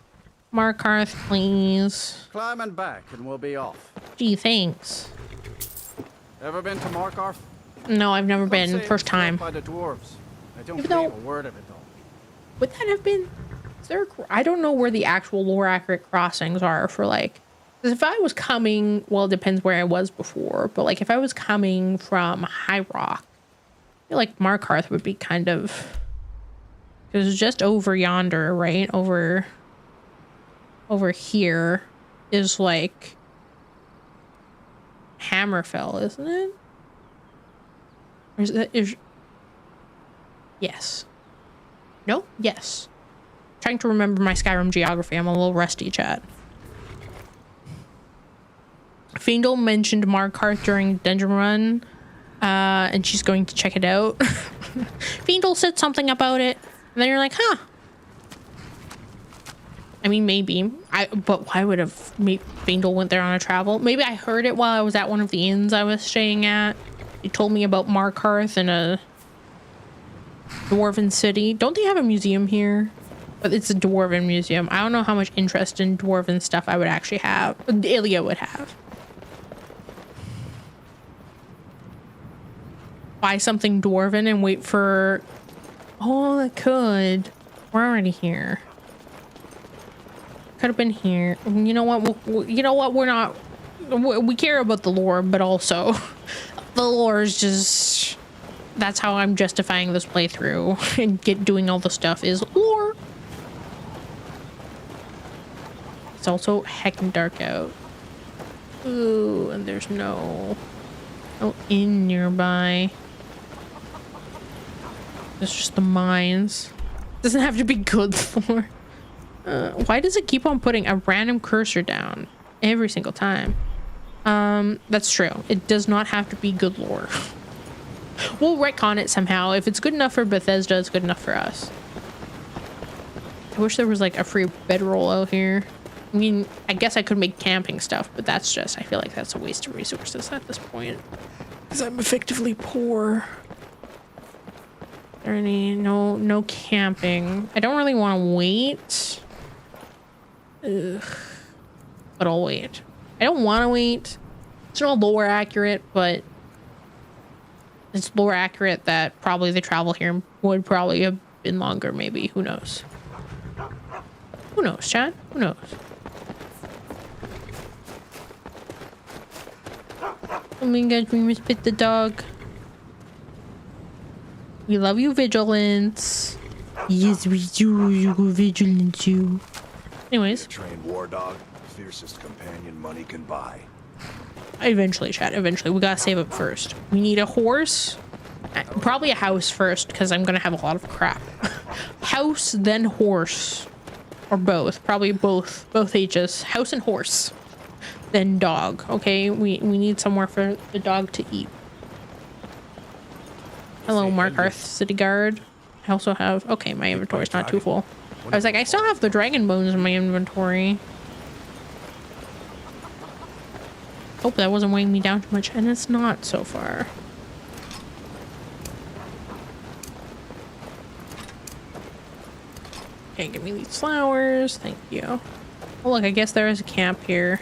Markarth, please. Climb and back, and we'll be off. Gee, thanks. Ever been to Markarth? No, I've never been. First time. By the dwarves. I don't Even believe though- a word of it though. Would that have been? I don't know where the actual lore accurate crossings are for like, because if I was coming, well, it depends where I was before, but like if I was coming from High Rock, I feel like Markarth would be kind of, because it's just over yonder, right? Over here is like Hammerfell, isn't it? Or is yes. No? Yes. Trying to remember my Skyrim geography. I'm a little rusty, chat. Fiendel mentioned Markarth during Dungeon Run, and she's going to check it out. Fiendel said something about it, and then you're like, huh. I mean, maybe. But why would have Fiendel went there on a travel? Maybe I heard it while I was at one of the inns I was staying at. He told me about Markarth in a dwarven city. Don't they have a museum here? But it's a dwarven museum. I don't know how much interest in dwarven stuff I would actually have. Ilya would have. Buy something dwarven and wait for... Oh, I could. We're already here. Could have been here. You know what? You know what? We're not... We care about the lore, but also... The lore is just... That's how I'm justifying this playthrough. And doing all the stuff is lore. It's also heckin' dark out. Ooh, and there's no inn nearby. It's just the mines. Doesn't have to be good lore. Why does it keep on putting a random cursor down every single time? That's true. It does not have to be good lore. We'll retcon it somehow. If it's good enough for Bethesda, it's good enough for us. I wish there was like a free bedroll out here. I mean, I guess I could make camping stuff, but that's just, I feel like that's a waste of resources at this point. Because I'm effectively poor. There any, no camping. I don't really want to wait. Ugh. But I'll wait. I don't want to wait. It's not lore accurate, but it's lore accurate that probably the travel here would probably have been longer, maybe. Who knows? Who knows, chat? Who knows? Oh my god, we must pet the dog. We love you, Vigilance. Yes, we do. You go Vigilance, you. Anyways. Trained war dog, fiercest companion money can buy. Eventually, chat. Eventually. We gotta save up first. We need a horse. Probably a house first, because I'm gonna have a lot of crap. House, then horse. Or both. Probably both. Both H's. House and horse. Then dog. Okay? We need somewhere for the dog to eat. Hello, Markarth City Guard. I also have... Okay, my inventory's not too full. I was like, I still have the dragon bones in my inventory. Hope that wasn't weighing me down too much, and it's not so far. Okay, give me these flowers. Thank you. Oh, look, I guess there is a camp here.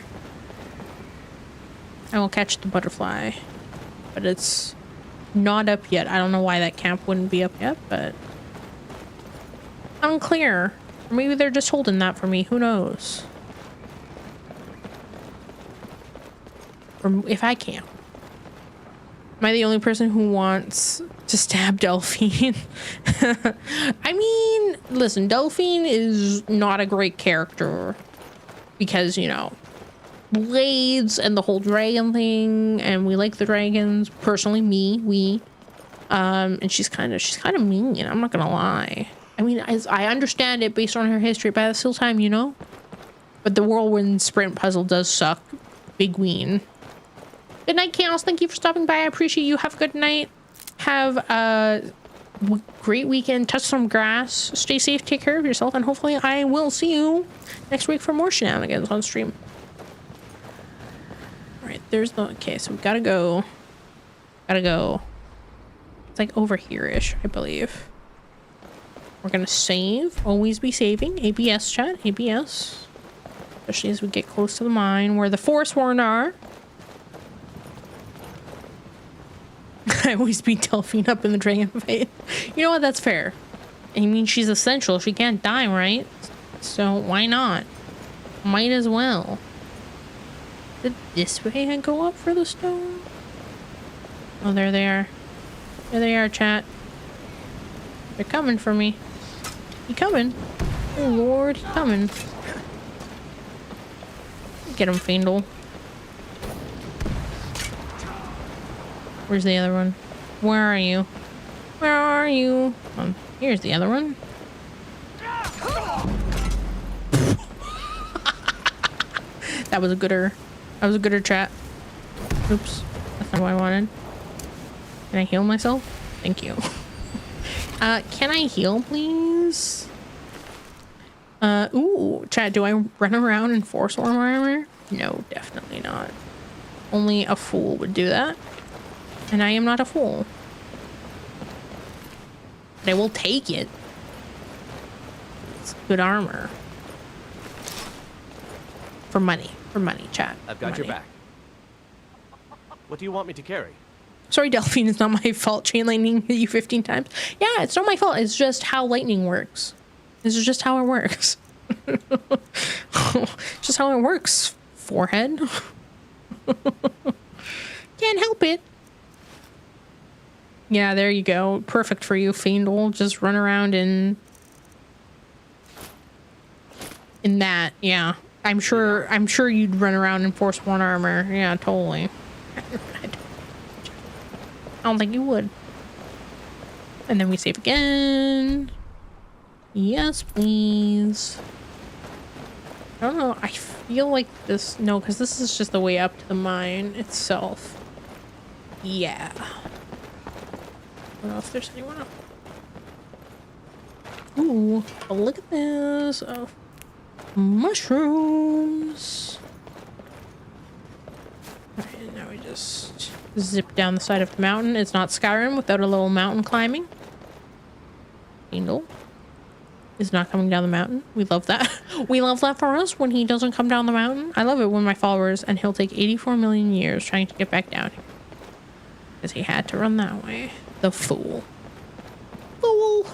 I will catch the butterfly. But it's not up yet. I don't know why that camp wouldn't be up yet, but... Unclear. Or maybe they're just holding that for me. Who knows? Or if I can. Am I the only person who wants to stab Delphine? I mean, listen, Delphine is not a great character. Because, you know, blades and the whole dragon thing, and we like the dragons. Personally, we. And she's kind of mean, I'm not gonna lie. I mean, I understand it based on her history, but at the same time, you know? But the whirlwind sprint puzzle does suck. Big ween. Good night, Chaos. Thank you for stopping by. I appreciate you. Have a good night. Have a great weekend. Touch some grass. Stay safe. Take care of yourself. And hopefully I will see you next week for more shenanigans on stream. Alright, there's the... Okay, so we gotta go. It's like over here-ish, I believe. We're gonna save. Always be saving. ABS, chat. ABS. Especially as we get close to the mine where the Forsworn are. I always beat Delphine up in the dragon fight. You know what? That's fair. I mean, she's essential. She can't die, right? So why not? Might as well. Is it this way I go up for the stone? Oh, there they are. There they are, chat. They're coming for me. He coming. Oh Lord, he coming. Get him, Fiendle. Where's the other one? Where are you? Where are you? Here's the other one. That was a gooder. That was a gooder, chat. Oops. That's not what I wanted. Can I heal myself? Thank you. Can I heal, please? Ooh, chat, do I run around in force armor? No, definitely not. Only a fool would do that. And I am not a fool. But I will take it. It's good armor. For money. For money, chat. I've got your back. What do you want me to carry? Sorry, Delphine, it's not my fault. Chain lightning hit you 15 times. Yeah, it's not my fault. It's just how lightning works. This is just how it works. It's just how it works. Forehead. Can't help it. Yeah, there you go. Perfect for you, Fiendle. Just run around in that. Yeah, I'm sure you'd run around in Force 1 armor. Yeah, totally. I don't think you would. And then we save again. Yes, please. I don't know. I feel like this. No, because this is just the way up to the mine itself. Yeah. I don't know if there's anyone else. Ooh, but look at this. Oh, mushrooms. Alright, now we just zip down the side of the mountain. It's not Skyrim without a little mountain climbing. Fiendle is not coming down the mountain. We love that. We love that for us when he doesn't come down the mountain. I love it when my followers, and he'll take 84 million years trying to get back down here. Because he had to run that way. The fool. Fool.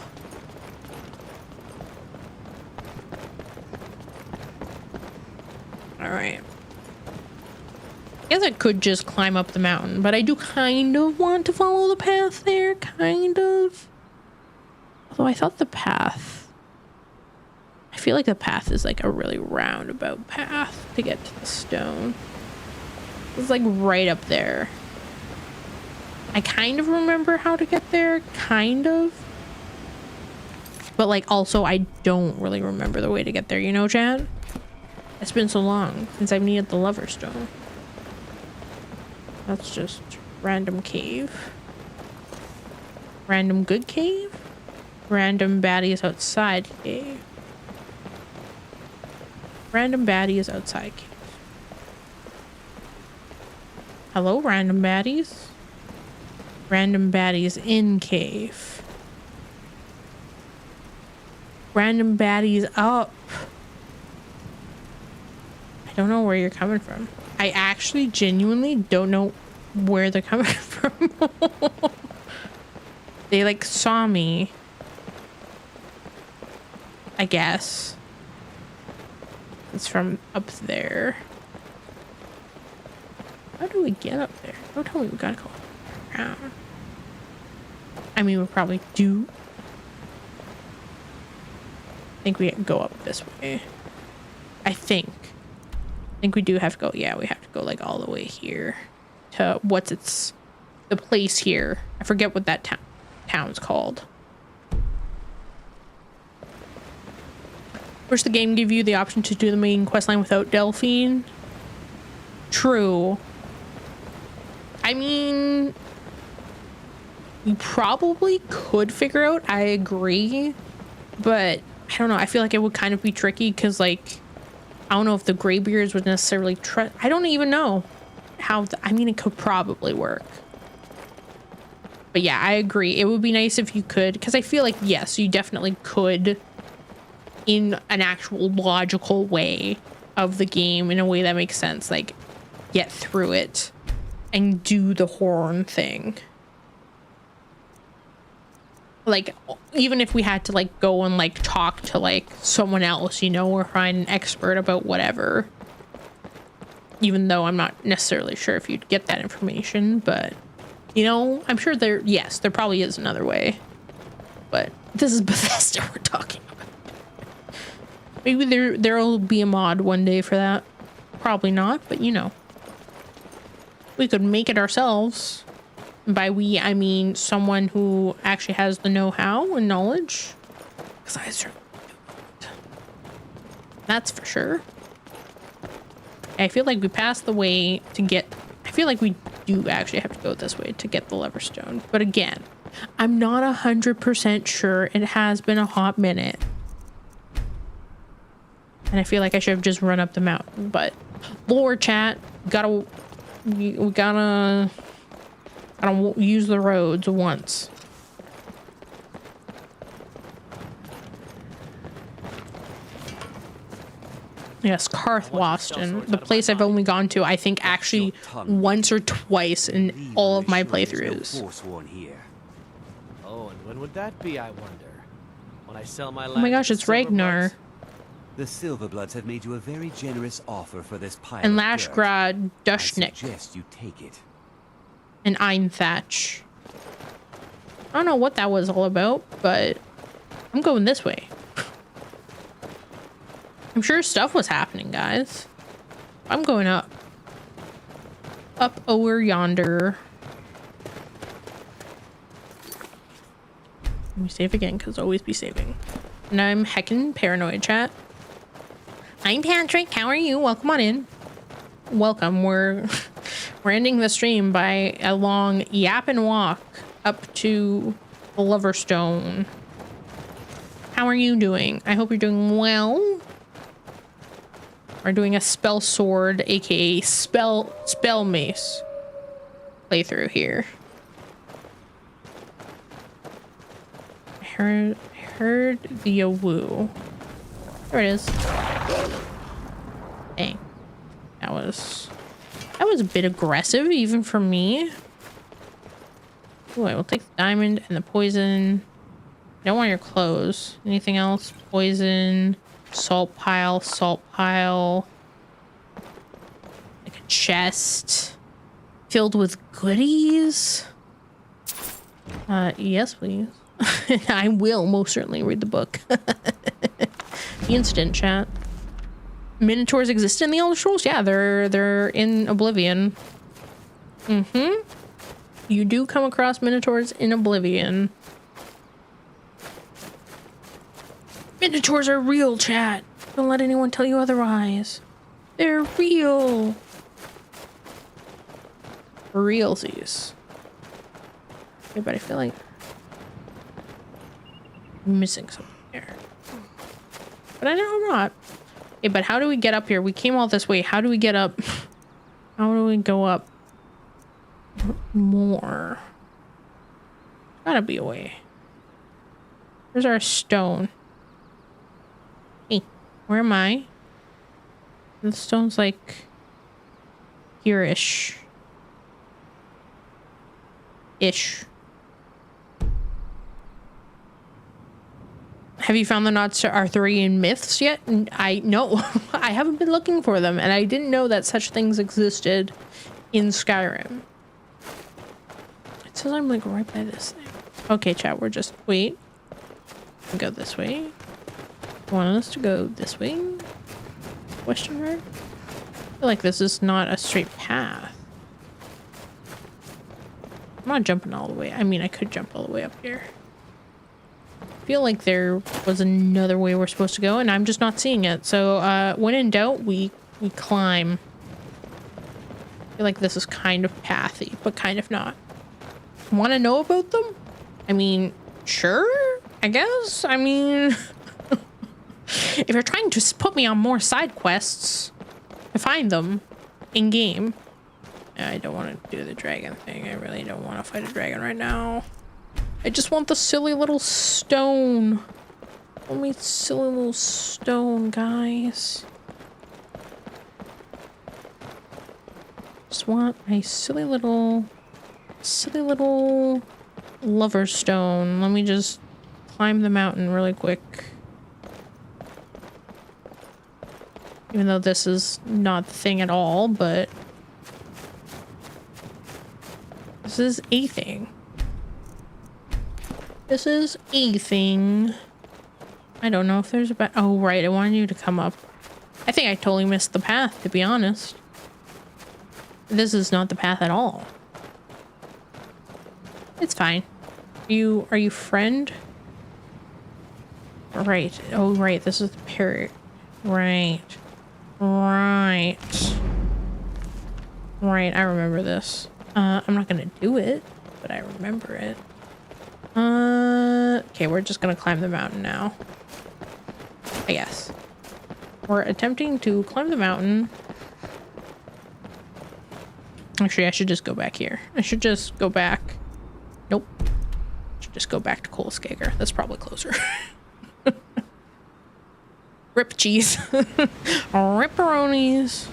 Alright. I guess I could just climb up the mountain, but I do kind of want to follow the path there. Kind of. Although I thought the path... I feel like the path is like a really roundabout path to get to the stone. It's like right up there. I kind of remember how to get there, kind of. But like also I don't really remember the way to get there, you know, Chad? It's been so long since I've needed the Lover Stone. That's just random cave. Random good cave? Random baddies outside cave. Random baddies outside cave. Hello, random baddies? Random baddies in cave. Random baddies up. I don't know where you're coming from. I actually genuinely don't know where they're coming from. They like saw me. I guess. It's from up there. How do we get up there? Don't tell me we gotta go around. I mean, we probably do. I think we go up this way. I think we do have to go. Yeah, we have to go like all the way here to the place here. I forget what that town's called. Wish the game gave you the option to do the main questline without Delphine. True. I mean, you probably could figure out. I agree, but I don't know. I feel like it would kind of be tricky because, like, I don't know if the Greybeards would necessarily trust. I don't even know how. I mean, it could probably work. But yeah, I agree. It would be nice if you could, because I feel like, yes, you definitely could, in an actual logical way of the game, in a way that makes sense, like, get through it and do the horn thing. Like, even if we had to like go and like talk to like someone else, you know, or find an expert about whatever. Even though I'm not necessarily sure if you'd get that information, but you know, I'm sure there probably is another way. But this is Bethesda we're talking about. Maybe there'll be a mod one day for that. Probably not, but you know. We could make it ourselves. By we, I mean someone who actually has the know-how and knowledge. Because I certainly don't. That's for sure. I feel like we passed the way to get... I feel like we do actually have to go this way to get the Leverstone. But again, I'm not 100% sure. It has been a hot minute. And I feel like I should have just run up the mountain. But lore chat, we gotta use the roads once. Yes, Karthwasten, the place I've only gone to, I think, actually once or twice in all of my playthroughs. Oh, and when would that be, I wonder? When I sell my land. Oh my gosh, it's Ragnar. The Silverbloods have made you a very generous offer for this pile And of dirt. Lashgrad Dushnik. I suggest you take it. And Einthach. I don't know what that was all about, but I'm going this way. I'm sure stuff was happening, guys. I'm going up. Up over yonder. Let me save again, because always be saving. And I'm heckin' paranoid, chat. I'm Patrick. How are you? Welcome on in. Welcome. We're ending the stream by a long yap and walk up to the Leverstone. How are you doing? I hope you're doing well. We're doing a spell sword, aka spell mace playthrough here. I heard the woo. There it is. Dang. That was a bit aggressive even for me. Ooh, I will take the diamond and the poison. I don't want your clothes. Anything else? Poison. Salt pile. Like a chest. Filled with goodies. Yes, please. I will most certainly read the book. The instant chat. Minotaurs exist in the Elder Scrolls? Yeah, they're in Oblivion. You do come across Minotaurs in Oblivion. Minotaurs are real, chat. Don't let anyone tell you otherwise. They're real. Realsies. Okay, but I feel like I'm missing something here. But I know I'm not. Okay, but how do we get up here? We came all this way. How do we get up? How do we go up more? Gotta be a way. Where's our stone? Hey, where am I? The stone's like here-ish. Have you found the nods to Arthurian myths yet? No, I haven't been looking for them, and I didn't know that such things existed in Skyrim. It says I'm like right by this thing. Okay, chat, we're just wait. Go this way. Want us to go this way? Question mark? I feel like this is not a straight path. I'm not jumping all the way. I mean, I could jump all the way up here. I feel like there was another way we're supposed to go, and I'm just not seeing it. So, when in doubt, we climb. I feel like this is kind of pathy, but kind of not. Want to know about them? I mean, sure, I guess. I mean, if you're trying to put me on more side quests to find them in-game. I don't want to do the dragon thing. I really don't want to fight a dragon right now. I just want the silly little stone. Only silly little stone, guys. Just want a silly little Lover's Stone. Let me just climb the mountain really quick. Even though this is not the thing at all, but this is a thing. This is a thing. I don't know if there's a oh, right. I wanted you to come up. I think I totally missed the path, to be honest. This is not the path at all. It's fine. Are you friend? Right. Oh, right. This is the parrot. Right. Right. Right. I remember this. I'm not gonna do it, but I remember it. Okay, we're just gonna climb the mountain now. I guess. We're attempting to climb the mountain. Actually, I should just go back here. I should just go back. Nope. I should just go back to Kolskager. That's probably closer. Rip cheese. Ripperonis.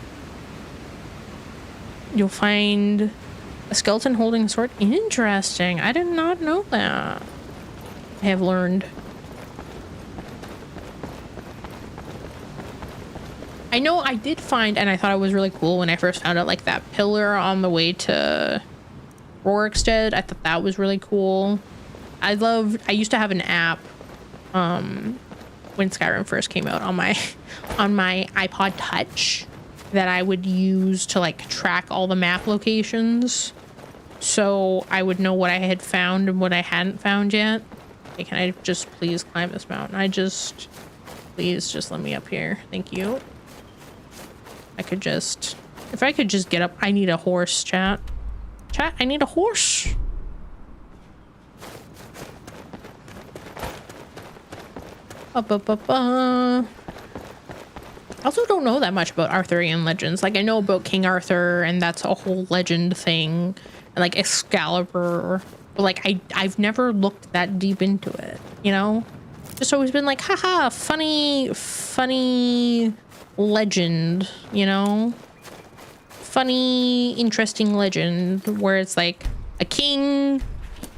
You'll find a skeleton holding a sword. Interesting. I did not know that. I have learned. I know I did find, and I thought it was really cool when I first found out, like that pillar on the way to Rorikstead. I thought that was really cool. I used to have an app when Skyrim first came out on my iPod Touch that I would use to like track all the map locations, so I would know what I had found and what I hadn't found yet. Okay, can I just please climb this mountain? Please just let me up here. Thank you. If I could just get up. I need a horse, chat. Chat, I need a horse. I also don't know that much about Arthurian legends. Like, I know about King Arthur, and that's a whole legend thing, and like Excalibur, but like I've never looked that deep into it, you know? Just always been like, haha, funny legend, you know? Funny, interesting legend where it's like a king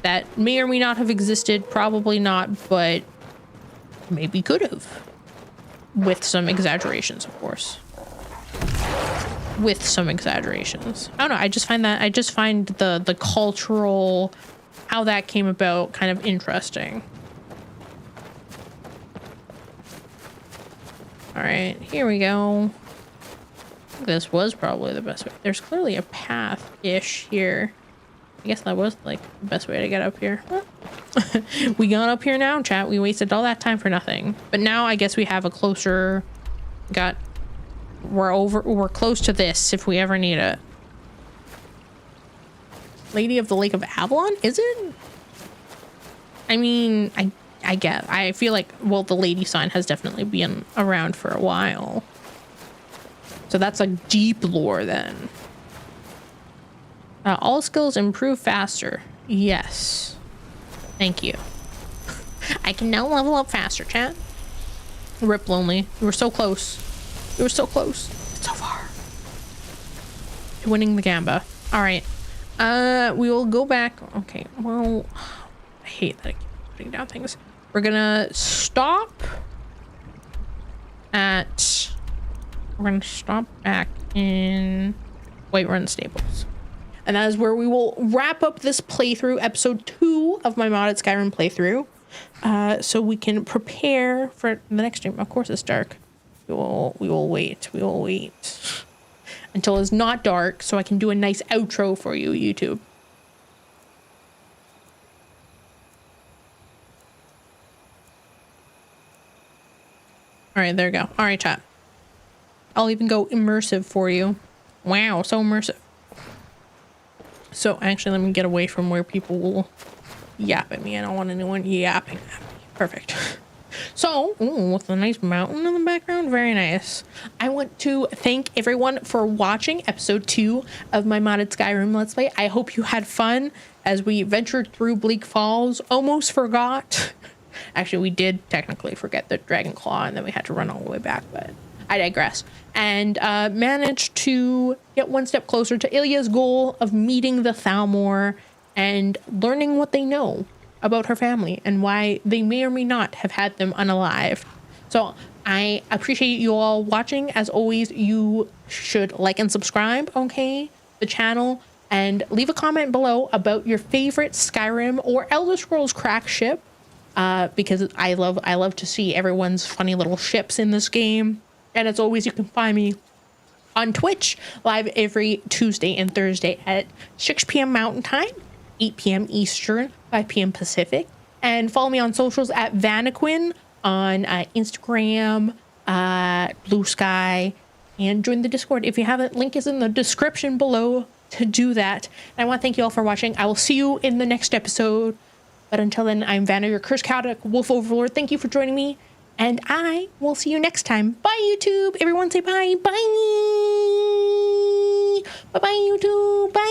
that may or may not have existed, probably not, but maybe could have. With some exaggerations, of course. With some exaggerations. I don't know, I just find the cultural, how that came about, kind of interesting. All right, here we go. This was probably the best way. There's clearly a path-ish here. I guess that was like the best way to get up here. We got up here now, chat. We wasted all that time for nothing. But now I guess we have a closer, we're close to this if we ever need it. Lady of the Lake of Avalon, is it? I mean, I feel like, well, the lady sign has definitely been around for a while. So that's like deep lore then. All skills improve faster. Yes. Thank you. I can now level up faster, chat. Rip Lonely. You were so close. You were so close. So far. To winning the Gamba. Alright. We will go back. Okay, well, I hate that I keep putting down things. We're gonna stop at... We're gonna stop back in Whiterun Stables. And that is where we will wrap up this playthrough, episode 2 of my modded Skyrim playthrough. So we can prepare for the next stream. Of course it's dark. We will wait. We will wait until it's not dark so I can do a nice outro for you, YouTube. All right, there we go. All right, chat. I'll even go immersive for you. Wow, so immersive. So actually, let me get away from where people will yap at me. I don't want anyone yapping at me. Perfect. So, with a nice mountain in the background, very nice. I want to thank everyone for watching episode 2 of my modded Skyrim Let's Play. I hope you had fun as we ventured through Bleak Falls. Almost forgot. Actually, we did technically forget the Dragon Claw, and then we had to run all the way back, but I digress. And managed to get one step closer to Ilya's goal of meeting the Thalmor and learning what they know about her family and why they may or may not have had them unalived. So I appreciate you all watching. As always, you should like and subscribe, okay, the channel, and leave a comment below about your favorite Skyrim or Elder Scrolls crack ship, because I love to see everyone's funny little ships in this game. And as always, you can find me on Twitch live every Tuesday and Thursday at 6 p.m. Mountain Time, 8 p.m. Eastern, 5 p.m. Pacific. And follow me on socials at Vanaquin on Instagram, Blue Sky, and join the Discord. If you haven't, link is in the description below to do that. And I want to thank you all for watching. I will see you in the next episode. But until then, I'm Vanna, your Curse Chaotic Wolf Overlord. Thank you for joining me. And I will see you next time. Bye, YouTube. Everyone say bye. Bye. Bye-bye, YouTube. Bye.